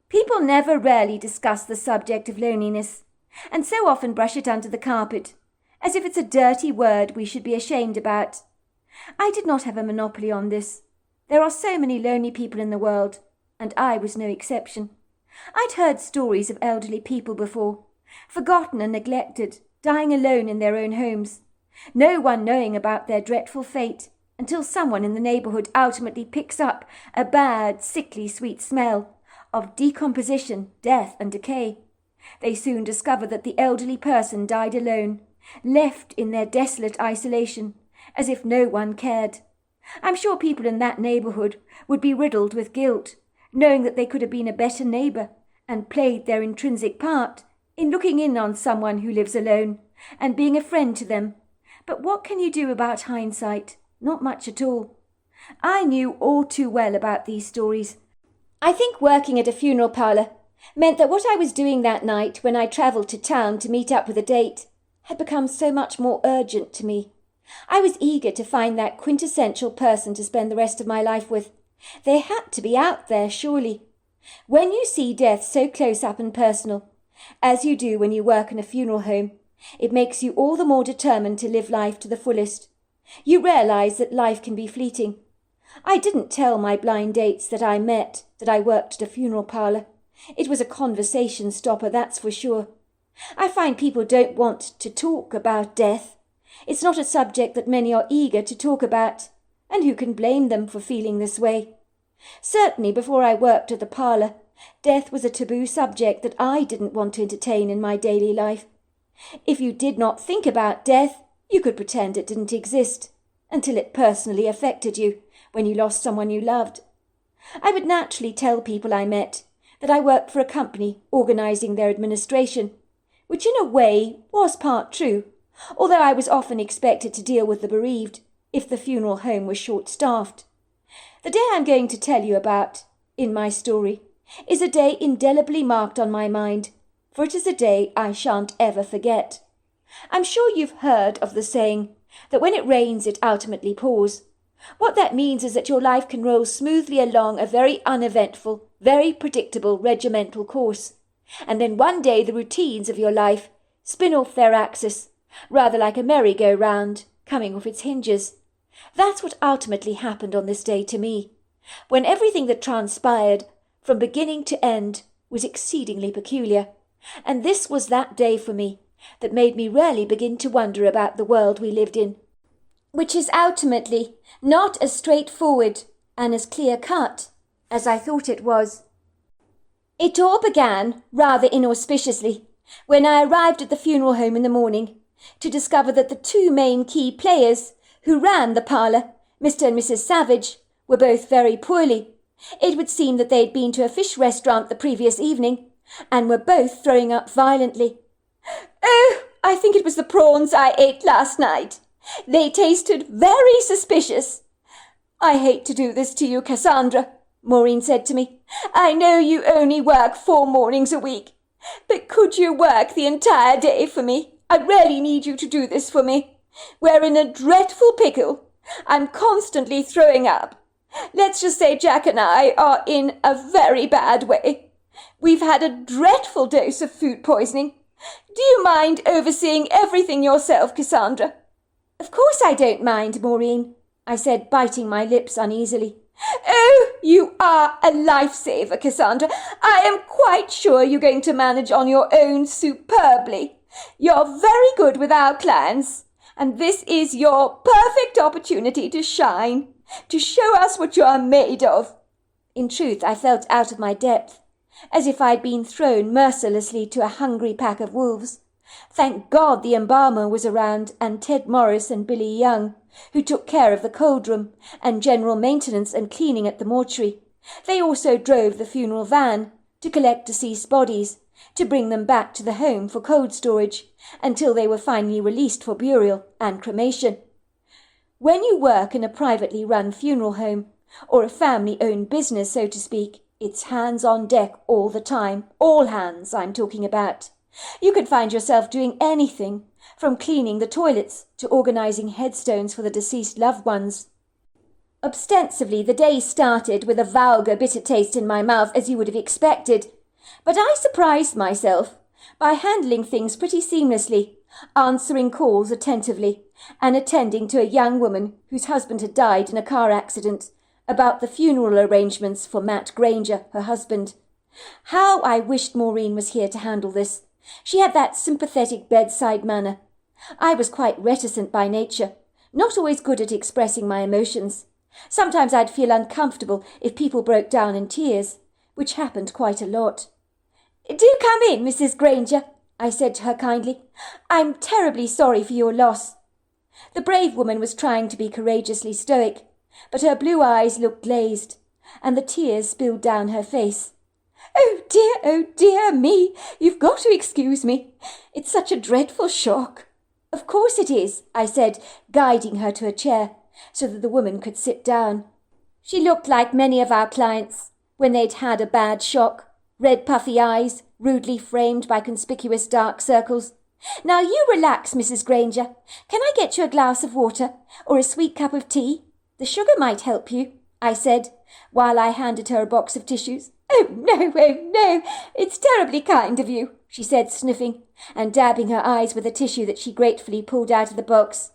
People never rarely discuss the subject of loneliness, and so often brush it under the carpet, as if it's a dirty word we should be ashamed about. I did not have a monopoly on this. There are so many lonely people in the world, and I was no exception. I'd heard stories of elderly people before, forgotten and neglected, dying alone in their own homes, no one knowing about their dreadful fate until someone in the neighbourhood ultimately picks up a bad, sickly sweet smell of decomposition, death and decay. They soon discover that the elderly person died alone, left in their desolate isolation, as if no one cared. I'm sure people in that neighbourhood would be riddled with guilt, knowing that they could have been a better neighbour and played their intrinsic part in looking in on someone who lives alone and being a friend to them. But what can you do about hindsight? Not much at all. I knew all too well about these stories. I think working at a funeral parlour meant that what I was doing that night when I travelled to town to meet up with a date had become so much more urgent to me. I was eager to find that quintessential person to spend the rest of my life with. They had to be out there, surely. When you see death so close up and personal, as you do when you work in a funeral home, it makes you all the more determined to live life to the fullest. You realise that life can be fleeting. I didn't tell my blind dates that I worked at a funeral parlour. It was a conversation stopper, that's for sure. I find people don't want to talk about death. It's not a subject that many are eager to talk about, and who can blame them for feeling this way? Certainly before I worked at the parlour, death was a taboo subject that I didn't want to entertain in my daily life. If you did not think about death, you could pretend it didn't exist, until it personally affected you when you lost someone you loved. I would naturally tell people I met that I worked for a company organising their administration, which in a way was part true, although I was often expected to deal with the bereaved if the funeral home was short-staffed. The day I'm going to tell you about, in my story, is a day indelibly marked on my mind, for it is a day I shan't ever forget. I'm sure you've heard of the saying that when it rains it ultimately pours. What that means is that your life can roll smoothly along a very uneventful, very predictable regimental course, and then one day the routines of your life spin off their axis, rather like a merry-go-round coming off its hinges. That's what ultimately happened on this day to me, when everything that transpired from beginning to end was exceedingly peculiar, and this was that day for me that made me really begin to wonder about the world we lived in, which is ultimately not as straightforward and as clear-cut as I thought it was. It all began rather inauspiciously when I arrived at the funeral home in the morning to discover that the two main key players who ran the parlour, Mr. and Mrs. Savage, were both very poorly. It would seem that they'd been to a fish restaurant the previous evening and were both throwing up violently. "Oh, I think it was the prawns I ate last night. They tasted very suspicious." "I hate to do this to you, Cassandra," Maureen said to me. "I know you only work 4 mornings a week, but could you work the entire day for me? I really need you to do this for me. We're in a dreadful pickle. I'm constantly throwing up. Let's just say Jack and I are in a very bad way. We've had a dreadful dose of food poisoning. Do you mind overseeing everything yourself, Cassandra?" "Of course I don't mind, Maureen," I said, biting my lips uneasily. "Oh, you are a lifesaver, Cassandra. I am quite sure you're going to manage on your own superbly. You're very good with our clients, and this is your perfect opportunity to shine, to show us what you are made of." In truth, I felt out of my depth, as if I'd been thrown mercilessly to a hungry pack of wolves. Thank God the embalmer was around, and Ted Morris and Billy Young, who took care of the cold room and general maintenance and cleaning at the mortuary. They also drove the funeral van to collect deceased bodies, to bring them back to the home for cold storage, until they were finally released for burial and cremation. When you work in a privately run funeral home, or a family-owned business, so to speak, it's hands on deck all the time. All hands, I'm talking about. You could find yourself doing anything, from cleaning the toilets to organising headstones for the deceased loved ones. Ostensibly, the day started with a vulgar bitter taste in my mouth, as you would have expected. But I surprised myself by handling things pretty seamlessly, answering calls attentively, and attending to a young woman whose husband had died in a car accident, about the funeral arrangements for Matt Granger, her husband. How I wished Maureen was here to handle this. She had that sympathetic bedside manner. I was quite reticent by nature, not always good at expressing my emotions. Sometimes I'd feel uncomfortable if people broke down in tears, which happened quite a lot. "Do come in, Mrs. Granger," I said to her kindly. "I'm terribly sorry for your loss." The brave woman was trying to be courageously stoic, but her blue eyes looked glazed, and the tears spilled down her face. Oh dear me, you've got to excuse me. It's such a dreadful shock." "Of course it is," I said, guiding her to a chair, so that the woman could sit down. She looked like many of our clients when they'd had a bad shock. Red puffy eyes, rudely framed by conspicuous dark circles. "Now you relax, Mrs. Granger. Can I get you a glass of water, or a sweet cup of tea? The sugar might help you," I said, while I handed her a box of tissues. Oh no, it's terribly kind of you," she said, sniffing, and dabbing her eyes with a tissue that she gratefully pulled out of the box.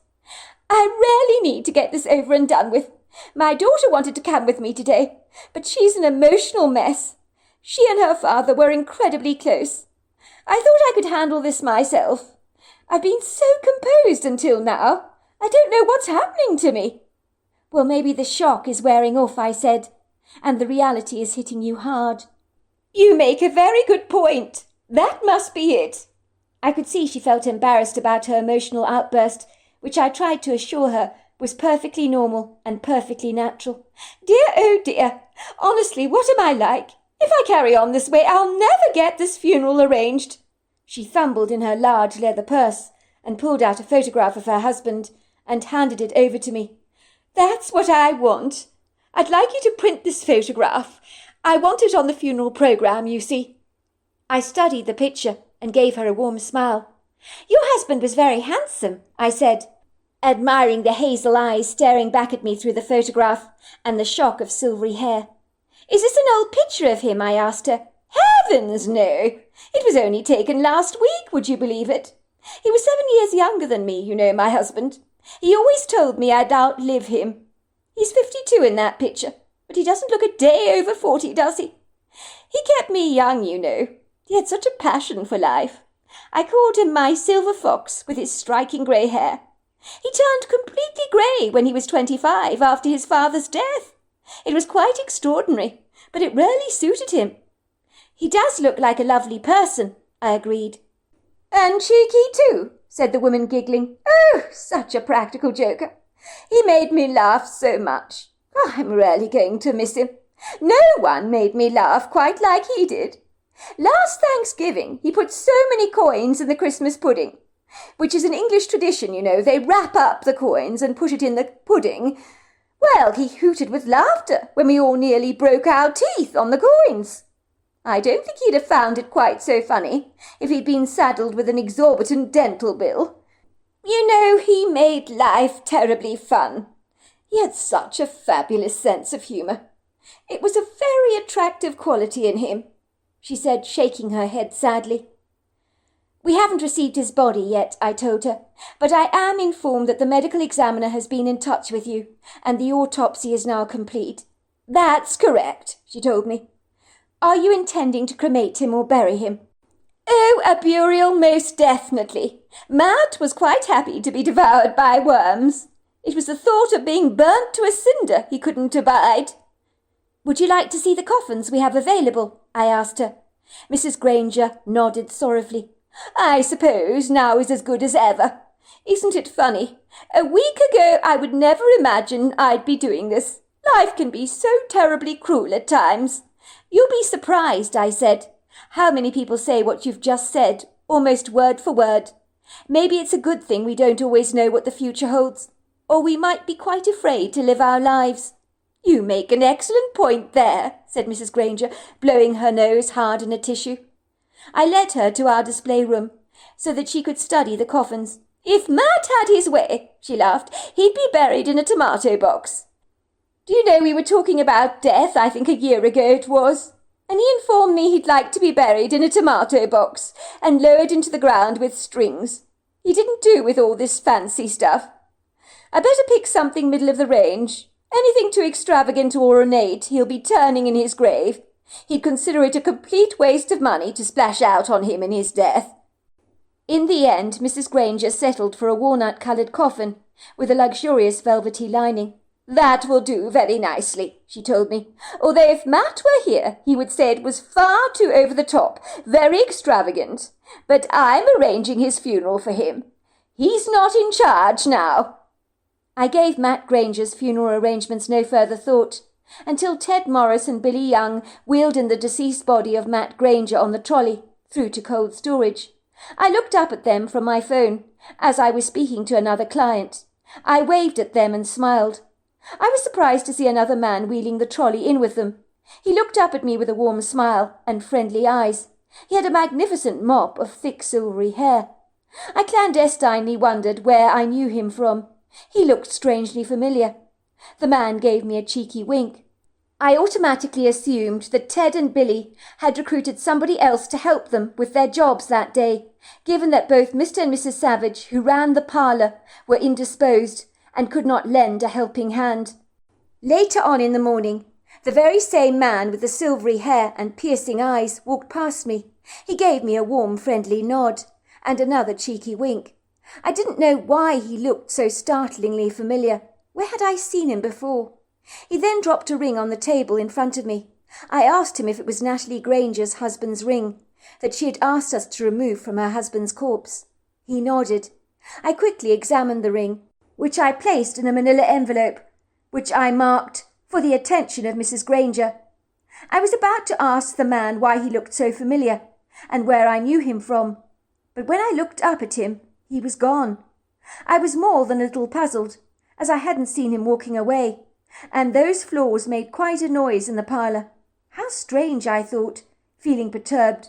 "I really need to get this over and done with. My daughter wanted to come with me today, but she's an emotional mess. She and her father were incredibly close. I thought I could handle this myself. I've been so composed until now. I don't know what's happening to me." "Well, maybe the shock is wearing off," I said, "and the reality is hitting you hard." "You make a very good point. That must be it." I could see she felt embarrassed about her emotional outburst, which I tried to assure her was perfectly normal and perfectly natural. "Dear, oh dear. Honestly, what am I like? If I carry on this way, I'll never get this funeral arranged." She fumbled in her large leather purse and pulled out a photograph of her husband and handed it over to me. "That's what I want. I'd like you to print this photograph. I want it on the funeral programme, you see." I studied the picture and gave her a warm smile. "Your husband was very handsome," I said, admiring the hazel eyes staring back at me through the photograph and the shock of silvery hair. "Is this an old picture of him?" I asked her. "Heavens, no! It was only taken last week, would you believe it? He was 7 years younger than me, you know, my husband. He always told me I'd outlive him. He's 52 in that picture, but he doesn't look a day over 40, does he? He kept me young, you know. He had such a passion for life. I called him my silver fox with his striking grey hair. He turned completely grey when he was 25 after his father's death. It was quite extraordinary, but it really suited him." "He does look like a lovely person," I agreed. "And cheeky too," said the woman, giggling. "Oh, such a practical joker. He made me laugh so much. Oh, I'm really going to miss him. No one made me laugh quite like he did. Last Thanksgiving, he put so many coins in the Christmas pudding, which is an English tradition, you know. They wrap up the coins and put it in the pudding. Well, he hooted with laughter when we all nearly broke our teeth on the coins. I don't think he'd have found it quite so funny if he'd been saddled with an exorbitant dental bill. You know, he made life terribly fun. He had such a fabulous sense of humour. It was a very attractive quality in him," she said, shaking her head sadly. "We haven't received his body yet," I told her, "but I am informed that the medical examiner has been in touch with you, and the autopsy is now complete." "That's correct," she told me. "Are you intending to cremate him or bury him?" "Oh, a burial most definitely. Matt was quite happy to be devoured by worms. It was the thought of being burnt to a cinder he couldn't abide." "Would you like to see the coffins we have available?" I asked her. Mrs. Granger nodded sorrowfully. "I suppose now is as good as ever. Isn't it funny? A week ago I would never imagine I'd be doing this. Life can be so terribly cruel at times." "You'll be surprised," I said, "how many people say what you've just said, almost word for word. Maybe it's a good thing we don't always know what the future holds, or we might be quite afraid to live our lives." "You make an excellent point there," said Mrs. Granger, blowing her nose hard in a tissue. I led her to our display room, so that she could study the coffins. "If Matt had his way," she laughed, "he'd be buried in a tomato box." Do you know, we were talking about death, I think a year ago it was, and he informed me he'd like to be buried in a tomato box and lowered into the ground with strings. He didn't do with all this fancy stuff. I better pick something middle of the range. Anything too extravagant or ornate, he'll be turning in his grave. He'd consider it a complete waste of money to splash out on him in his death. In the end, Mrs. Granger settled for a walnut-coloured coffin with a luxurious velvety lining. That will do very nicely, she told me, although if Matt were here, he would say it was far too over the top, very extravagant. But I'm arranging his funeral for him. He's not in charge now. I gave Matt Granger's funeral arrangements no further thought, until Ted Morris and Billy Young wheeled in the deceased body of Matt Granger on the trolley, through to cold storage. I looked up at them from my phone, as I was speaking to another client. I waved at them and smiled. I was surprised to see another man wheeling the trolley in with them. He looked up at me with a warm smile and friendly eyes. He had a magnificent mop of thick silvery hair. I clandestinely wondered where I knew him from. He looked strangely familiar. The man gave me a cheeky wink. I automatically assumed that Ted and Billy had recruited somebody else to help them with their jobs that day, given that both Mr. and Mrs. Savage, who ran the parlour, were indisposed and could not lend a helping hand. Later on in the morning, the very same man with the silvery hair and piercing eyes walked past me. He gave me a warm, friendly nod and another cheeky wink. I didn't know why he looked so startlingly familiar. Where had I seen him before? He then dropped a ring on the table in front of me. I asked him if it was Natalie Granger's husband's ring, that she had asked us to remove from her husband's corpse. He nodded. I quickly examined the ring, which I placed in a manila envelope, which I marked for the attention of Mrs. Granger. I was about to ask the man why he looked so familiar, and where I knew him from, but when I looked up at him, he was gone. I was more than a little puzzled, as I hadn't seen him walking away, and those floors made quite a noise in the parlour. How strange, I thought, feeling perturbed.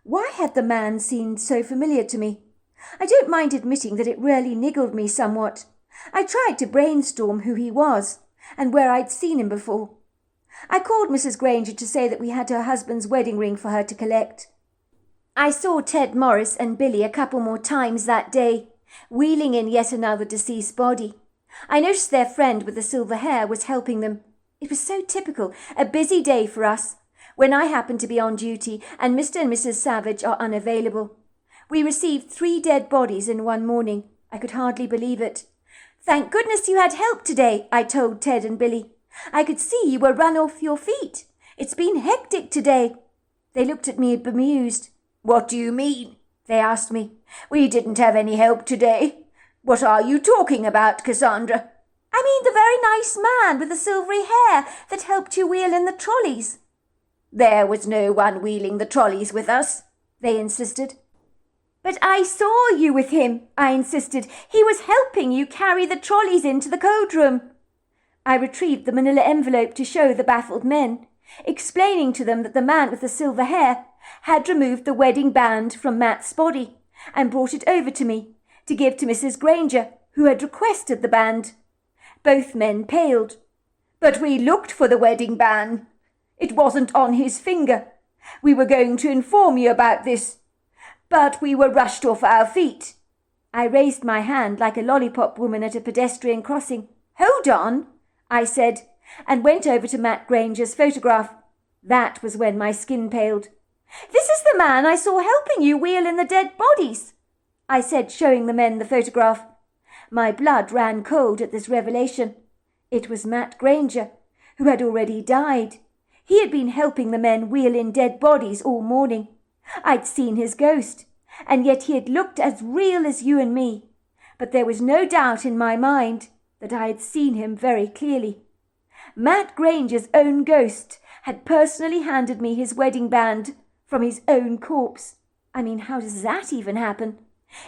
Why had the man seemed so familiar to me? I don't mind admitting that it really niggled me somewhat. I tried to brainstorm who he was, and where I'd seen him before. I called Mrs. Granger to say that we had her husband's wedding ring for her to collect. I saw Ted Morris and Billy a couple more times that day, wheeling in yet another deceased body. I noticed their friend with the silver hair was helping them. It was so typical, a busy day for us, when I happen to be on duty and Mr. and Mrs. Savage are unavailable. We received 3 dead bodies in one morning. I could hardly believe it. "Thank goodness you had help today," I told Ted and Billy. "I could see you were run off your feet. It's been hectic today." They looked at me bemused. "What do you mean?" they asked me. "We didn't have any help today. What are you talking about, Cassandra?" "I mean the very nice man with the silvery hair that helped you wheel in the trolleys." "There was no one wheeling the trolleys with us," they insisted. "But I saw you with him," I insisted. "He was helping you carry the trolleys into the code room." I retrieved the manila envelope to show the baffled men, explaining to them that the man with the silver hair had removed the wedding band from Matt's body and brought it over to me to give to Mrs. Granger, who had requested the band. Both men paled. "But we looked for the wedding band. It wasn't on his finger. We were going to inform you about this, but we were rushed off our feet." I raised my hand like a lollipop woman at a pedestrian crossing. "Hold on," I said, and went over to Matt Granger's photograph. That was when my skin paled. "This is the man I saw helping you wheel in the dead bodies," I said, showing the men the photograph. My blood ran cold at this revelation. It was Matt Granger, who had already died. He had been helping the men wheel in dead bodies all morning. I'd seen his ghost, and yet he had looked as real as you and me. But there was no doubt in my mind that I had seen him very clearly. Matt Granger's own ghost had personally handed me his wedding band from his own corpse. I mean, how does that even happen?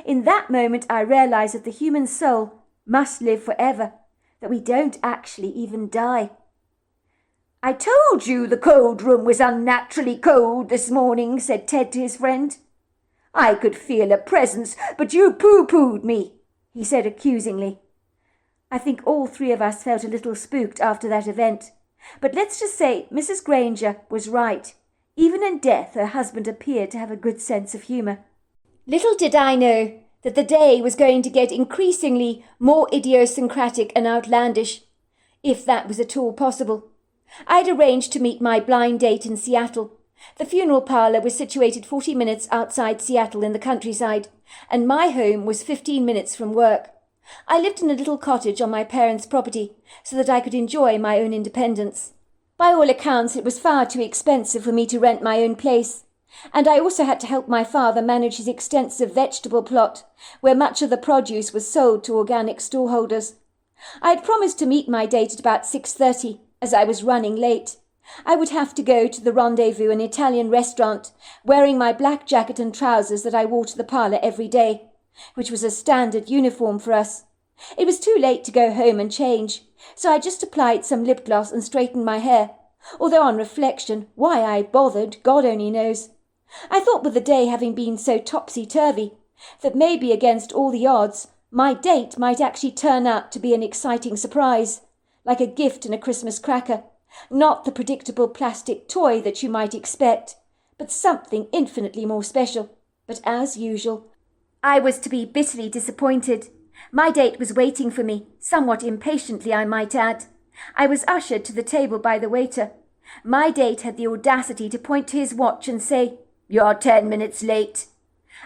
In that moment I realized that the human soul must live forever, that we don't actually even die. "I told you the cold room was unnaturally cold this morning," said Ted to his friend. "I could feel a presence, but you pooh-poohed me," he said accusingly. I think all three of us felt a little spooked after that event. But let's just say Mrs. Granger was right. Even in death, her husband appeared to have a good sense of humour. Little did I know that the day was going to get increasingly more idiosyncratic and outlandish, if that was at all possible. I'd arranged to meet my blind date in Seattle. The funeral parlour was situated 40 minutes outside Seattle in the countryside, and my home was 15 minutes from work. I lived in a little cottage on my parents' property so that I could enjoy my own independence. By all accounts, it was far too expensive for me to rent my own place, and I also had to help my father manage his extensive vegetable plot, where much of the produce was sold to organic storeholders. I had promised to meet my date at about 6:30, as I was running late. I would have to go to the Rendezvous, an Italian restaurant, wearing my black jacket and trousers that I wore to the parlour every day, which was a standard uniform for us. It was too late to go home and change, so I just applied some lip gloss and straightened my hair, although on reflection, why I bothered, God only knows. I thought with the day having been so topsy-turvy, that maybe against all the odds, my date might actually turn out to be an exciting surprise, like a gift in a Christmas cracker, not the predictable plastic toy that you might expect, but something infinitely more special. But as usual, I was to be bitterly disappointed. My date was waiting for me, somewhat impatiently I might add. I was ushered to the table by the waiter. My date had the audacity to point to his watch and say, "You're 10 minutes late."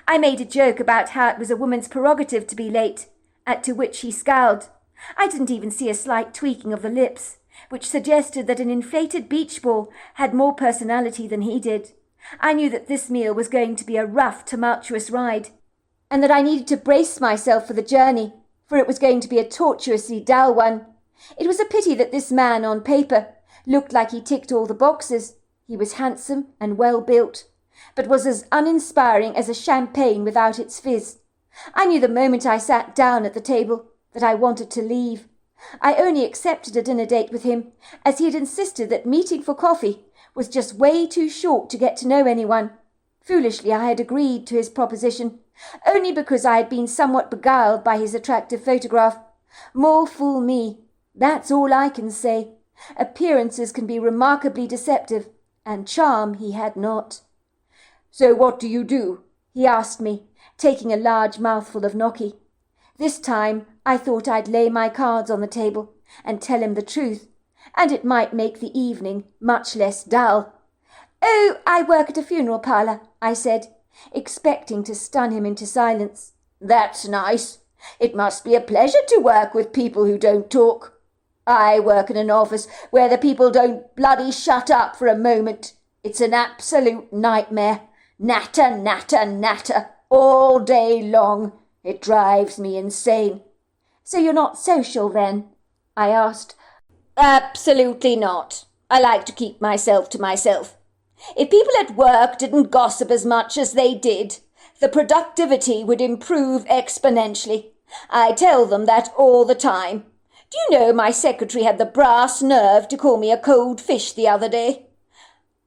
I made a joke about how it was a woman's prerogative to be late, at to which he scowled. I didn't even see a slight tweaking of the lips, which suggested that an inflated beach ball had more personality than he did. I knew that this meal was going to be a rough, tumultuous ride, and that I needed to brace myself for the journey, for it was going to be a tortuously dull one. It was a pity that this man on paper looked like he ticked all the boxes. He was handsome and well-built, but was as uninspiring as a champagne without its fizz. I knew the moment I sat down at the table that I wanted to leave. I only accepted a dinner date with him, as he had insisted that meeting for coffee was just way too short to get to know anyone. Foolishly, I had agreed to his proposition, only because I had been somewhat beguiled by his attractive photograph. More fool me. That's all I can say. Appearances can be remarkably deceptive, and charm he had not. "So what do you do?" he asked me, taking a large mouthful of gnocchi. This time I thought I'd lay my cards on the table and tell him the truth, and it might make the evening much less dull. "Oh, I work at a funeral parlour," I said, expecting to stun him into silence. "That's nice. It must be a pleasure to work with people who don't talk. I work in an office where the people don't bloody shut up for a moment. It's an absolute nightmare. Natter, natter, natter, all day long. It drives me insane." "So you're not social, then?" I asked. "Absolutely not. I like to keep myself to myself. If people at work didn't gossip as much as they did, the productivity would improve exponentially. I tell them that all the time. Do you know my secretary had the brass nerve to call me a cold fish the other day?"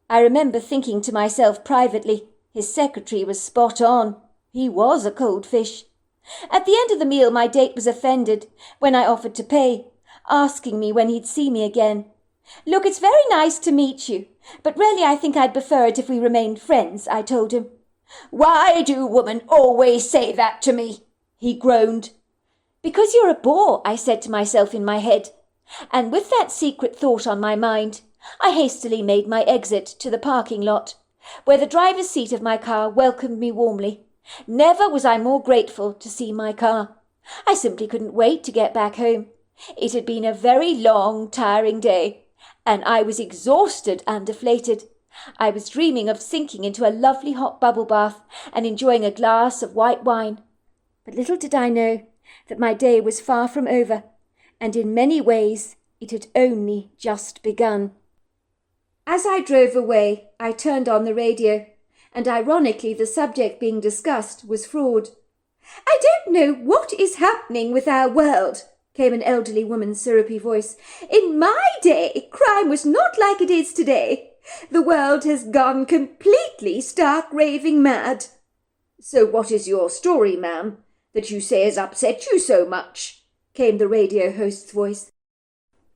I remember thinking to myself privately, his secretary was spot on. He was a cold fish. At the end of the meal, my date was offended when I offered to pay, asking me when he'd see me again. "Look, it's very nice to meet you, but really I think I'd prefer it if we remained friends," I told him. "Why do women always say that to me?" he groaned. "Because you're a bore," I said to myself in my head, and with that secret thought on my mind, I hastily made my exit to the parking lot, where the driver's seat of my car welcomed me warmly. Never was I more grateful to see my car. I simply couldn't wait to get back home. It had been a very long, tiring day, and I was exhausted and deflated. I was dreaming of sinking into a lovely hot bubble bath and enjoying a glass of white wine. But little did I know that my day was far from over, and in many ways it had only just begun. As I drove away, I turned on the radio, and ironically the subject being discussed was fraud. "I don't know what is happening with our world," came an elderly woman's syrupy voice. "In my day, crime was not like it is today. The world has gone completely stark raving mad." "So what is your story, ma'am, that you say has upset you so much?" came the radio host's voice.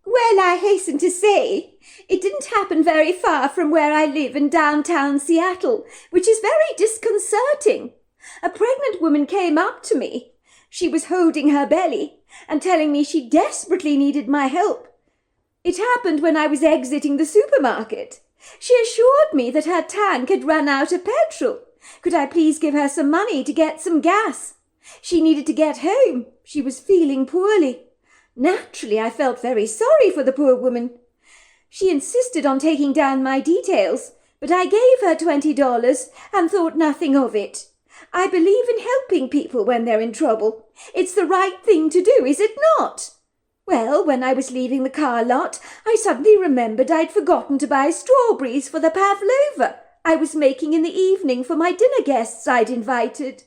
Well, I hasten to say, it didn't happen very far from where I live in downtown Seattle, which is very disconcerting. A pregnant woman came up to me. She was holding her belly and telling me she desperately needed my help. It happened when I was exiting the supermarket. She assured me that her tank had run out of petrol. Could I please give her some money to get some gas? She needed to get home. She was feeling poorly. Naturally, I felt very sorry for the poor woman. She insisted on taking down my details, but I gave her $20 and thought nothing of it. I believe in helping people when they're in trouble. It's the right thing to do, is it not? Well, when I was leaving the car lot, I suddenly remembered I'd forgotten to buy strawberries for the pavlova I was making in the evening for my dinner guests I'd invited.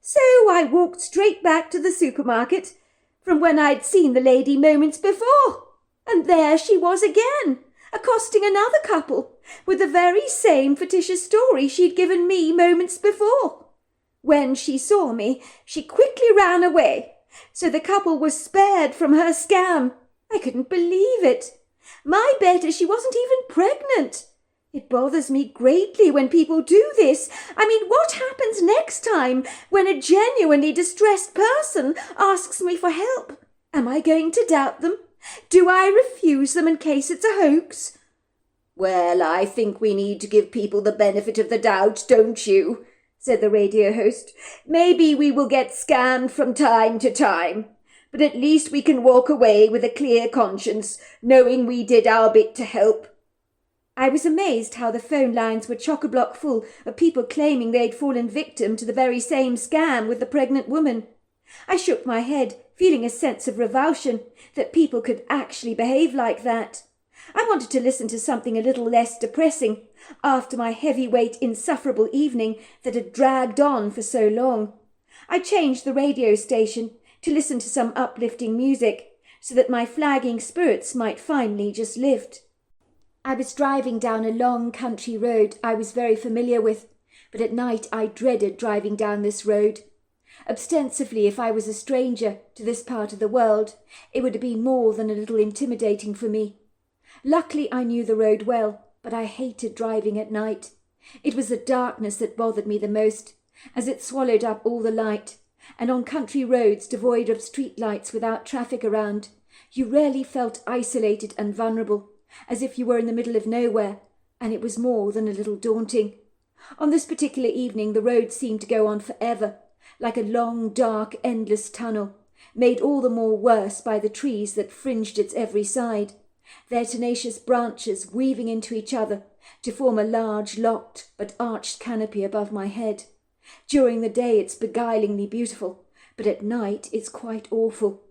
So I walked straight back to the supermarket from when I'd seen the lady moments before. And there she was again, accosting another couple with the very same fictitious story she'd given me moments before. When she saw me, she quickly ran away, so the couple was spared from her scam. I couldn't believe it. My bet is she wasn't even pregnant. It bothers me greatly when people do this. I mean, what happens next time when a genuinely distressed person asks me for help? Am I going to doubt them? Do I refuse them in case it's a hoax? Well, I think we need to give people the benefit of the doubt, don't you? Said the radio host. Maybe we will get scammed from time to time, but at least we can walk away with a clear conscience, knowing we did our bit to help. I was amazed how the phone lines were chock-a-block full of people claiming they'd fallen victim to the very same scam with the pregnant woman. I shook my head, feeling a sense of revulsion that people could actually behave like that. I wanted to listen to something a little less depressing after my heavyweight, insufferable evening that had dragged on for so long. I changed the radio station to listen to some uplifting music so that my flagging spirits might finally just lift. I was driving down a long country road I was very familiar with, but at night I dreaded driving down this road. Ostensibly, if I was a stranger to this part of the world, it would be more than a little intimidating for me. Luckily, I knew the road well, but I hated driving at night. It was the darkness that bothered me the most, as it swallowed up all the light, and on country roads devoid of street lights without traffic around, you rarely felt isolated and vulnerable, as if you were in the middle of nowhere, and it was more than a little daunting. On this particular evening the road seemed to go on forever, like a long, dark, endless tunnel, made all the more worse by the trees that fringed its every side, their tenacious branches weaving into each other to form a large, locked but arched canopy above my head. During the day it's beguilingly beautiful, but at night it's quite awful.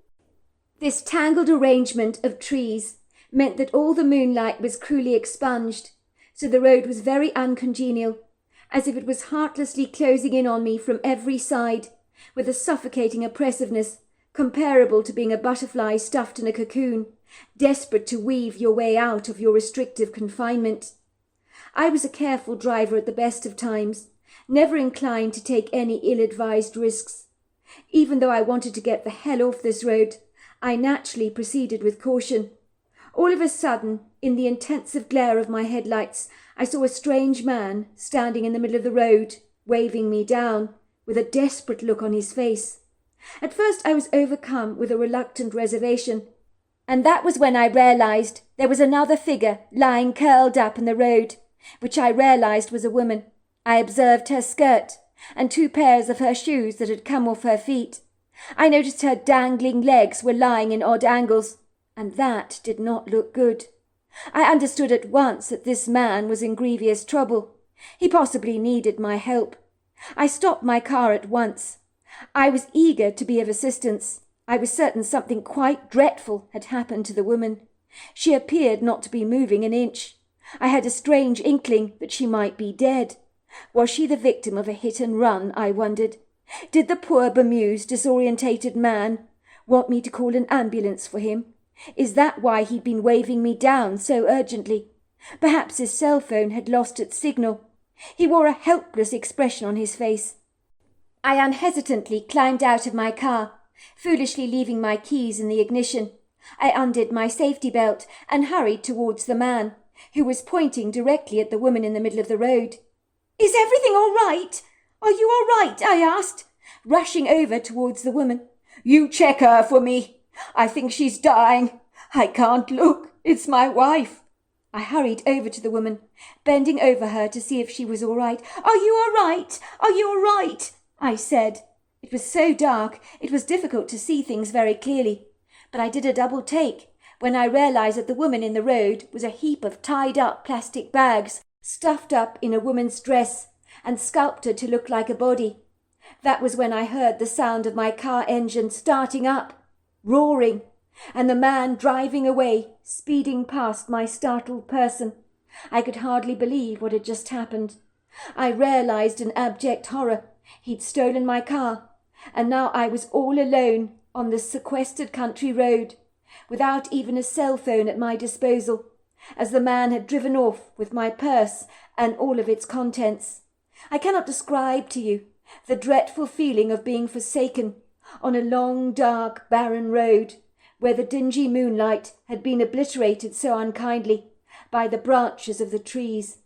This tangled arrangement of trees meant that all the moonlight was cruelly expunged, so the road was very uncongenial, as if it was heartlessly closing in on me from every side, with a suffocating oppressiveness comparable to being a butterfly stuffed in a cocoon, desperate to weave your way out of your restrictive confinement. I was a careful driver at the best of times, never inclined to take any ill-advised risks. Even though I wanted to get the hell off this road, I naturally proceeded with caution. All of a sudden, in the intensive glare of my headlights, I saw a strange man standing in the middle of the road, waving me down, with a desperate look on his face. At first I was overcome with a reluctant reservation, and that was when I realized there was another figure lying curled up in the road, which I realized was a woman. I observed her skirt and 2 pairs of her shoes that had come off her feet. I noticed her dangling legs were lying in odd angles, and that did not look good. I understood at once that this man was in grievous trouble. He possibly needed my help. I stopped my car at once. I was eager to be of assistance. I was certain something quite dreadful had happened to the woman. She appeared not to be moving an inch. I had a strange inkling that she might be dead. Was she the victim of a hit and run, I wondered? Did the poor bemused, disorientated man want me to call an ambulance for him? Is that why he'd been waving me down so urgently? Perhaps his cell phone had lost its signal. He wore a helpless expression on his face. I unhesitantly climbed out of my car foolishly leaving my keys in the ignition. I undid my safety belt and hurried towards the man, who was pointing directly at the woman in the middle of the road. "Is everything all right? Are you all right?" I asked, rushing over towards the woman. "You check her for me. I think she's dying. I can't look. It's my wife." I hurried over to the woman, bending over her to see if she was all right. "Are you all right? Are you all right?" I said. It was so dark it was difficult to see things very clearly, but I did a double take when I realized that the woman in the road was a heap of tied-up plastic bags stuffed up in a woman's dress and sculpted to look like a body. That was when I heard the sound of my car engine starting up, roaring, and the man driving away, speeding past my startled person. I could hardly believe what had just happened. I realized in abject horror he'd stolen my car, and now I was all alone on this sequestered country road, without even a cell phone at my disposal, as the man had driven off with my purse and all of its contents. I cannot describe to you the dreadful feeling of being forsaken on a long, dark, barren road, where the dingy moonlight had been obliterated so unkindly by the branches of the trees.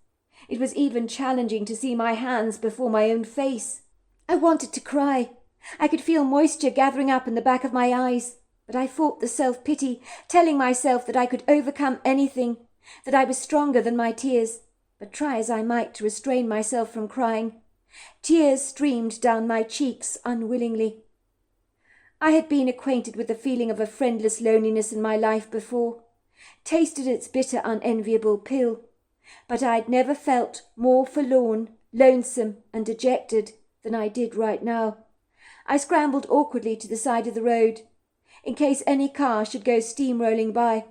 It was even challenging to see my hands before my own face. I wanted to cry. I could feel moisture gathering up in the back of my eyes, but I fought the self-pity, telling myself that I could overcome anything, that I was stronger than my tears. But try as I might to restrain myself from crying, tears streamed down my cheeks unwillingly. I had been acquainted with the feeling of a friendless loneliness in my life before, tasted its bitter, unenviable pill, but I had never felt more forlorn, lonesome, and dejected than I did right now. I scrambled awkwardly to the side of the road, in case any car should go steamrolling by,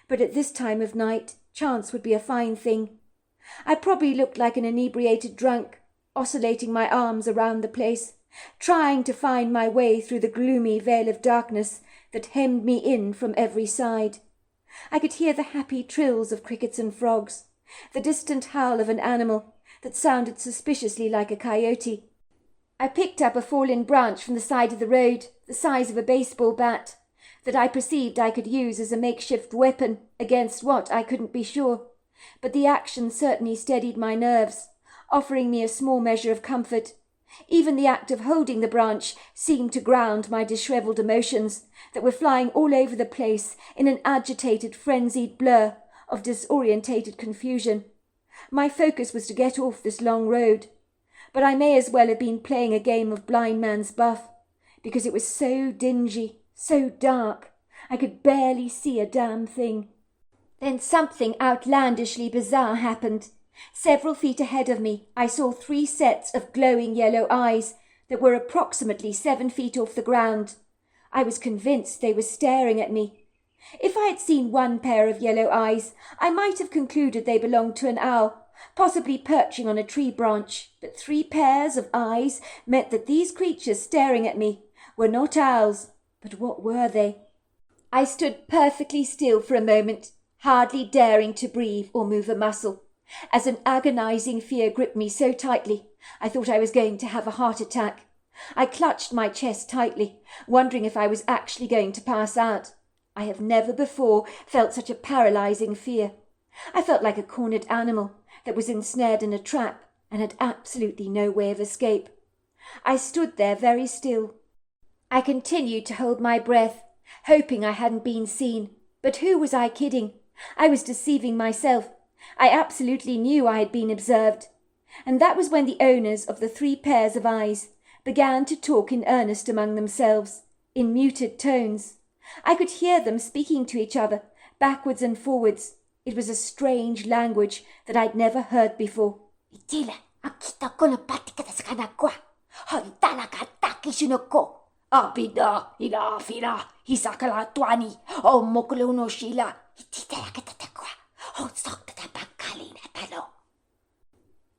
but at this time of night chance would be a fine thing. I probably looked like an inebriated drunk, oscillating my arms around the place, trying to find my way through the gloomy veil of darkness that hemmed me in from every side. I could hear the happy trills of crickets and frogs, the distant howl of an animal that sounded suspiciously like a coyote. I picked up a fallen branch from the side of the road, the size of a baseball bat, that I perceived I could use as a makeshift weapon against what I couldn't be sure. But the action certainly steadied my nerves, offering me a small measure of comfort. Even the act of holding the branch seemed to ground my dishevelled emotions that were flying all over the place in an agitated, frenzied blur of disorientated confusion. My focus was to get off this long road, but I may as well have been playing a game of blind man's buff, because it was so dingy, so dark, I could barely see a damn thing. Then something outlandishly bizarre happened. Several feet ahead of me, I saw 3 sets of glowing yellow eyes that were approximately 7 feet off the ground. I was convinced they were staring at me. If I had seen one pair of yellow eyes, I might have concluded they belonged to an owl, possibly perching on a tree branch. But 3 pairs of eyes meant that these creatures staring at me were not owls. But what were they? I stood perfectly still for a moment, hardly daring to breathe or move a muscle, as an agonizing fear gripped me so tightly I thought I was going to have a heart attack. I clutched my chest tightly, wondering if I was actually going to pass out. I have never before felt such a paralyzing fear. I felt like a cornered animal that was ensnared in a trap and had absolutely no way of escape. I stood there very still. I continued to hold my breath, hoping I hadn't been seen. But who was I kidding? I was deceiving myself. I absolutely knew I had been observed. And that was when the owners of the 3 pairs of eyes began to talk in earnest among themselves, in muted tones. I could hear them speaking to each other, backwards and forwards. It was a strange language that I'd never heard before. Itila, akita ko na patika sa kanakwa. Hoy talaga takisino ko. Abida, ila fila, hisakala tuani, o mokuluno shila. Itila katatakwa. O sok tatapakali na talo.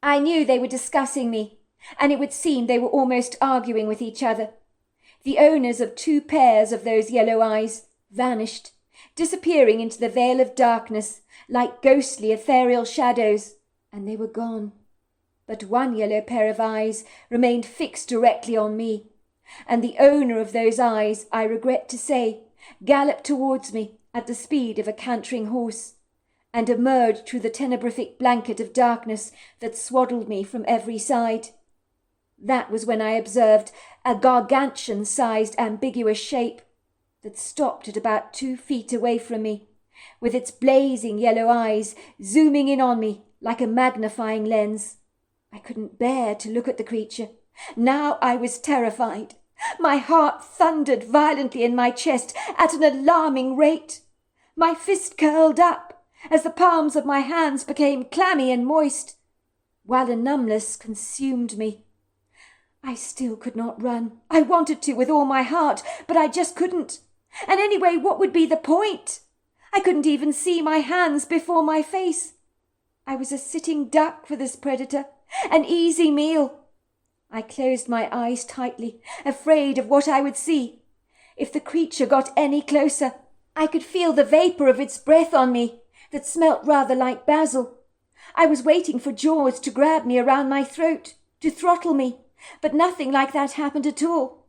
I knew they were discussing me, and it would seem they were almost arguing with each other. The owners of 2 pairs of those yellow eyes vanished, disappearing into the veil of darkness like ghostly ethereal shadows, and they were gone. But one yellow pair of eyes remained fixed directly on me. and the owner of those eyes, I regret to say, galloped towards me at the speed of a cantering horse, and emerged through the tenebrific blanket of darkness that swaddled me from every side. That was when I observed a gargantuan-sized ambiguous shape that stopped at about 2 feet away from me, with its blazing yellow eyes zooming in on me like a magnifying lens. I couldn't bear to look at the creature. Now I was terrified. My heart thundered violently in my chest at an alarming rate. My fist curled up as the palms of my hands became clammy and moist, while a numbness consumed me. I still could not run. I wanted to with all my heart, but I just couldn't. And anyway, what would be the point? I couldn't even see my hands before my face. I was a sitting duck for this predator, an easy meal. I closed my eyes tightly, afraid of what I would see. If the creature got any closer, I could feel the vapour of its breath on me that smelt rather like basil. I was waiting for jaws to grab me around my throat, to throttle me, but nothing like that happened at all.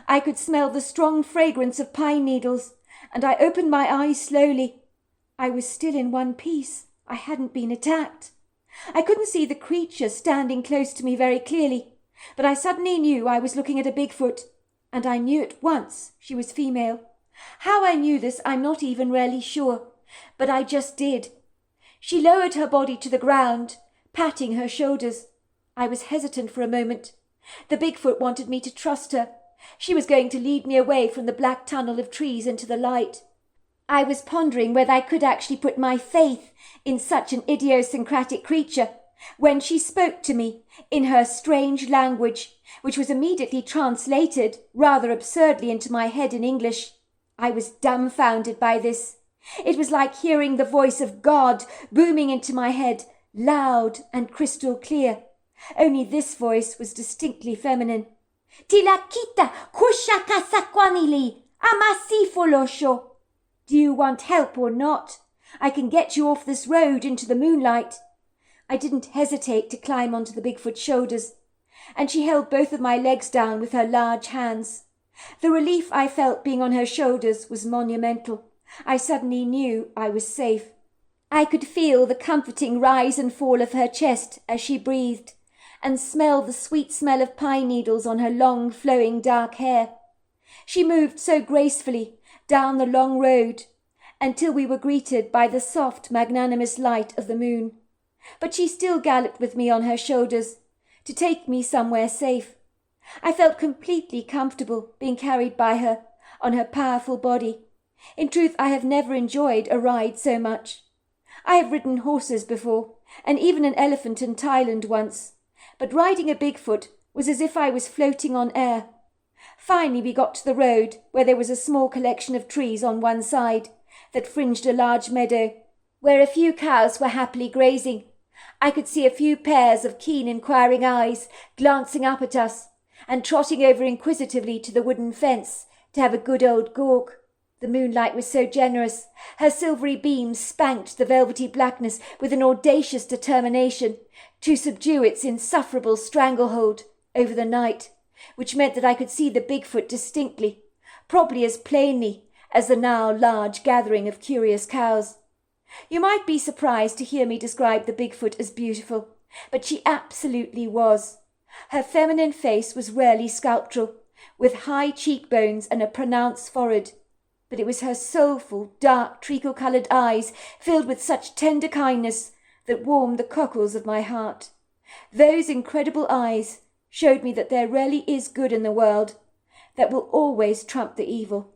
I could smell the strong fragrance of pine needles, and I opened my eyes slowly. I was still in one piece. I hadn't been attacked. I couldn't see the creature standing close to me very clearly, but I suddenly knew I was looking at a Bigfoot, and I knew at once she was female. How I knew this I'm not even really sure, but I just did. She lowered her body to the ground, patting her shoulders. I was hesitant for a moment. The Bigfoot wanted me to trust her. She was going to lead me away from the black tunnel of trees into the light. I was pondering whether I could actually put my faith in such an idiosyncratic creature when she spoke to me in her strange language, which was immediately translated rather absurdly into my head in English. I was dumbfounded by this. It was like hearing the voice of God booming into my head, loud and crystal clear. Only this voice was distinctly feminine. Tilakita kushaka sakwanili amasifolosho. Do you want help or not? I can get you off this road into the moonlight. I didn't hesitate to climb onto the Bigfoot's shoulders, and she held both of my legs down with her large hands. The relief I felt being on her shoulders was monumental. I suddenly knew I was safe. I could feel the comforting rise and fall of her chest as she breathed, and smell the sweet smell of pine needles on her long, flowing dark hair. She moved so gracefully down the long road until we were greeted by the soft, magnanimous light of the moon. But she still galloped with me on her shoulders to take me somewhere safe. I felt completely comfortable being carried by her on her powerful body. In truth, I have never enjoyed a ride so much. I have ridden horses before, and even an elephant in Thailand once, but riding a Bigfoot was as if I was floating on air. Finally we got to the road where there was a small collection of trees on one side that fringed a large meadow, where a few cows were happily grazing. I could see a few pairs of keen inquiring eyes glancing up at us and trotting over inquisitively to the wooden fence to have a good old gawk. The moonlight was so generous. Her silvery beams spanked the velvety blackness with an audacious determination to subdue its insufferable stranglehold over the night, which meant that I could see the Bigfoot distinctly, probably as plainly as the now large gathering of curious cows. You might be surprised to hear me describe the Bigfoot as beautiful, but she absolutely was. Her feminine face was rarely sculptural, with high cheekbones and a pronounced forehead, but it was her soulful, dark, treacle-coloured eyes filled with such tender kindness that warmed the cockles of my heart. Those incredible eyes showed me that there really is good in the world that will always trump the evil.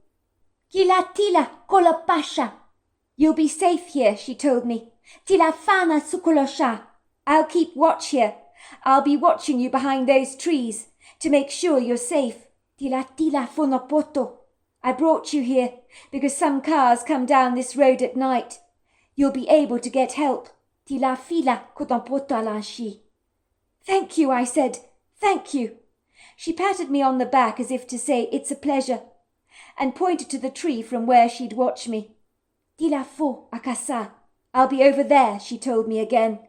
Kila tila kolopasha. You'll be safe here, she told me. Tila fana sukolosha. I'll keep watch here. I'll be watching you behind those trees to make sure you're safe. Tila tila fonopoto. I brought you here because some cars come down this road at night. You'll be able to get help. Tila fila kotompoto alanshi. Thank you, I said. Thank you. She patted me on the back as if to say, it's a pleasure, and pointed to the tree from where she'd watch me. Tila fo akasa. I'll be over there, she told me again.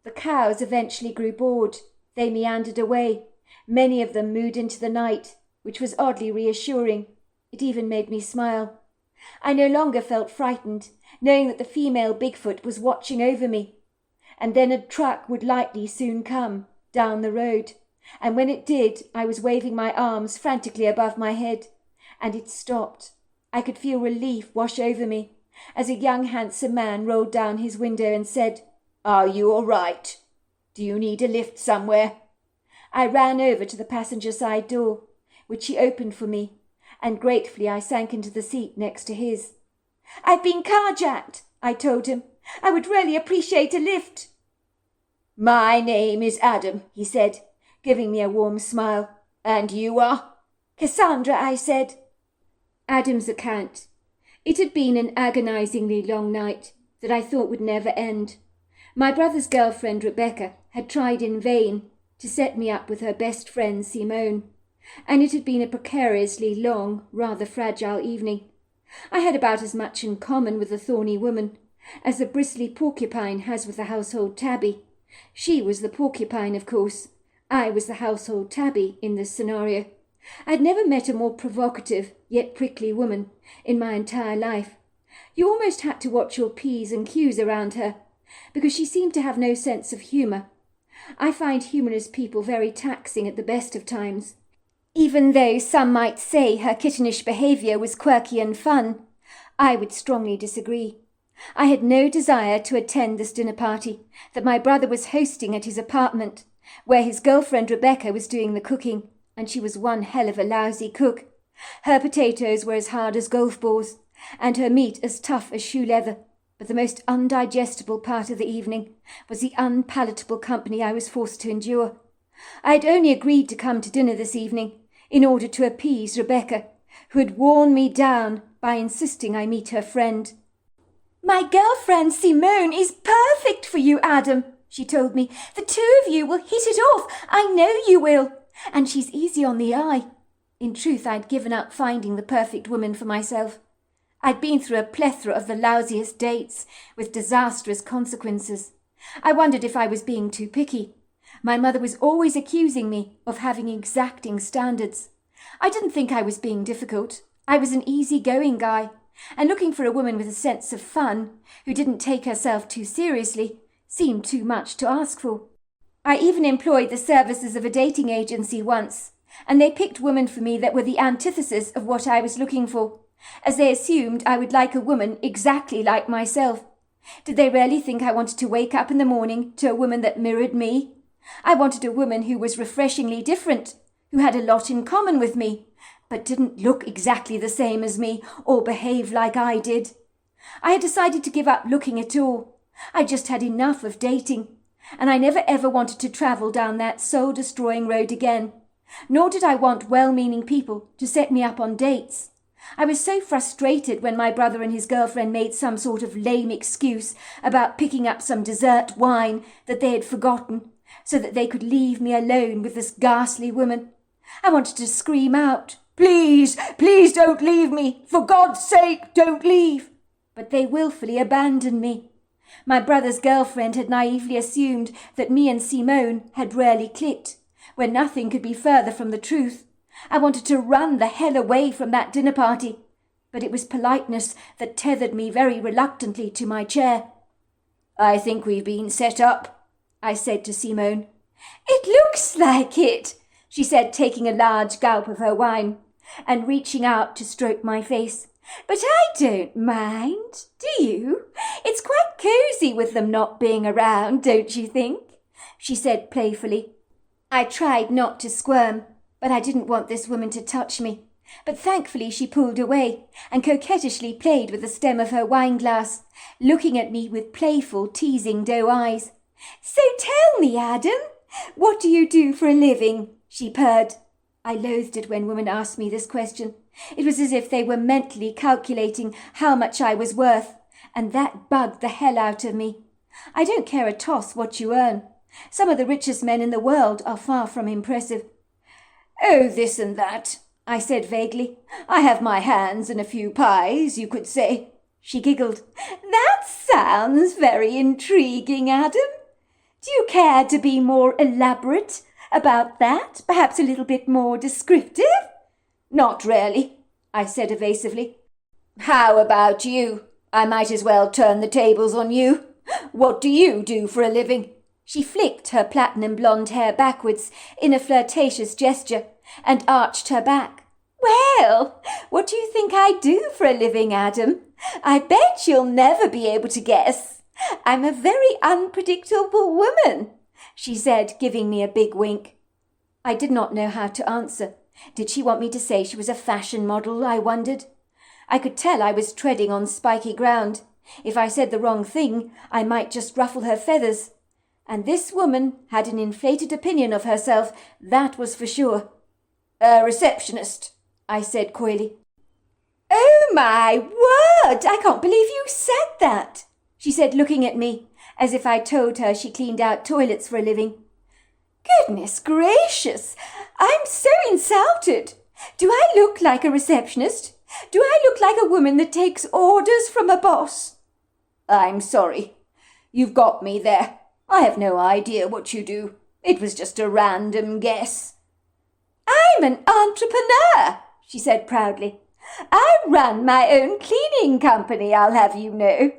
The cows eventually grew bored. They meandered away. Many of them mooed into the night, which was oddly reassuring. It even made me smile. I no longer felt frightened, knowing that the female Bigfoot was watching over me. And then a truck would likely soon come down the road, and when it did, I was waving my arms frantically above my head, and it stopped. I could feel relief wash over me as a young handsome man rolled down his window and said, "Are you all right? Do you need a lift somewhere?" I ran over to the passenger side door, which he opened for me, and gratefully I sank into the seat next to his. "I've been carjacked," I told him. "I would really appreciate a lift." "My name is Adam," he said, giving me a warm smile. "And you are?" "Cassandra," I said. Adam's account. It had been an agonizingly long night that I thought would never end. My brother's girlfriend, Rebecca, had tried in vain to set me up with her best friend, Simone, and it had been a precariously long, rather fragile evening. I had about as much in common with the thorny woman as a bristly porcupine has with the household tabby. She was the porcupine, of course. I was the household tabby in this scenario. I'd never met a more provocative yet prickly woman in my entire life. You almost had to watch your P's and Q's around her, because she seemed to have no sense of humour. I find humorous people very taxing at the best of times. Even though some might say her kittenish behaviour was quirky and fun, I would strongly disagree. I had no desire to attend this dinner party that my brother was hosting at his apartment, where his girlfriend Rebecca was doing the cooking, and she was one hell of a lousy cook. Her potatoes were as hard as golf balls, and her meat as tough as shoe leather. But the most undigestible part of the evening was the unpalatable company I was forced to endure. I had only agreed to come to dinner this evening in order to appease Rebecca, who had worn me down by insisting I meet her friend. "My girlfriend Simone is perfect for you, Adam," she told me. "The two of you will hit it off. I know you will. And she's easy on the eye." In truth, I'd given up finding the perfect woman for myself. I'd been through a plethora of the lousiest dates, with disastrous consequences. I wondered if I was being too picky. My mother was always accusing me of having exacting standards. I didn't think I was being difficult. I was an easy-going guy, and looking for a woman with a sense of fun, who didn't take herself too seriously, seemed too much to ask for. I even employed the services of a dating agency once, and they picked women for me that were the antithesis of what I was looking for, as they assumed I would like a woman exactly like myself. Did they really think I wanted to wake up in the morning to a woman that mirrored me? I wanted a woman who was refreshingly different, who had a lot in common with me, but didn't look exactly the same as me or behave like I did. I had decided to give up looking at all. I just had enough of dating, and I never ever wanted to travel down that soul-destroying road again. Nor did I want well-meaning people to set me up on dates. I was so frustrated when my brother and his girlfriend made some sort of lame excuse about picking up some dessert wine that they had forgotten, so that they could leave me alone with this ghastly woman. I wanted to scream out, "Please, please don't leave me! For God's sake, don't leave!" But they willfully abandoned me. My brother's girlfriend had naively assumed that me and Simone had rarely clicked, when nothing could be further from the truth. I wanted to run the hell away from that dinner party, but it was politeness that tethered me very reluctantly to my chair. "I think we've been set up," I said to Simone. "It looks like it," she said, taking a large gulp of her wine and reaching out to stroke my face. "But I don't mind, do you? It's quite cosy with them not being around, don't you think?" she said playfully. I tried not to squirm, but I didn't want this woman to touch me. But thankfully she pulled away and coquettishly played with the stem of her wineglass, looking at me with playful, teasing doe eyes. "So tell me, Adam, what do you do for a living?" she purred. I loathed it when women asked me this question. It was as if they were mentally calculating how much I was worth, and that bugged the hell out of me. I don't care a toss what you earn. Some of the richest men in the world are far from impressive. "Oh, this and that," I said vaguely. "I have my hands in a few pies, you could say." She giggled. "That sounds very intriguing, Adam. Do you care to be more elaborate about that? Perhaps a little bit more descriptive?" Not really, I said evasively. How about you? I might as well turn the tables on you. What do you do for a living? She flicked her platinum blonde hair backwards in a flirtatious gesture and arched her back. Well, what do you think I do for a living, Adam? I bet you'll never be able to guess. I'm a very unpredictable woman, she said, giving me a big wink. I did not know how to answer. Did she want me to say she was a fashion model, I wondered? I could tell I was treading on spiky ground. If I said the wrong thing, I might just ruffle her feathers. And this woman had an inflated opinion of herself, that was for sure. A receptionist, I said coyly. Oh, my word! I can't believe you said that, she said, looking at me, as if I told her she cleaned out toilets for a living. Goodness gracious! I'm so insulted. Do I look like a receptionist? Do I look like a woman that takes orders from a boss? I'm sorry. You've got me there. I have no idea what you do. It was just a random guess. I'm an entrepreneur, she said proudly. I run my own cleaning company, I'll have you know.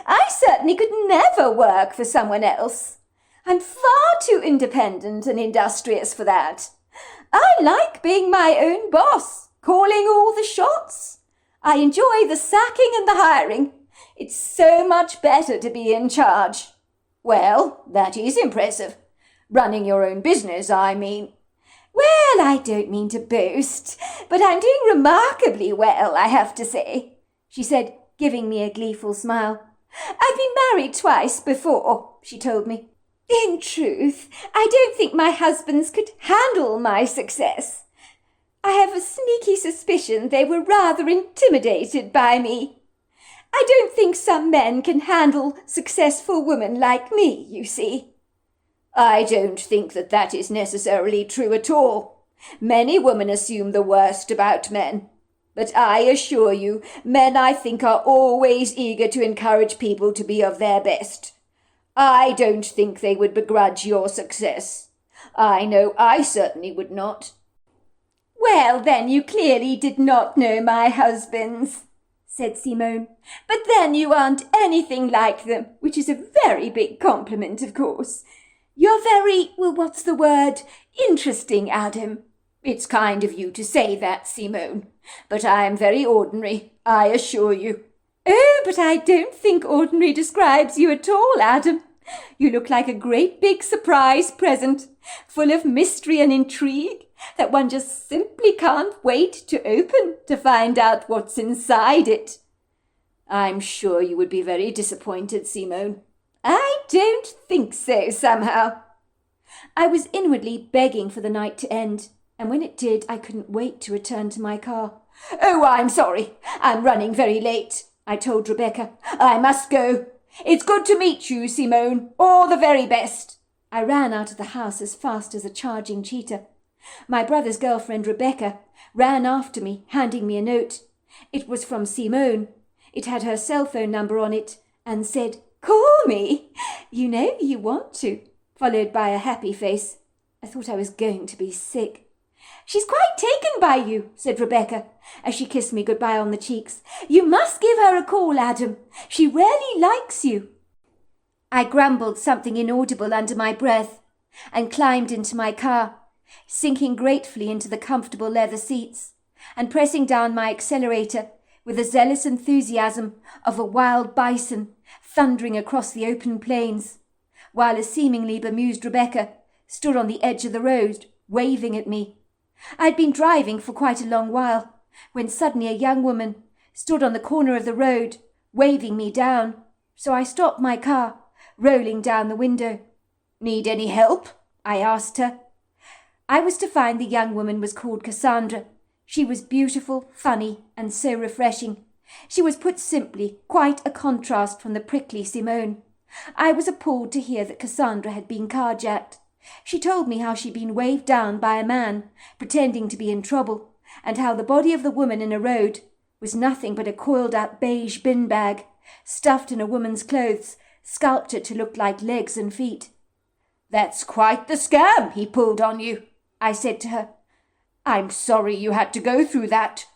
I certainly could never work for someone else. I'm far too independent and industrious for that. I like being my own boss, calling all the shots. I enjoy the sacking and the hiring. It's so much better to be in charge. Well, that is impressive. Running your own business, I mean. Well, I don't mean to boast, but I'm doing remarkably well, I have to say, she said, giving me a gleeful smile. I've been married twice before, she told me. In truth, I don't think my husbands could handle my success. I have a sneaky suspicion they were rather intimidated by me. I don't think some men can handle successful women like me, you see. I don't think that is necessarily true at all. Many women assume the worst about men. But I assure you, men, I think, are always eager to encourage people to be of their best. I don't think they would begrudge your success. I know I certainly would not. Well, then you clearly did not know my husbands, said Simone. But then you aren't anything like them, which is a very big compliment, of course. You're very, interesting, Adam. It's kind of you to say that, Simone. But I am very ordinary, I assure you. Oh, but I don't think ordinary describes you at all, Adam. You look like a great big surprise present, full of mystery and intrigue, that one just simply can't wait to open to find out what's inside it. I'm sure you would be very disappointed, Simone. I don't think so, somehow. I was inwardly begging for the night to end, and when it did, I couldn't wait to return to my car. Oh, I'm sorry. I'm running very late, I told Rebecca. I must go. It's good to meet you, Simone. All the very best. I ran out of the house as fast as a charging cheetah. My brother's girlfriend, Rebecca, ran after me, handing me a note. It was from Simone. It had her cell phone number on it and said, "Call me. You know you want to," followed by a happy face. I thought I was going to be sick. "She's quite taken by you," said Rebecca, as she kissed me goodbye on the cheeks. "You must give her a call, Adam. She really likes you." I grumbled something inaudible under my breath and climbed into my car, sinking gratefully into the comfortable leather seats and pressing down my accelerator with the zealous enthusiasm of a wild bison thundering across the open plains, while a seemingly bemused Rebecca stood on the edge of the road, waving at me. I'd been driving for quite a long while, when suddenly a young woman stood on the corner of the road, waving me down, so I stopped my car, rolling down the window. "Need any help?" I asked her. I was to find the young woman was called Cassandra. She was beautiful, funny, and so refreshing. She was, put simply, quite a contrast from the prickly Simone. I was appalled to hear that Cassandra had been carjacked. She told me how she'd been waved down by a man, pretending to be in trouble, and how the body of the woman in a road was nothing but a coiled-up beige bin bag, stuffed in a woman's clothes, sculpted to look like legs and feet. "That's quite the scam he pulled on you," I said to her. I'm sorry you had to go through that.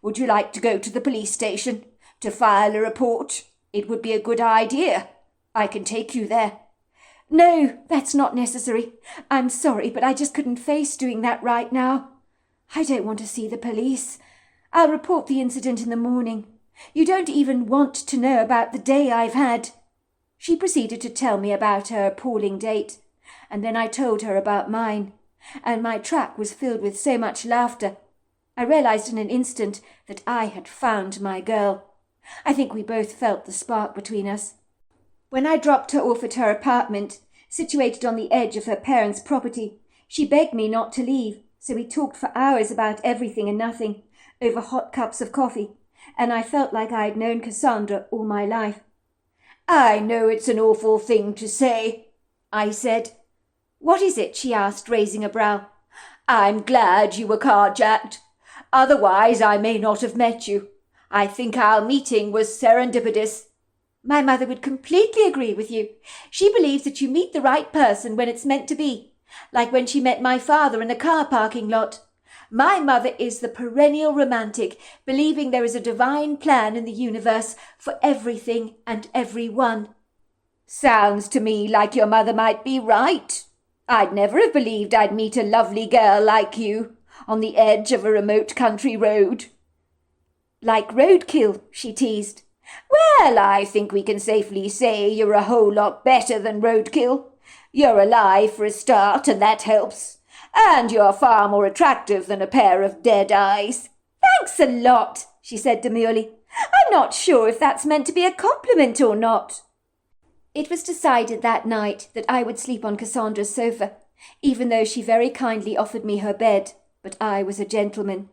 Would you like to go to the police station to file a report? It would be a good idea. I can take you there." "No, that's not necessary. I'm sorry, but I just couldn't face doing that right now. I don't want to see the police. I'll report the incident in the morning. You don't even want to know about the day I've had." She proceeded to tell me about her appalling date, and then I told her about mine, and my track was filled with so much laughter. I realized in an instant that I had found my girl. I think we both felt the spark between us. When I dropped her off at her apartment, situated on the edge of her parents' property, she begged me not to leave, so we talked for hours about everything and nothing, over hot cups of coffee, and I felt like I had known Cassandra all my life. "I know it's an awful thing to say," I said. "What is it?" she asked, raising a brow. "I'm glad you were carjacked. Otherwise I may not have met you. I think our meeting was serendipitous." "My mother would completely agree with you. She believes that you meet the right person when it's meant to be, like when she met my father in the car parking lot. My mother is the perennial romantic, believing there is a divine plan in the universe for everything and everyone." "Sounds to me like your mother might be right. I'd never have believed I'd meet a lovely girl like you on the edge of a remote country road." "Like roadkill," she teased. "Well, I think we can safely say you're a whole lot better than roadkill. You're alive for a start, and that helps. And you're far more attractive than a pair of dead eyes." "Thanks a lot," she said demurely. "I'm not sure if that's meant to be a compliment or not." It was decided that night that I would sleep on Cassandra's sofa, even though she very kindly offered me her bed, but I was a gentleman.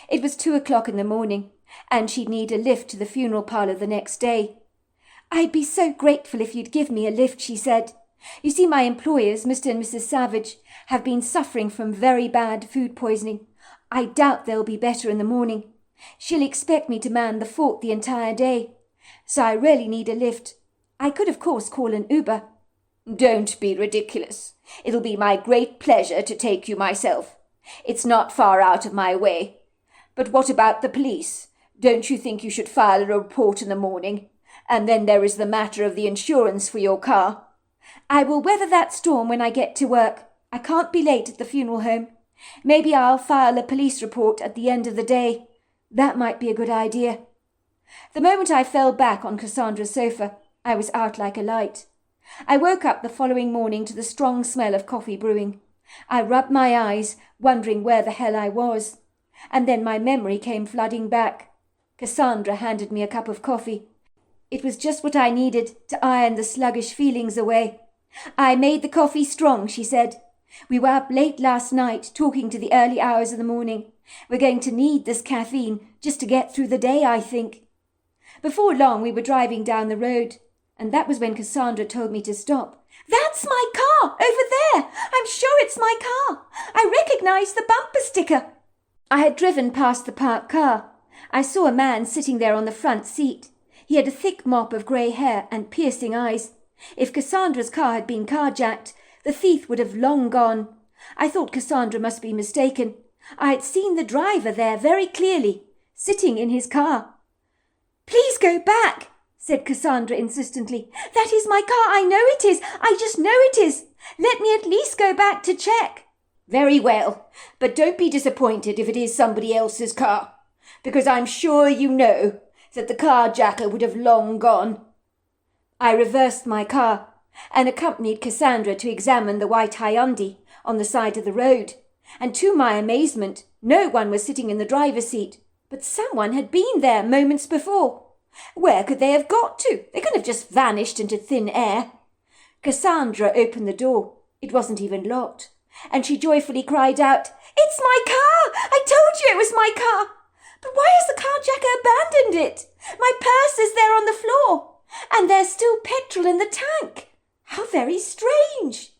It was 2 o'clock in the morning, and she'd need a lift to the funeral parlour the next day. "I'd be so grateful if you'd give me a lift," she said. "You see, my employers, Mr. and Mrs. Savage, have been suffering from very bad food poisoning. I doubt they'll be better in the morning. She'll expect me to man the fort the entire day. So I really need a lift. I could, of course, call an Uber." "Don't be ridiculous. It'll be my great pleasure to take you myself. It's not far out of my way. But what about the police? Don't you think you should file a report in the morning? And then there is the matter of the insurance for your car." "I will weather that storm when I get to work. I can't be late at the funeral home. Maybe I'll file a police report at the end of the day. That might be a good idea." The moment I fell back on Cassandra's sofa, I was out like a light. I woke up the following morning to the strong smell of coffee brewing. I rubbed my eyes, wondering where the hell I was. And then my memory came flooding back. Cassandra handed me a cup of coffee. It was just what I needed to iron the sluggish feelings away. "I made the coffee strong," she said. "We were up late last night, talking to the early hours of the morning. We're going to need this caffeine just to get through the day, I think." Before long we were driving down the road, and that was when Cassandra told me to stop. "That's my car, over there! I'm sure it's my car! I recognise the bumper sticker!" I had driven past the parked car. I saw a man sitting there on the front seat. He had a thick mop of grey hair and piercing eyes. If Cassandra's car had been carjacked, the thief would have long gone. I thought Cassandra must be mistaken. I had seen the driver there very clearly, sitting in his car. "Please go back," said Cassandra insistently. "That is my car. I know it is. I just know it is. Let me at least go back to check." "Very well, but don't be disappointed if it is somebody else's car, because I'm sure you know that the carjacker would have long gone." I reversed my car and accompanied Cassandra to examine the white Hyundai on the side of the road, and to my amazement, no one was sitting in the driver's seat, but someone had been there moments before. Where could they have got to? They couldn't have just vanished into thin air. Cassandra opened the door. It wasn't even locked, and she joyfully cried out, "It's my car! I told you it was my car! But why has the carjacker abandoned it? My purse is there on the floor, and there's still petrol in the tank. How very strange!"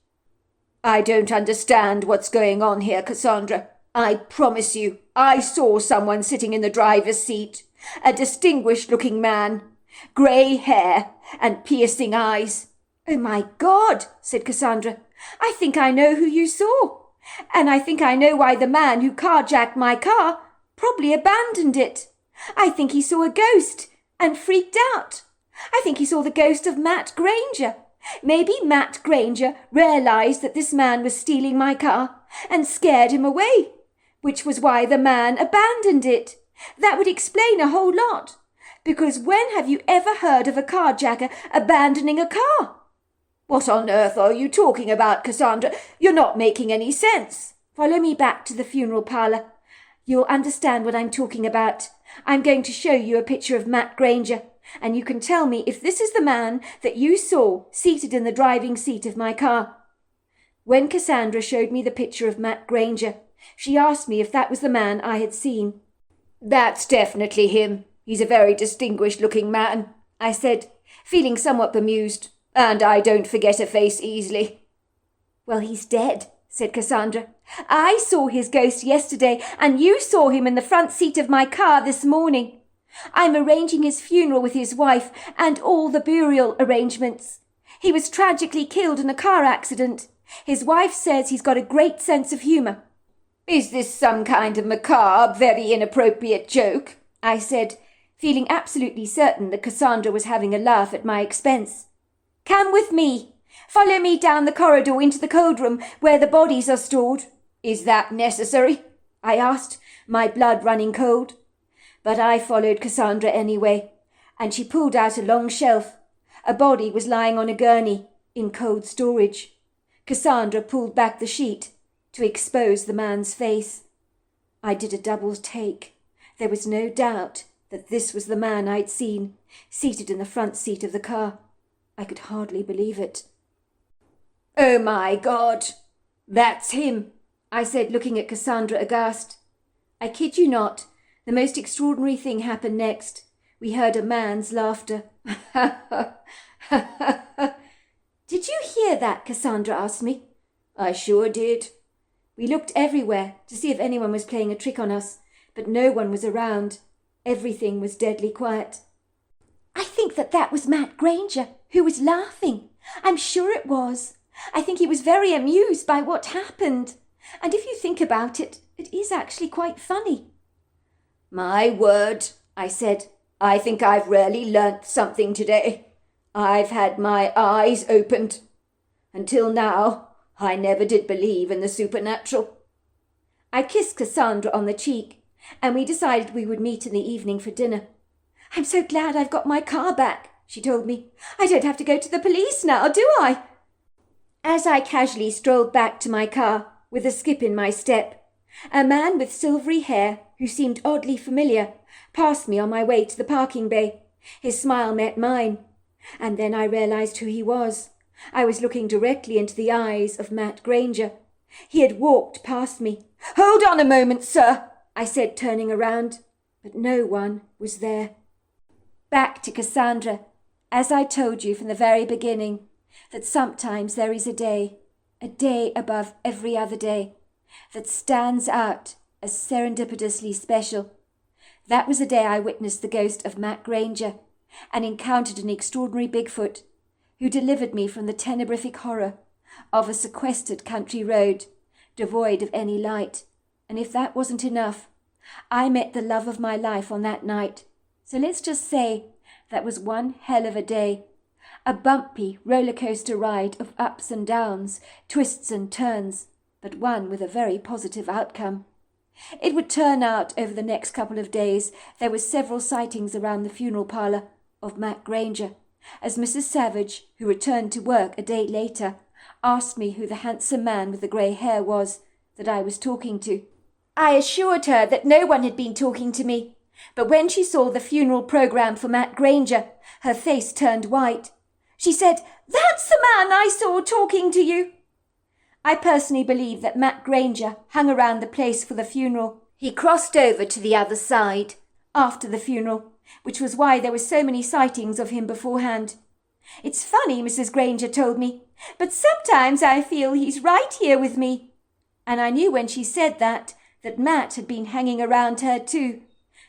"I don't understand what's going on here, Cassandra. I promise you, I saw someone sitting in the driver's seat. A distinguished-looking man. Grey hair and piercing eyes." "Oh, my God," said Cassandra. "I think I know who you saw. And I think I know why the man who carjacked my car probably abandoned it. I think he saw a ghost and freaked out. I think he saw the ghost of Matt Granger. Maybe Matt Granger realized that this man was stealing my car and scared him away, which was why the man abandoned it. That would explain a whole lot. Because when have you ever heard of a carjacker abandoning a car? What on earth are you talking about, Cassandra? You're not making any sense. Follow me back to the funeral parlour. You'll understand what I'm talking about. I'm going to show you a picture of Matt Granger, and you can tell me if this is the man that you saw seated in the driving seat of my car. When Cassandra showed me the picture of Matt Granger, she asked me if that was the man I had seen. That's definitely him. He's a very distinguished-looking man, I said, feeling somewhat bemused, and I don't forget a face easily. Well, he's dead, said Cassandra. I saw his ghost yesterday, and you saw him in the front seat of my car this morning. I'm arranging his funeral with his wife and all the burial arrangements. He was tragically killed in a car accident. His wife says he's got a great sense of humour. Is this some kind of macabre, very inappropriate joke? I said, feeling absolutely certain that Cassandra was having a laugh at my expense. Come with me. Follow me down the corridor into the cold room where the bodies are stored. Is that necessary? I asked, my blood running cold. But I followed Cassandra anyway, and she pulled out a long shelf. A body was lying on a gurney, in cold storage. Cassandra pulled back the sheet to expose the man's face. I did a double take. There was no doubt that this was the man I'd seen, seated in the front seat of the car. I could hardly believe it. Oh, my God! That's him, I said, looking at Cassandra aghast. I kid you not, the most extraordinary thing happened next. We heard a man's laughter. Did you hear that? Cassandra asked me. I sure did. We looked everywhere to see if anyone was playing a trick on us, but no one was around. Everything was deadly quiet. I think that was Matt Granger, who was laughing. I'm sure it was. I think he was very amused by what happened. And if you think about it, it is actually quite funny. My word, I said. I think I've really learnt something today. I've had my eyes opened. Until now, I never did believe in the supernatural. I kissed Cassandra on the cheek, and we decided we would meet in the evening for dinner. I'm so glad I've got my car back, she told me. I don't have to go to the police now, do I? As I casually strolled back to my car, with a skip in my step, a man with silvery hair, who seemed oddly familiar, passed me on my way to the parking bay. His smile met mine, and then I realized who he was. I was looking directly into the eyes of Matt Granger. He had walked past me. Hold on a moment, sir, I said, turning around, but no one was there. Back to Cassandra. As I told you from the very beginning, that sometimes there is a day above every other day, that stands out as serendipitously special. That was the day I witnessed the ghost of Matt Granger and encountered an extraordinary Bigfoot who delivered me from the tenebrific horror of a sequestered country road, devoid of any light. And if that wasn't enough, I met the love of my life on that night. So let's just say that was one hell of a day. A bumpy roller coaster ride of ups and downs, twists and turns, but one with a very positive outcome. It would turn out over the next couple of days there were several sightings around the funeral parlour of Matt Granger, as Mrs. Savage, who returned to work a day later, asked me who the handsome man with the grey hair was that I was talking to. I assured her that no one had been talking to me, but when she saw the funeral programme for Matt Granger, her face turned white. She said, "That's the man I saw talking to you." I personally believe that Matt Granger hung around the place for the funeral. He crossed over to the other side after the funeral, which was why there were so many sightings of him beforehand. It's funny, Mrs. Granger told me, but sometimes I feel he's right here with me. And I knew when she said that Matt had been hanging around her too.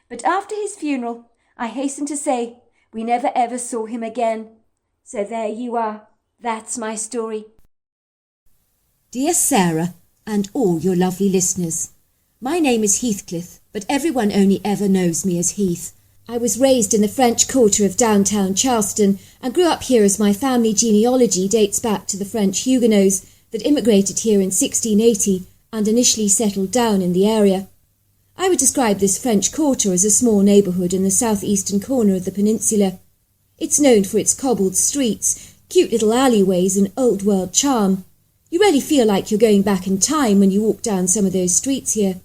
But after his funeral, I hasten to say, we never ever saw him again. So there you are. That's my story. Dear Sarah and all your lovely listeners. My name is Heathcliff, but everyone only ever knows me as Heath. I was raised in the French quarter of downtown Charleston and grew up here as my family genealogy dates back to the French Huguenots that immigrated here in 1680 and initially settled down in the area. I would describe this French quarter as a small neighbourhood in the southeastern corner of the peninsula. It's known for its cobbled streets, cute little alleyways and old-world charm. You really feel like you're going back in time when you walk down some of those streets here.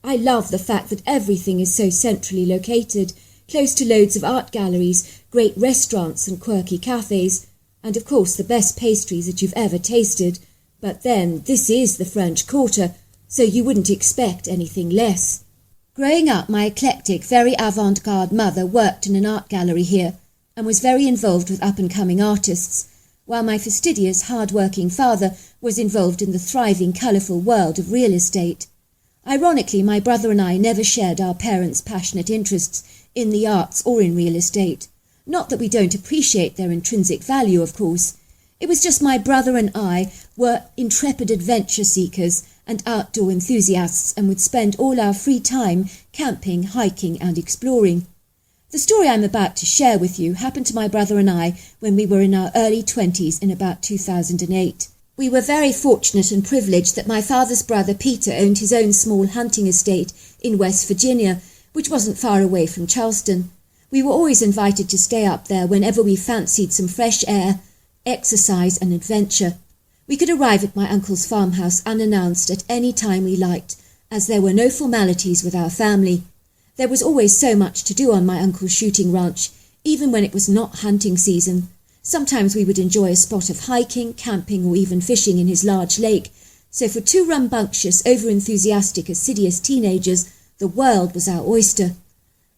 I love the fact that everything is so centrally located, close to loads of art galleries, great restaurants and quirky cafes, and of course the best pastries that you've ever tasted. But then, this is the French Quarter, so you wouldn't expect anything less. Growing up, my eclectic, very avant-garde mother worked in an art gallery here and was very involved with up-and-coming artists, while my fastidious, hard-working father was involved in the thriving, colourful world of real estate. Ironically, my brother and I never shared our parents' passionate interests in the arts or in real estate. Not that we don't appreciate their intrinsic value, of course. It was just my brother and I were intrepid adventure seekers and outdoor enthusiasts and would spend all our free time camping, hiking and exploring. The story I'm about to share with you happened to my brother and I when we were in our early 20s in about 2008. We were very fortunate and privileged that my father's brother Peter owned his own small hunting estate in West Virginia, which wasn't far away from Charleston. We were always invited to stay up there whenever we fancied some fresh air, exercise and adventure. We could arrive at my uncle's farmhouse unannounced at any time we liked, as there were no formalities with our family. There was always so much to do on my uncle's shooting ranch, even when it was not hunting season. Sometimes we would enjoy a spot of hiking, camping or even fishing in his large lake, so for two rambunctious, over-enthusiastic, assiduous teenagers, the world was our oyster.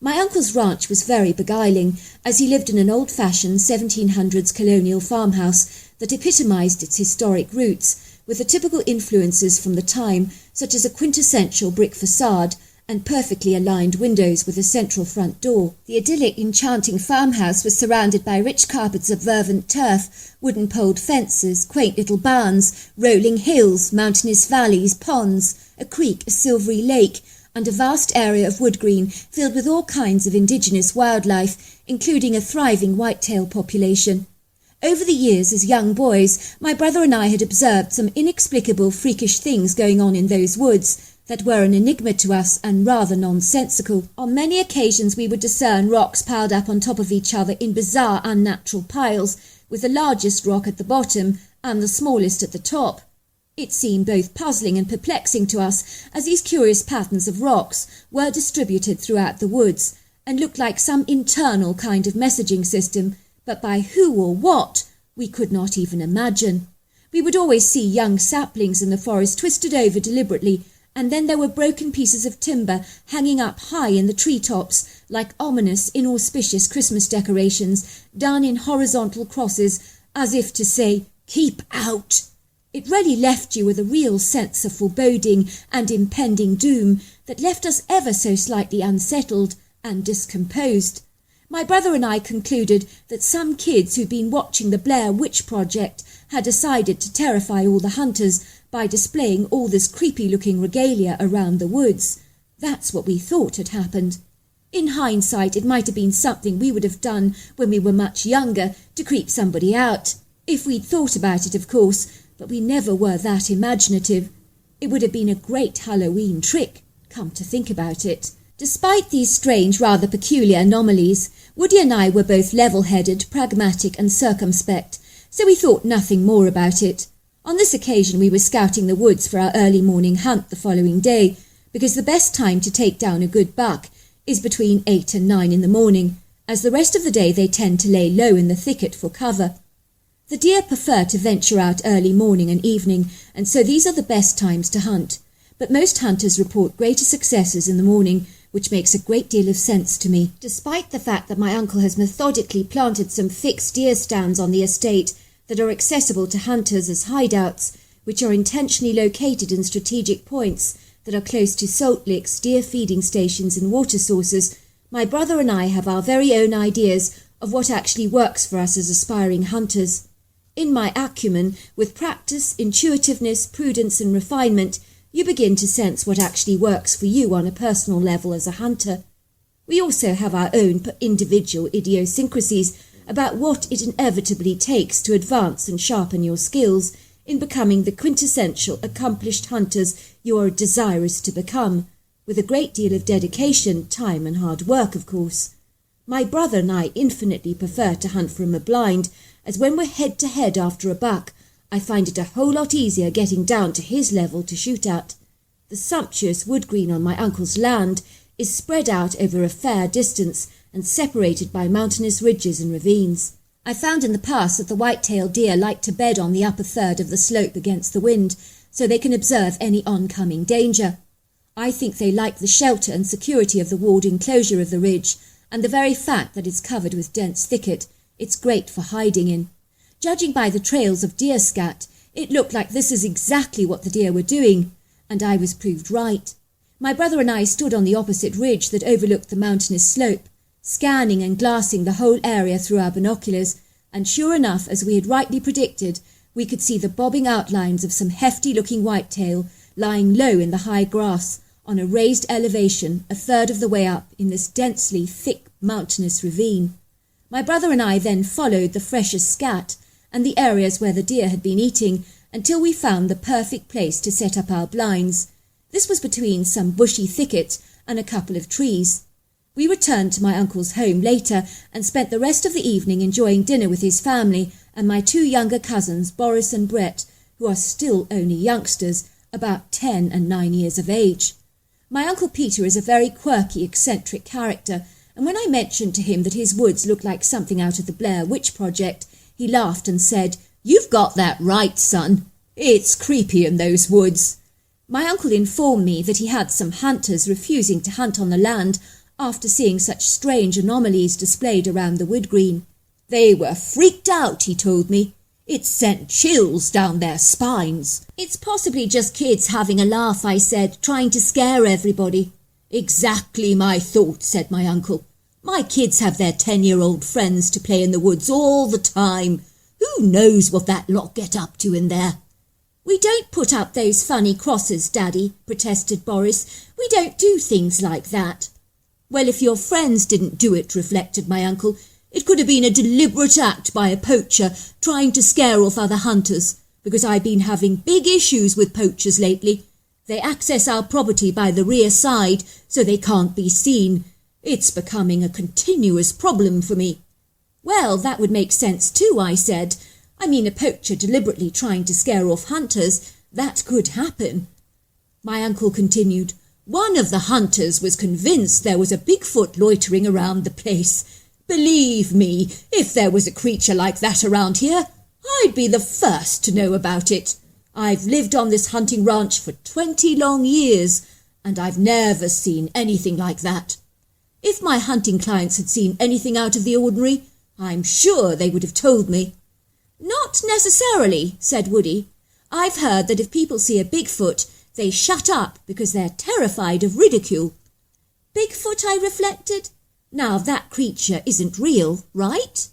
My uncle's ranch was very beguiling, as he lived in an old-fashioned 1700s colonial farmhouse that epitomised its historic roots, with the typical influences from the time, such as a quintessential brick facade and perfectly aligned windows with a central front door. The idyllic, enchanting farmhouse was surrounded by rich carpets of verdant turf, wooden-poled fences, quaint little barns, rolling hills, mountainous valleys, ponds, a creek, a silvery lake, and a vast area of wood green filled with all kinds of indigenous wildlife, including a thriving whitetail population. Over the years, as young boys, my brother and I had observed some inexplicable, freakish things going on in those woods that were an enigma to us and rather nonsensical. On many occasions we would discern rocks piled up on top of each other in bizarre, unnatural piles, with the largest rock at the bottom and the smallest at the top. It seemed both puzzling and perplexing to us, as these curious patterns of rocks were distributed throughout the woods and looked like some internal kind of messaging system, but by who or what we could not even imagine. We would always see young saplings in the forest twisted over deliberately, and then there were broken pieces of timber hanging up high in the treetops, like ominous, inauspicious Christmas decorations done in horizontal crosses, as if to say, "Keep out!" It really left you with a real sense of foreboding and impending doom that left us ever so slightly unsettled and discomposed. My brother and I concluded that some kids who'd been watching the Blair Witch Project had decided to terrify all the hunters by displaying all this creepy-looking regalia around the woods. That's what we thought had happened. In hindsight, it might have been something we would have done when we were much younger to creep somebody out. If we'd thought about it, of course, but we never were that imaginative. It would have been a great Halloween trick, come to think about it. Despite these strange, rather peculiar anomalies, Woody and I were both level-headed, pragmatic and circumspect, so we thought nothing more about it. On this occasion we were scouting the woods for our early morning hunt the following day, because the best time to take down a good buck is between 8 and 9 in the morning, as the rest of the day they tend to lay low in the thicket for cover. The deer prefer to venture out early morning and evening, and so these are the best times to hunt. But most hunters report greater successes in the morning, which makes a great deal of sense to me. Despite the fact that my uncle has methodically planted some fixed deer stands on the estate that are accessible to hunters as hideouts, which are intentionally located in strategic points that are close to salt licks, deer feeding stations and water sources, my brother and I have our very own ideas of what actually works for us as aspiring hunters. In my acumen, with practice, intuitiveness, prudence and refinement, you begin to sense what actually works for you on a personal level as a hunter. We also have our own individual idiosyncrasies about what it inevitably takes to advance and sharpen your skills in becoming the quintessential accomplished hunters you are desirous to become, with a great deal of dedication, time and hard work, of course. My brother and I infinitely prefer to hunt from a blind, as when we're head-to-head after a buck, I find it a whole lot easier getting down to his level to shoot at. The sumptuous wood green on my uncle's land is spread out over a fair distance and separated by mountainous ridges and ravines. I found in the past that the white-tailed deer like to bed on the upper third of the slope against the wind, so they can observe any oncoming danger. I think they like the shelter and security of the walled enclosure of the ridge, and the very fact that it's covered with dense thicket, it's great for hiding in. Judging by the trails of deer scat, it looked like this is exactly what the deer were doing, and I was proved right. My brother and I stood on the opposite ridge that overlooked the mountainous slope, scanning and glassing the whole area through our binoculars, and sure enough, as we had rightly predicted, we could see the bobbing outlines of some hefty-looking whitetail lying low in the high grass on a raised elevation a third of the way up in this densely thick mountainous ravine. My brother and I then followed the freshest scat and the areas where the deer had been eating until we found the perfect place to set up our blinds. This was between some bushy thicket and a couple of trees. We returned to my uncle's home later and spent the rest of the evening enjoying dinner with his family and my two younger cousins, Boris and Brett, who are still only youngsters, about 10 and 9 years of age. My Uncle Peter is a very quirky, eccentric character, and when I mentioned to him that his woods looked like something out of the Blair Witch Project, he laughed and said, "You've got that right, son. It's creepy in those woods." My uncle informed me that he had some hunters refusing to hunt on the land after seeing such strange anomalies displayed around the wood green. They were freaked out, he told me. It sent chills down their spines. "It's possibly just kids having a laugh," I said, "trying to scare everybody." "Exactly my thought," said my uncle. "My kids have their 10-year-old friends to play in the woods all the time. Who knows what that lot get up to in there?" "We don't put up those funny crosses, Daddy," protested Boris. "We don't do things like that." "Well, if your friends didn't do it," reflected my uncle, "it could have been a deliberate act by a poacher trying to scare off other hunters, because I've been having big issues with poachers lately. They access our property by the rear side, so they can't be seen. It's becoming a continuous problem for me." "Well, that would make sense too," I said. "I mean, a poacher deliberately trying to scare off hunters, that could happen." My uncle continued, "One of the hunters was convinced there was a Bigfoot loitering around the place. Believe me, if there was a creature like that around here, I'd be the first to know about it. I've lived on this hunting ranch for 20 long years, and I've never seen anything like that. If my hunting clients had seen anything out of the ordinary, I'm sure they would have told me." "Not necessarily," said Woody. "I've heard that if people see a Bigfoot, they shut up because they're terrified of ridicule." Bigfoot, I reflected. Now that creature isn't real, right?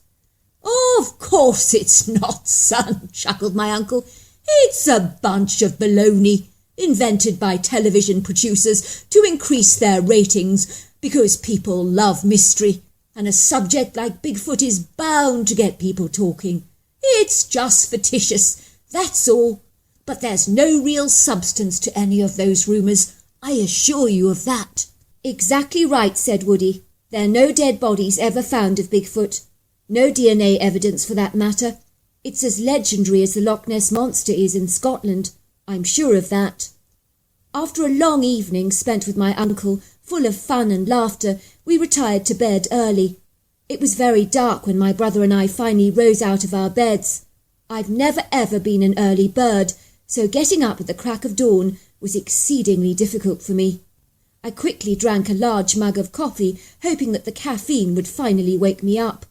"Of course it's not, son," chuckled my uncle. "It's a bunch of baloney, invented by television producers to increase their ratings because people love mystery, and a subject like Bigfoot is bound to get people talking. It's just fictitious, that's all. But there's no real substance to any of those rumours, I assure you of that." "Exactly right," said Woody. "There are no dead bodies ever found of Bigfoot. No DNA evidence for that matter. It's as legendary as the Loch Ness Monster is in Scotland. I'm sure of that." After a long evening spent with my uncle, full of fun and laughter, we retired to bed early. It was very dark when my brother and I finally rose out of our beds. I've never ever been an early bird, so getting up at the crack of dawn was exceedingly difficult for me. I quickly drank a large mug of coffee, hoping that the caffeine would finally wake me up.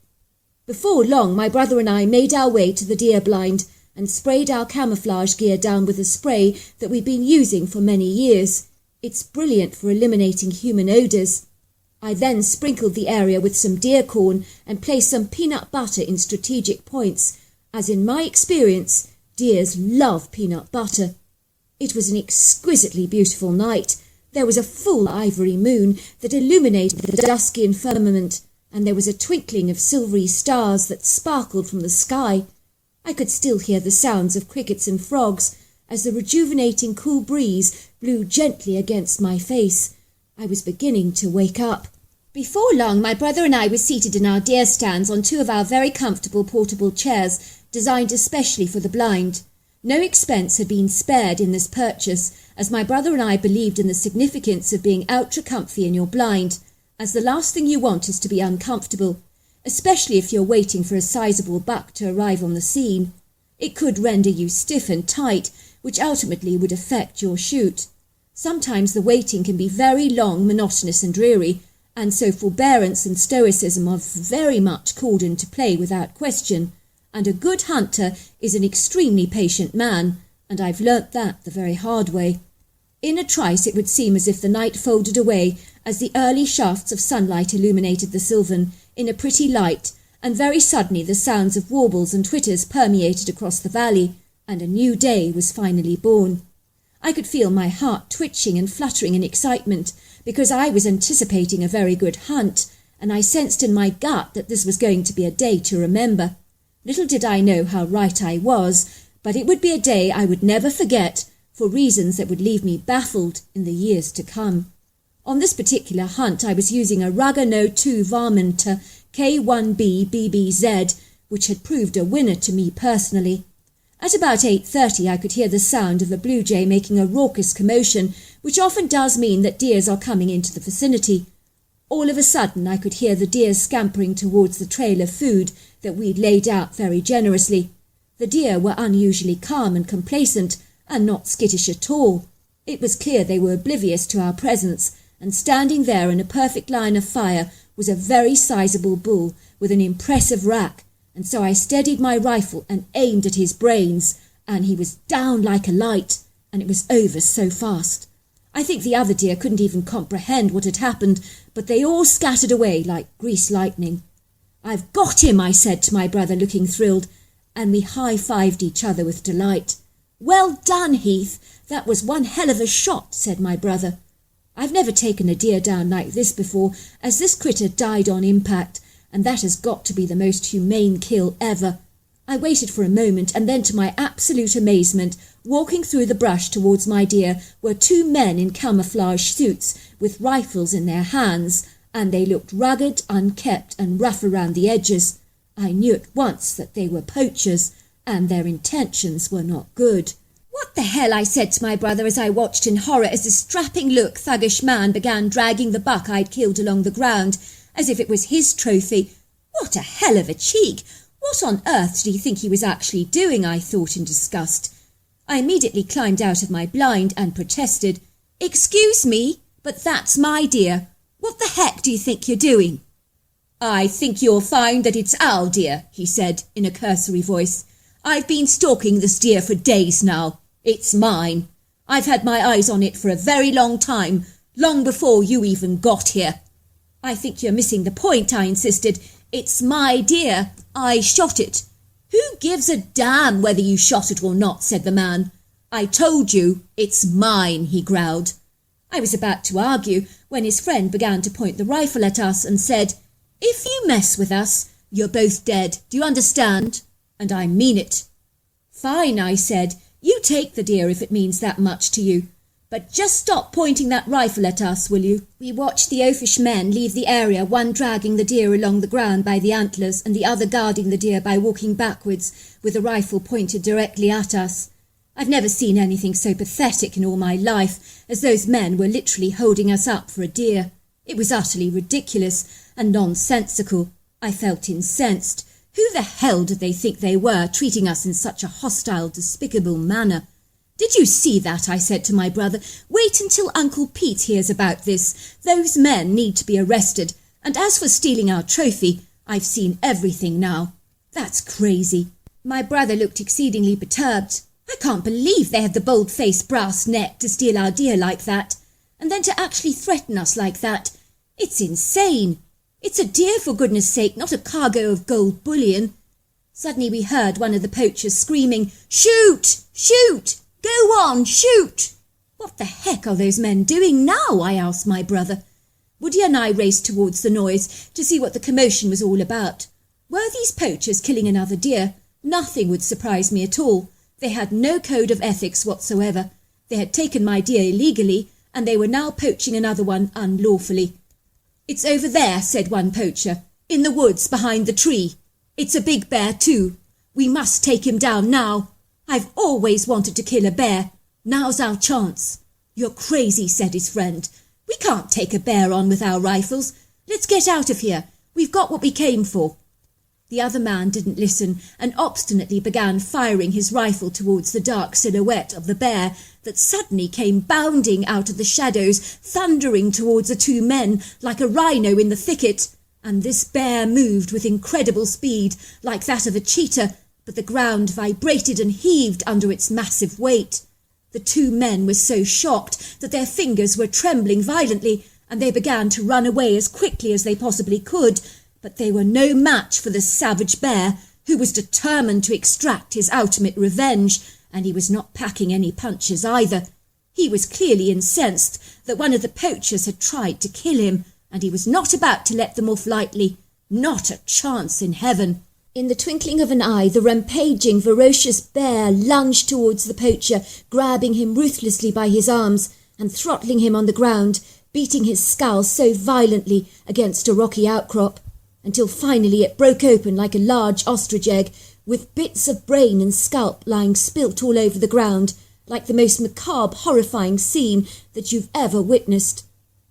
Before long, my brother and I made our way to the deer blind and sprayed our camouflage gear down with a spray that we've been using for many years. It's brilliant for eliminating human odours. I then sprinkled the area with some deer corn and placed some peanut butter in strategic points, as in my experience, deers love peanut butter. It was an exquisitely beautiful night. There was a full ivory moon that illuminated the dusky firmament, and there was a twinkling of silvery stars that sparkled from the sky. I could still hear the sounds of crickets and frogs as the rejuvenating cool breeze blew gently against my face. I was beginning to wake up. Before long, my brother and I were seated in our deer stands on two of our very comfortable portable chairs, designed especially for the blind. No expense had been spared in this purchase, as my brother and I believed in the significance of being ultra-comfy in your blind, as the last thing you want is to be uncomfortable, especially if you're waiting for a sizable buck to arrive on the scene. It could render you stiff and tight, which ultimately would affect your shoot. Sometimes the waiting can be very long, monotonous and dreary, and so forbearance and stoicism are very much called into play without question, and a good hunter is an extremely patient man, and I've learnt that the very hard way. In a trice it would seem as if the night folded away as the early shafts of sunlight illuminated the sylvan in a pretty light, and very suddenly the sounds of warbles and twitters permeated across the valley, and a new day was finally born. I could feel my heart twitching and fluttering in excitement, because I was anticipating a very good hunt, and I sensed in my gut that this was going to be a day to remember. Little did I know how right I was, but it would be a day I would never forget, for reasons that would leave me baffled in the years to come. On this particular hunt I was using a Rugano 2 Varminter K1B BBZ, which had proved a winner to me personally. At about 8:30 I could hear the sound of a blue jay making a raucous commotion, which often does mean that deers are coming into the vicinity. All of a sudden I could hear the deer scampering towards the trail of food that we'd laid out very generously. The deer were unusually calm and complacent, and not skittish at all. It was clear they were oblivious to our presence, and standing there in a perfect line of fire was a very sizable bull with an impressive rack, and so I steadied my rifle and aimed at his brains, and he was down like a light, and it was over so fast. I think the other deer couldn't even comprehend what had happened, but they all scattered away like greased lightning. "I've got him," I said to my brother, looking thrilled, and we high-fived each other with delight. "Well done, Heath. That was one hell of a shot," said my brother. "I've never taken a deer down like this before, as this critter died on impact, and that has got to be the most humane kill ever." I waited for a moment, and then to my absolute amazement, walking through the brush towards my deer were two men in camouflage suits with rifles in their hands, and they looked rugged, unkempt, and rough around the edges. I knew at once that they were poachers, and their intentions were not good. "What the hell?" I said to my brother as I watched in horror as this strapping-look, thuggish man began dragging the buck I'd killed along the ground, as if it was his trophy. What a hell of a cheek! What on earth did he think he was actually doing, I thought in disgust. I immediately climbed out of my blind and protested. "Excuse me, but that's my deer. What the heck do you think you're doing?" "I think you'll find that it's our deer," he said in a cursory voice. "I've been stalking this deer for days now. It's mine. I've had my eyes on it for a very long time, long before you even got here." "I think you're missing the point," I insisted. "It's my deer. I shot it." "Who gives a damn whether you shot it or not?" said the man. "I told you, it's mine," he growled. I was about to argue when his friend began to point the rifle at us and said, "If you mess with us, you're both dead. Do you understand? And I mean it." "Fine," I said. "You take the deer if it means that much to you. But just stop pointing that rifle at us, will you?" We watched the oafish men leave the area, one dragging the deer along the ground by the antlers and the other guarding the deer by walking backwards with the rifle pointed directly at us. I've never seen anything so pathetic in all my life, as those men were literally holding us up for a deer. It was utterly ridiculous and nonsensical. I felt incensed. Who the hell did they think they were, treating us in such a hostile, despicable manner? "Did you see that?" I said to my brother. "Wait until Uncle Pete hears about this. Those men need to be arrested. And as for stealing our trophy, I've seen everything now. That's crazy." My brother looked exceedingly perturbed. "I can't believe they had the bold-faced brass neck to steal our deer like that, and then to actually threaten us like that. It's insane. It's a deer, for goodness sake, not a cargo of gold bullion." Suddenly we heard one of the poachers screaming, "Shoot! Shoot! Go on, shoot!" "What the heck are those men doing now?" I asked my brother. Woody and I raced towards the noise to see what the commotion was all about. Were these poachers killing another deer? Nothing would surprise me at all. They had no code of ethics whatsoever. They had taken my deer illegally, and they were now poaching another one unlawfully. "It's over there," said one poacher, "in the woods behind the tree. It's a big bear too. We must take him down now. I've always wanted to kill a bear. Now's our chance." "You're crazy," said his friend. "We can't take a bear on with our rifles. Let's get out of here. We've got what we came for." The other man didn't listen and obstinately began firing his rifle towards the dark silhouette of the bear that suddenly came bounding out of the shadows, thundering towards the two men like a rhino in the thicket. And this bear moved with incredible speed, like that of a cheetah, but the ground vibrated and heaved under its massive weight. The two men were so shocked that their fingers were trembling violently, and they began to run away as quickly as they possibly could, but they were no match for the savage bear, who was determined to extract his ultimate revenge, and he was not packing any punches either. He was clearly incensed that one of the poachers had tried to kill him, and he was not about to let them off lightly. Not a chance in heaven. In the twinkling of an eye, the rampaging, ferocious bear lunged towards the poacher, grabbing him ruthlessly by his arms and throttling him on the ground, beating his skull so violently against a rocky outcrop, until finally it broke open like a large ostrich egg, with bits of brain and scalp lying spilt all over the ground, like the most macabre, horrifying scene that you've ever witnessed.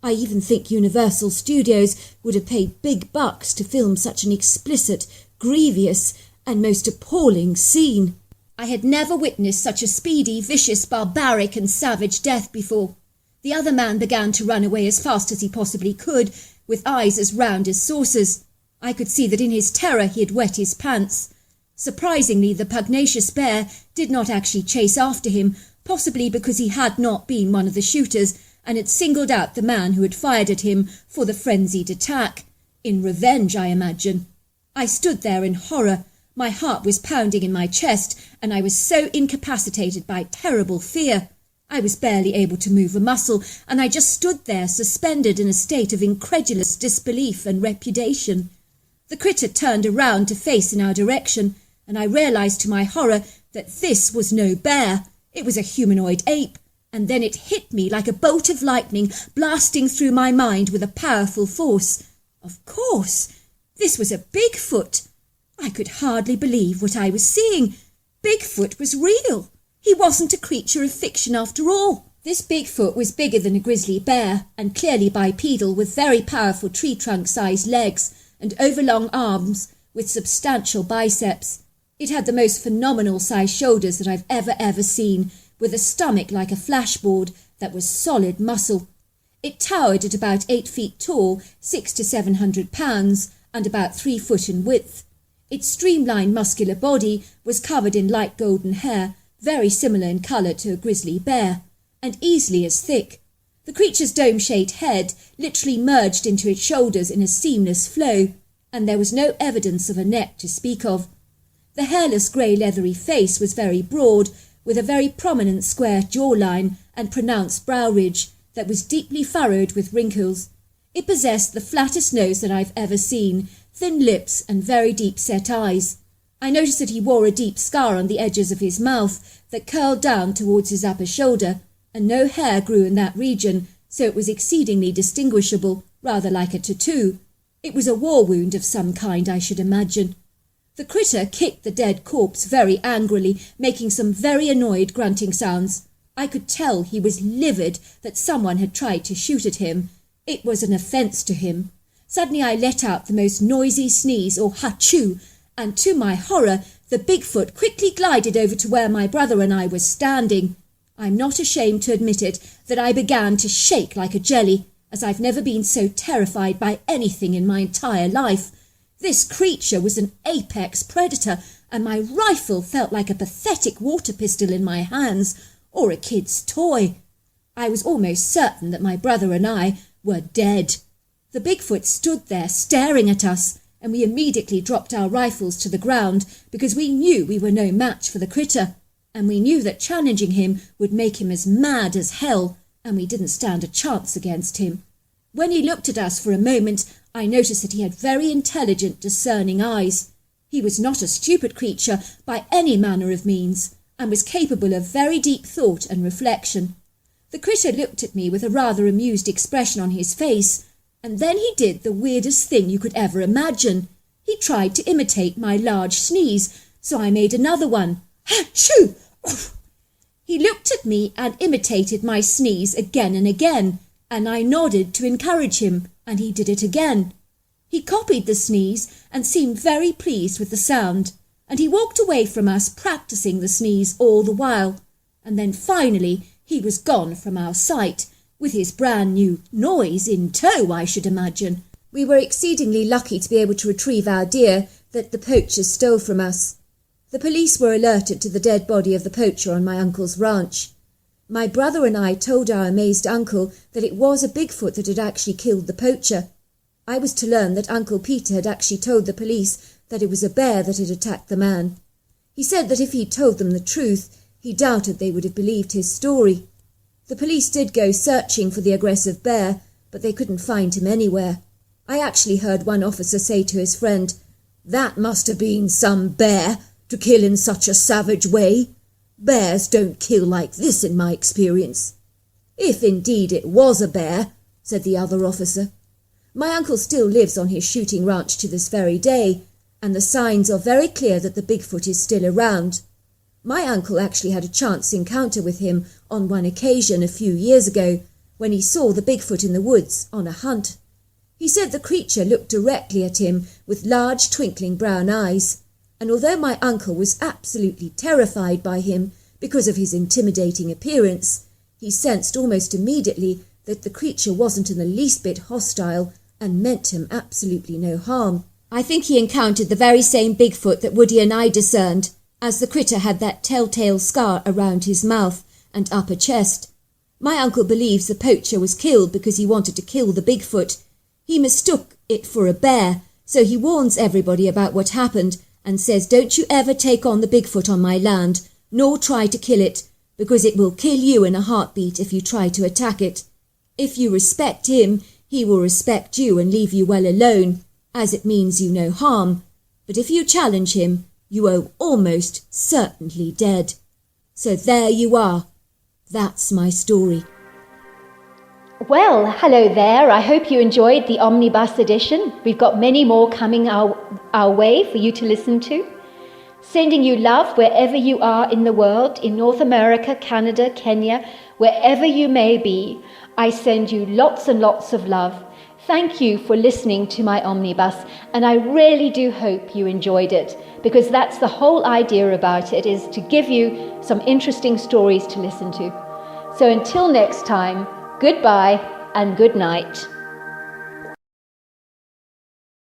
I even think Universal Studios would have paid big bucks to film such an explicit, grievous, and most appalling scene. I had never witnessed such a speedy, vicious, barbaric, and savage death before. The other man began to run away as fast as he possibly could, with eyes as round as saucers. I could see that in his terror he had wet his pants. Surprisingly, the pugnacious bear did not actually chase after him, possibly because he had not been one of the shooters, and had singled out the man who had fired at him for the frenzied attack. In revenge, I imagine. I stood there in horror. My heart was pounding in my chest, and I was so incapacitated by terrible fear. I was barely able to move a muscle, and I just stood there suspended in a state of incredulous disbelief and repudiation. The critter turned around to face in our direction, and I realised to my horror that this was no bear. It was a humanoid ape. And then it hit me like a bolt of lightning, blasting through my mind with a powerful force. Of course, this was a Bigfoot. I could hardly believe what I was seeing. Bigfoot was real. He wasn't a creature of fiction after all. This Bigfoot was bigger than a grizzly bear, and clearly bipedal, with very powerful tree-trunk-sized legs and overlong arms with substantial biceps. It had the most phenomenal-sized shoulders that I've ever seen, with a stomach like a flashboard that was solid muscle. It towered at about 8 feet tall, 600 to 700 pounds, and about 3 foot in width. Its streamlined muscular body was covered in light golden hair, very similar in colour to a grizzly bear, and easily as thick. The creature's dome-shaped head literally merged into its shoulders in a seamless flow, and there was no evidence of a neck to speak of. The hairless grey leathery face was very broad, with a very prominent square jawline and pronounced brow ridge that was deeply furrowed with wrinkles. It possessed the flattest nose that I've ever seen, thin lips and very deep-set eyes. I noticed that he wore a deep scar on the edges of his mouth that curled down towards his upper shoulder, and no hair grew in that region, so it was exceedingly distinguishable, rather like a tattoo. It was a war wound of some kind, I should imagine. The critter kicked the dead corpse very angrily, making some very annoyed grunting sounds. I could tell he was livid that someone had tried to shoot at him. It was an offence to him. Suddenly I let out the most noisy sneeze, or hachoo, and to my horror the Bigfoot quickly glided over to where my brother and I were standing. I'm not ashamed to admit it, that I began to shake like a jelly, as I've never been so terrified by anything in my entire life. This creature was an apex predator, and my rifle felt like a pathetic water pistol in my hands, or a kid's toy. I was almost certain that my brother and I were dead. The Bigfoot stood there staring at us, and we immediately dropped our rifles to the ground because we knew we were no match for the critter, and we knew that challenging him would make him as mad as hell, and we didn't stand a chance against him. When he looked at us for a moment, I noticed that he had very intelligent, discerning eyes. He was not a stupid creature by any manner of means, and was capable of very deep thought and reflection. The critter looked at me with a rather amused expression on his face, and then he did the weirdest thing you could ever imagine. He tried to imitate my large sneeze, so I made another one. Ha-shoo! He looked at me and imitated my sneeze again and again, and I nodded to encourage him, and he did it again. He copied the sneeze and seemed very pleased with the sound, and he walked away from us practising the sneeze all the while, and then finally he was gone from our sight, with his brand new noise in tow, I should imagine. We were exceedingly lucky to be able to retrieve our deer that the poachers stole from us. The police were alerted to the dead body of the poacher on my uncle's ranch. My brother and I told our amazed uncle that it was a Bigfoot that had actually killed the poacher. I was to learn that Uncle Peter had actually told the police that it was a bear that had attacked the man. He said that if he'd told them the truth, he doubted they would have believed his story. The police did go searching for the aggressive bear, but they couldn't find him anywhere. I actually heard one officer say to his friend, "That must have been some bear to kill in such a savage way. Bears don't kill like this in my experience." "If indeed it was a bear," said the other officer. My uncle still lives on his shooting ranch to this very day, and the signs are very clear that the Bigfoot is still around. My uncle actually had a chance encounter with him on one occasion a few years ago, when he saw the Bigfoot in the woods on a hunt. He said the creature looked directly at him with large twinkling brown eyes, and although my uncle was absolutely terrified by him because of his intimidating appearance, he sensed almost immediately that the creature wasn't in the least bit hostile and meant him absolutely no harm. I think he encountered the very same Bigfoot that Woody and I discerned, as the critter had that telltale scar around his mouth and upper chest. My uncle believes the poacher was killed because he wanted to kill the Bigfoot. He mistook it for a bear, so he warns everybody about what happened and says, "Don't you ever take on the Bigfoot on my land, nor try to kill it, because it will kill you in a heartbeat if you try to attack it. If you respect him, he will respect you and leave you well alone, as it means you no harm. But if you challenge him, you are almost certainly dead." So there you are. That's my story. Well, hello there. I hope you enjoyed the Omnibus edition. We've got many more coming our way for you to listen to. Sending you love wherever you are in the world, in North America, Canada, Kenya, wherever you may be. I send you lots and lots of love. Thank you for listening to my Omnibus, and I really do hope you enjoyed it, because that's the whole idea about it, is to give you some interesting stories to listen to. So until next time, goodbye and good night.